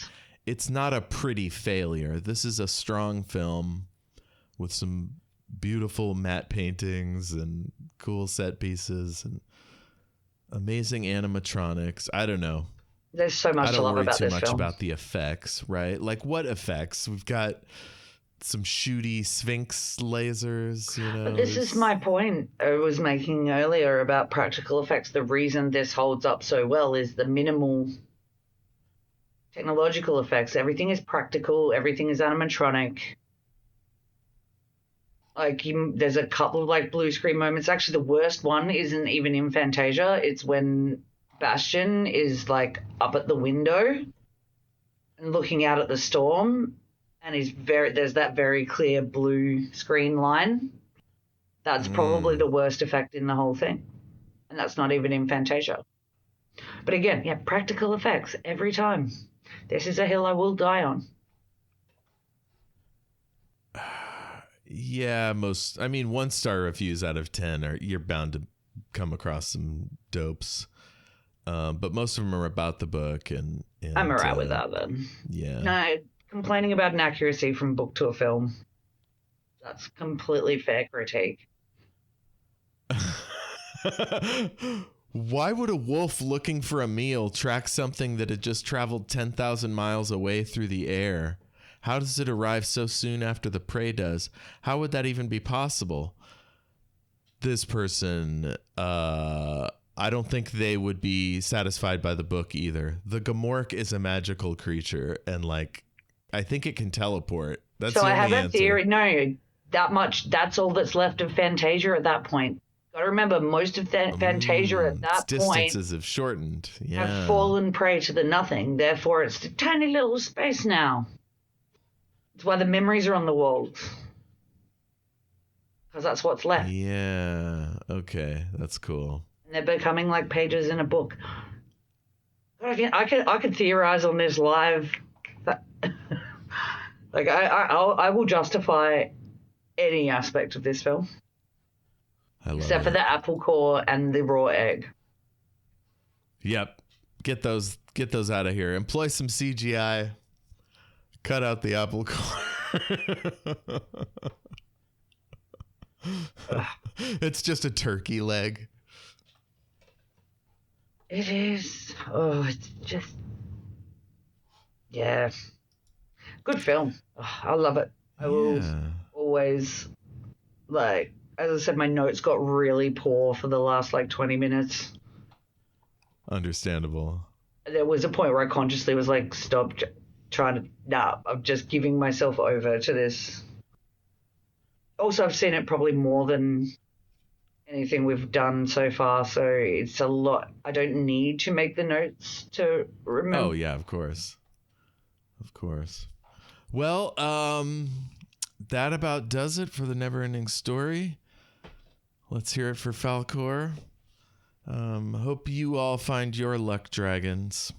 It's not a pretty failure. This is a strong film with some beautiful matte paintings and cool set pieces and amazing animatronics. I don't know. There's so much to love about this film. I don't worry too much about the effects, right? Like, what effects? We've got some shooty Sphinx lasers, you know. But this is my point I was making earlier about practical effects. The reason this holds up so well is the minimal technological effects. Everything is practical. Everything is animatronic. Like, there's a couple of like blue screen moments. Actually, the worst one isn't even in Fantasia. It's when Bastien is like up at the window and looking out at the storm, and there's that very clear blue screen line. That's probably the worst effect in the whole thing, and that's not even in Fantasia. But again, yeah, practical effects every time. This is a hill I will die on. Yeah, 1-star reviews out of 10 you're bound to come across some dopes. But most of them are about the book, and I'm alright with that then. Yeah. No, complaining about inaccuracy from book to a film, that's completely fair critique. Why would a wolf looking for a meal track something that had just traveled 10,000 miles away through the air? How does it arrive so soon after the prey does? How would that even be possible? This person, I don't think they would be satisfied by the book either. The Gamork is a magical creature, and I think it can teleport. That's so the I only have a answer. theory. No, that's all that's left of Fantasia at that point. Got to remember, most of Fantasia at that point distances have shortened. Yeah. have fallen prey to the nothing. Therefore, it's a tiny little space now. It's why the memories are on the walls, because that's what's left. Yeah. Okay, that's cool. And they're becoming like pages in a book. I could theorize on this live. Like I will justify any aspect of this film, except for the apple core and the raw egg. Yep. Get those out of here. Employ some CGI. Cut out the apple core. It's just a turkey leg. It is. Oh, it's just. Yeah. Good film. Oh, I love it. I will always, as I said, my notes got really poor for the last 20 minutes. Understandable. There was a point where I consciously was stop trying to. Nah, I'm just giving myself over to this Also, I've seen it probably more than anything we've done so far, so it's a lot. I don't need to make the notes to remember. Oh, yeah, of course. Of course. Well, that about does it for the NeverEnding Story. Let's hear it for Falcor. Hope you all find your luck dragons.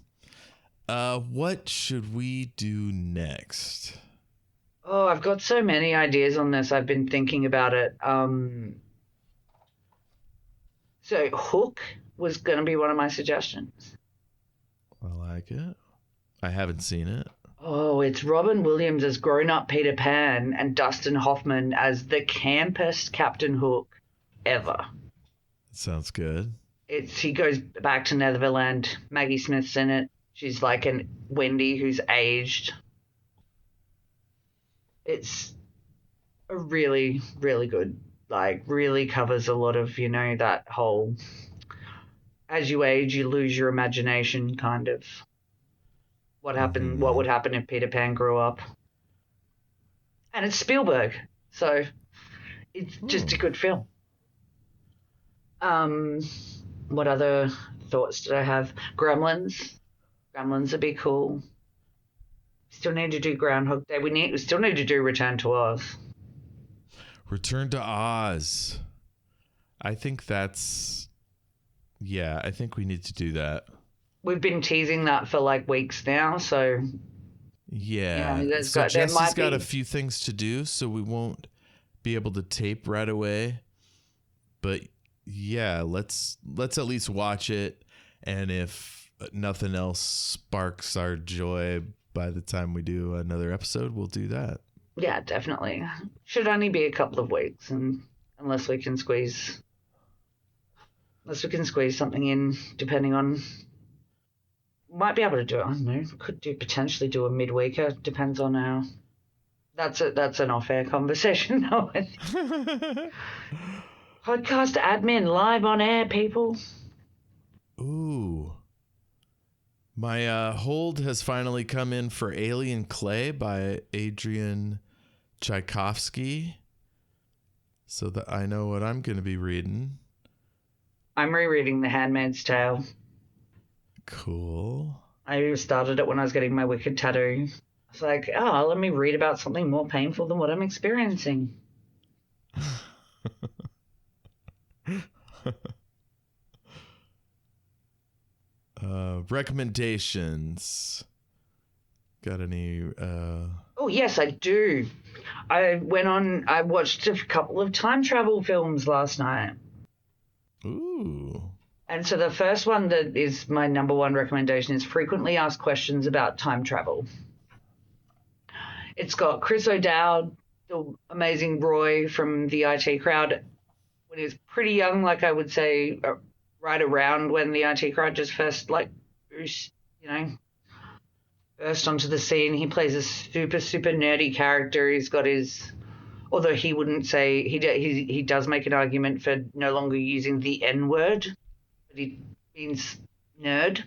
What should we do next? Oh, I've got so many ideas on this. I've been thinking about it. So Hook was going to be one of my suggestions. I like it. I haven't seen it. Oh, it's Robin Williams as grown-up Peter Pan and Dustin Hoffman as the campest Captain Hook ever. Sounds good. He goes back to Neverland. Maggie Smith's in it. She's like an Wendy who's aged. It's a really, really good, like, really covers a lot of, that whole, as you age, you lose your imagination kind of. What would happen if Peter Pan grew up? And it's Spielberg, so it's just a good film. What other thoughts did I have? Gremlins would be cool. Still need to do Groundhog Day. We still need to do Return to Oz. Return to Oz. I think I think we need to do that. We've been teasing that for like weeks now, so yeah. Jesse's got a few things to do, so we won't be able to tape right away. But yeah, let's at least watch it, and if nothing else sparks our joy by the time we do another episode, we'll do that. Yeah, definitely. Should only be a couple of weeks, and unless we can squeeze something in, depending on. Might be able to do it. I don't know. Could potentially do a midweeker. Depends on how. That's an off-air conversation. No. Podcast admin live on air, people. Ooh. My hold has finally come in for Alien Clay by Adrian Tchaikovsky, so that I know what I'm going to be reading. I'm rereading The Handmaid's Tale. Cool. I started it when I was getting my Wicked tattoo. I was like, let me read about something more painful than what I'm experiencing. Recommendations. Got any? Oh, yes, I do. I watched a couple of time travel films last night. Ooh. And so the first one that is my number one recommendation is Frequently Asked Questions About Time Travel. It's got Chris O'Dowd, the amazing Roy from the IT Crowd, when he was pretty young, like I would say, right around when the IT Crowd just first, burst onto the scene. He plays a super, super nerdy character. He's got although he wouldn't say, he does make an argument for no longer using the N word, but he means nerd,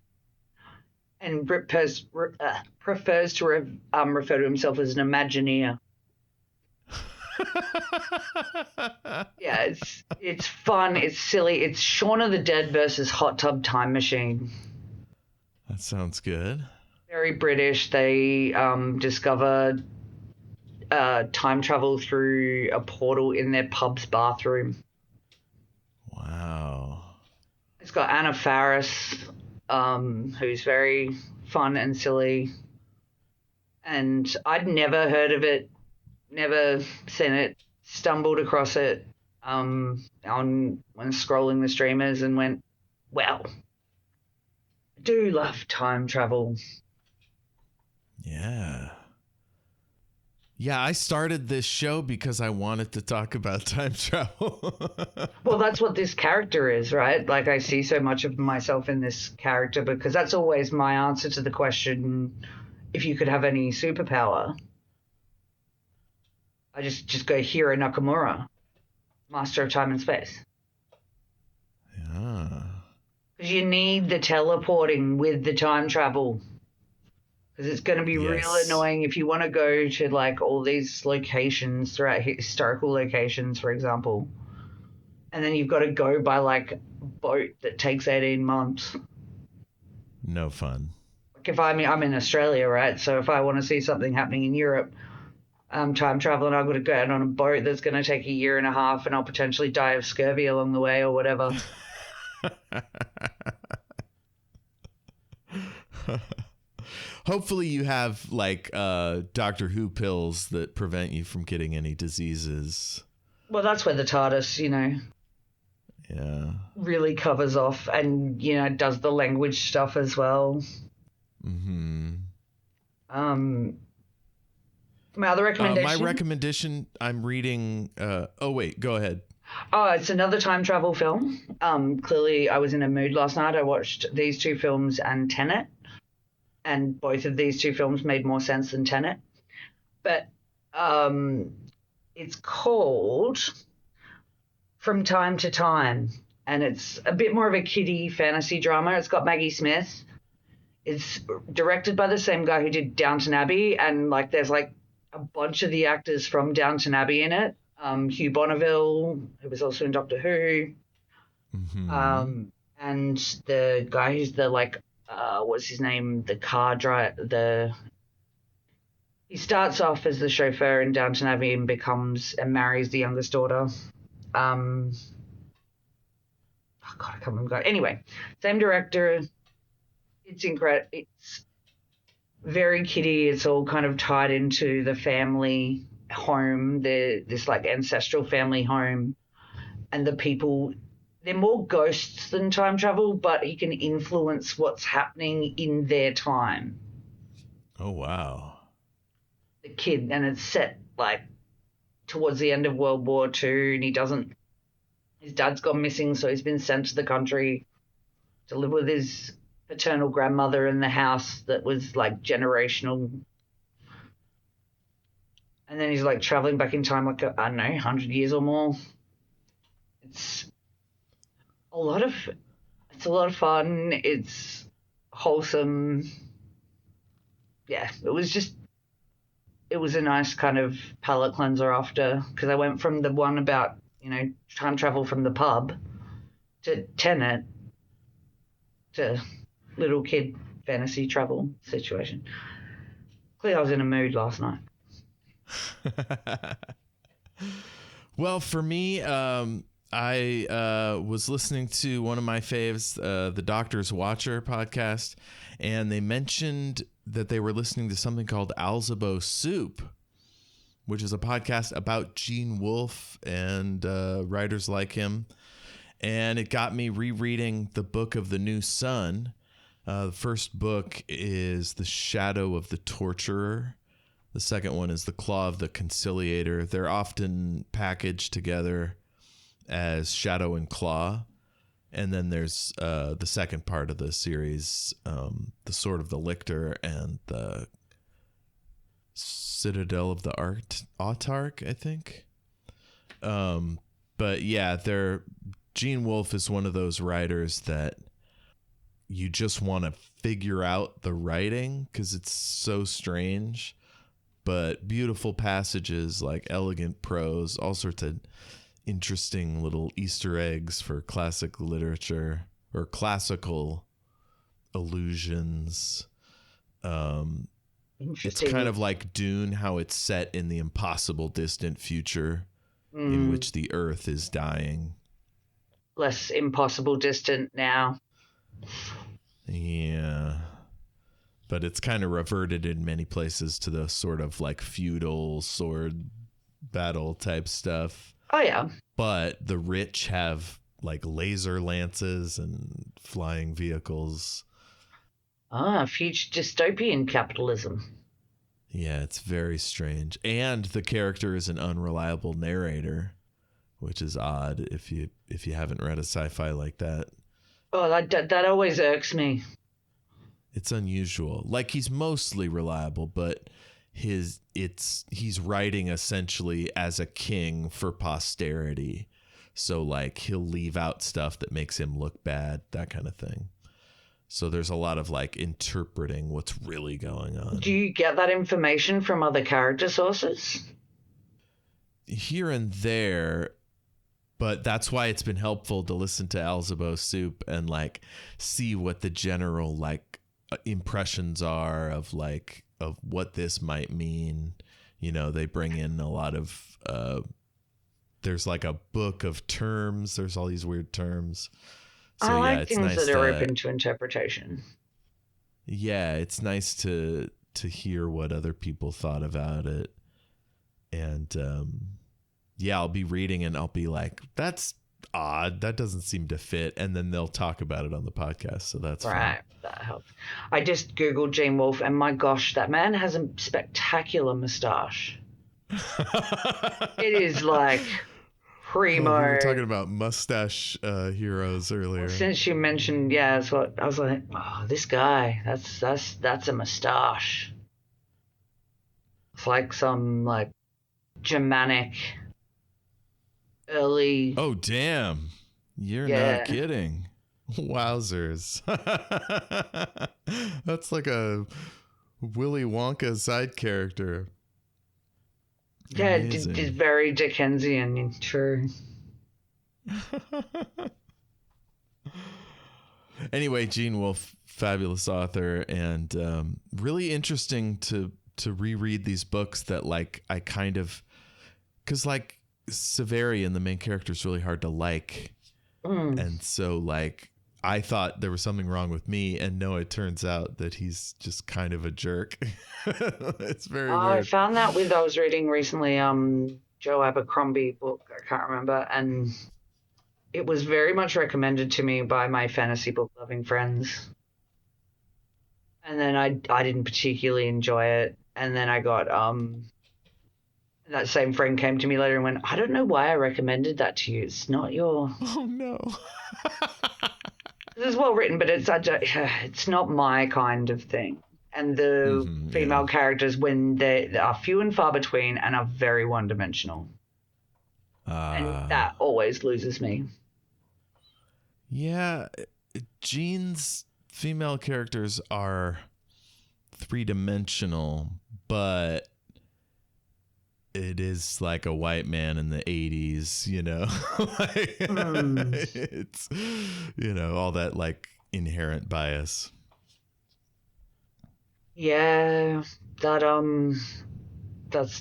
and prefers to refer to himself as an Imagineer. Yeah, it's fun, it's silly, it's Shaun of the Dead versus Hot Tub Time Machine. That sounds good. Very British. They discover time travel through a portal in their pub's bathroom. Wow. It's got Anna Faris, who's very fun and silly. And I'd never heard of it, never seen it, stumbled across it when scrolling the streamers and went, well, I do love time travel. Yeah. Yeah, I started this show because I wanted to talk about time travel. Well, that's what this character is, right? Like, I see so much of myself in this character because that's always my answer to the question, if you could have any superpower. I just go Hiro Nakamura, master of time and space. Yeah. Because you need the teleporting with the time travel. Because it's going to be real annoying if you want to go to like all these locations throughout historical locations, for example, and then you've got to go by like boat that takes 18 months. No fun. Like if I'm in Australia, right? So if I want to see something happening in Europe, time traveling, I've got to go out on a boat that's going to take a year and a half, and I'll potentially die of scurvy along the way or whatever. Hopefully you have like Doctor Who pills that prevent you from getting any diseases. Well, that's where the TARDIS, really covers off and, does the language stuff as well. Mm-hmm. My other recommendation? My recommendation, I'm reading... oh, wait, go ahead. Oh, it's another time travel film. Clearly, I was in a mood last night. I watched these two films and Tenet. And both of these two films made more sense than Tenet. But it's called From Time to Time. And it's a bit more of a kiddie fantasy drama. It's got Maggie Smith. It's directed by the same guy who did Downton Abbey. And there's a bunch of the actors from Downton Abbey in it. Hugh Bonneville, who was also in Doctor Who. Mm-hmm. And the guy who's what's his name? The car driver. He starts off as the chauffeur in Downton Abbey and marries the youngest daughter. I can't remember. Anyway, same director. It's incredible. It's very kiddie. It's all kind of tied into the family home, this ancestral family home, and the people. They're more ghosts than time travel, but he can influence what's happening in their time. Oh, wow. The kid, and it's set towards the end of World War II, and his dad's gone missing, so he's been sent to the country to live with his paternal grandmother in the house that was generational. And then he's traveling back in time, 100 years or more. It's a lot of fun. It's wholesome. Yeah, it was a nice kind of palate cleanser after, because I went from the one about, time travel from the pub to Tenet to little kid fantasy travel situation. Clearly I was in a mood last night. Well, for me, I was listening to one of my faves, the Doctor's Watcher podcast, and they mentioned that they were listening to something called Alzabo Soup, which is a podcast about Gene Wolfe and writers like him. And it got me rereading the Book of the New Sun. The first book is The Shadow of the Torturer. The second one is The Claw of the Conciliator. They're often packaged together as Shadow and Claw. And then there's the second part of the series, The Sword of the Lictor and the Citadel of the Autarch, I think. But yeah, Gene Wolfe is one of those writers that you just want to figure out the writing because it's so strange. But beautiful passages, elegant prose, all sorts of interesting little Easter eggs for classic literature or classical allusions. It's kind of like Dune, how it's set in the impossible distant future in which the earth is dying. Less impossible distant now. Yeah. But it's kind of reverted in many places to the sort of feudal sword battle type stuff. Oh, yeah. But the rich have laser lances and flying vehicles. Future dystopian capitalism. Yeah, it's very strange. And the character is an unreliable narrator, which is odd if you haven't read a sci-fi like that. Oh, that always irks me. It's unusual. He's mostly reliable, but he's writing essentially as a king for posterity. So he'll leave out stuff that makes him look bad, that kind of thing. So there's a lot of like interpreting what's really going on. Do you get that information from other character sources? Here and there, but that's why it's been helpful to listen to Alzabo Soup and like see what the general like impressions are of what this might mean. You know, they bring in a lot of there's like a book of terms. There's all these weird terms. So I like it's things nice that are open to interpretation. Yeah, it's nice to hear what other people thought about it. And I'll be reading and I'll be like, that's odd. That doesn't seem to fit. And then they'll talk about it on the podcast. So that's right. Fun. That helps. I just Googled Gene Wolfe and my gosh, that man has a spectacular mustache. It is like primo. Oh, we were talking about mustache heroes earlier. Since you mentioned, that's what I was like. Oh, this guy, that's a mustache. It's like some like Germanic early. Oh damn! You're not kidding. Wowzers! That's like a Willy Wonka side character. Yeah, it's very Dickensian, true. Anyway, Gene Wolfe, fabulous author, and really interesting to reread these books that like I kind of, because like Severian, the main character, is really hard to like, and so like I thought there was something wrong with me, and no, it turns out that he's just kind of a jerk. It's very weird. I found that I was reading recently Joe Abercrombie book, I can't remember, and it was very much recommended to me by my fantasy book loving friends. And then I didn't particularly enjoy it. And then I got that same friend came to me later and went, I don't know why I recommended that to you. It's not your. Oh no. This is well written, but it's not my kind of thing. And the female characters, when they are few and far between and are very one-dimensional. And that always loses me. Yeah, Gene's female characters are three-dimensional, but it is like a white man in the 80s, you know? It's, you know, all that like inherent bias. Yeah, that's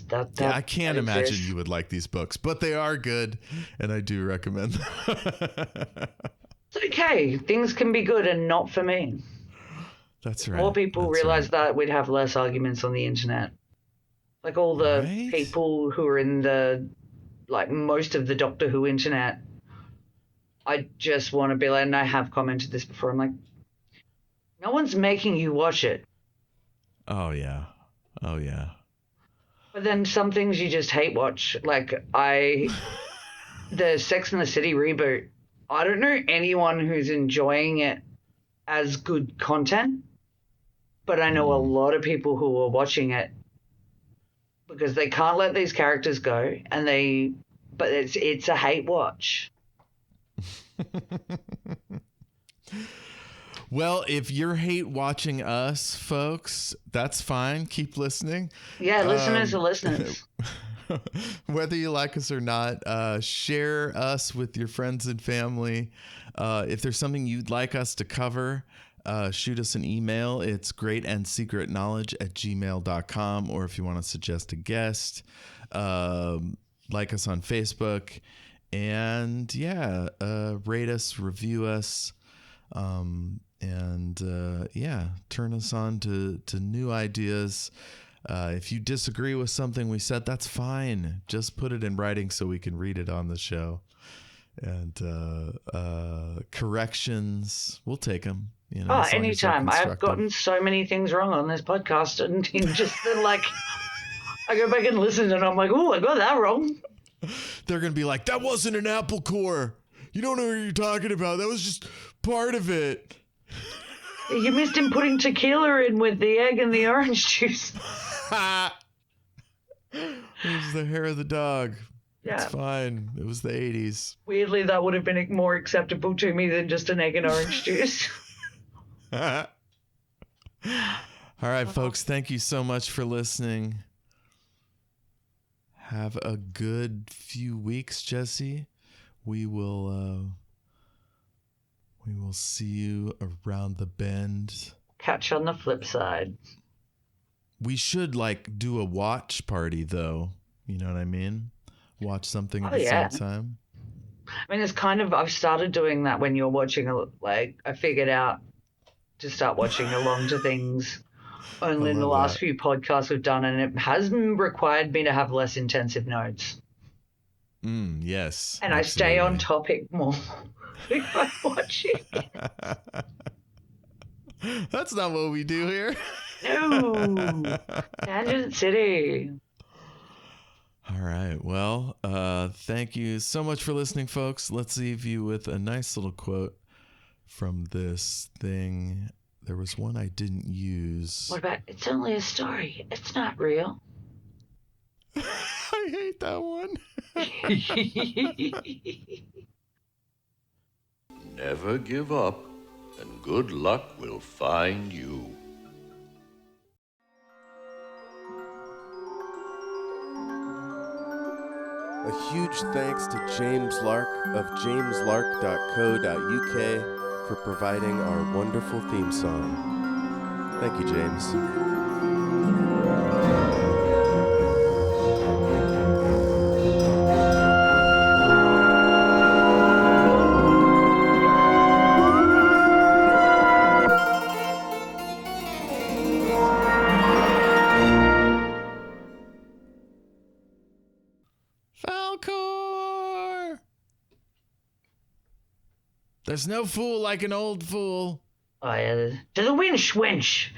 that. Yeah, I can't imagine you would like these books, but they are good, and I do recommend them. It's okay. Things can be good and not for me. That's right. More people realize that, we'd have less arguments on the internet. Like all the people who are in the, like most of the Doctor Who internet, I just want to be like, and I have commented this before, I'm like, no one's making you watch it. Oh, yeah. Oh, yeah. But then some things you just hate watch. Like the Sex and the City reboot, I don't know anyone who's enjoying it as good content, but I know a lot of people who are watching it because they can't let these characters go, but it's a hate watch. Well, if you're hate watching us, folks, that's fine. Keep listening. Yeah, listeners are listeners. Whether you like us or not, share us with your friends and family. If there's something you'd like us to cover, shoot us an email. It's greatandsecretknowledge@gmail.com. Or if you want to suggest a guest, like us on Facebook. And rate us, review us. Turn us on to new ideas. If you disagree with something we said, that's fine. Just put it in writing so we can read it on the show. And corrections, we'll take them. You know, anytime. I've gotten so many things wrong on this podcast, and just like I go back and listen, and I'm like, oh, I got that wrong. They're gonna be like, that wasn't an apple core. You don't know what you're talking about. That was just part of it. You missed him putting tequila in with the egg and the orange juice. It was the hair of the dog. Yeah. It's fine. It was the 80s. Weirdly, that would have been more acceptable to me than just an egg and orange juice. All right, folks. Thank you so much for listening. Have a good few weeks, Jessie. We will see you around the bend. Catch you on the flip side. We should do a watch party, though. You know what I mean? Watch something at the same time. I mean, I've started doing that when you're watching, I figured out to start watching along to things only in the last few podcasts we've done, and it has required me to have less intensive notes. Yes. And absolutely. I stay on topic more if I'm watching. That's not what we do here. No. Tangent City. All right. Well, thank you so much for listening, folks. Let's leave you with a nice little quote from this thing. There was one I didn't use. What about, it's only a story. It's not real. I hate that one. Never give up, and good luck will find you. A huge thanks to James Lark of jameslark.co.uk for providing our wonderful theme song. Thank you, James. There's no fool like an old fool. Oh, yeah. To the winch, winch.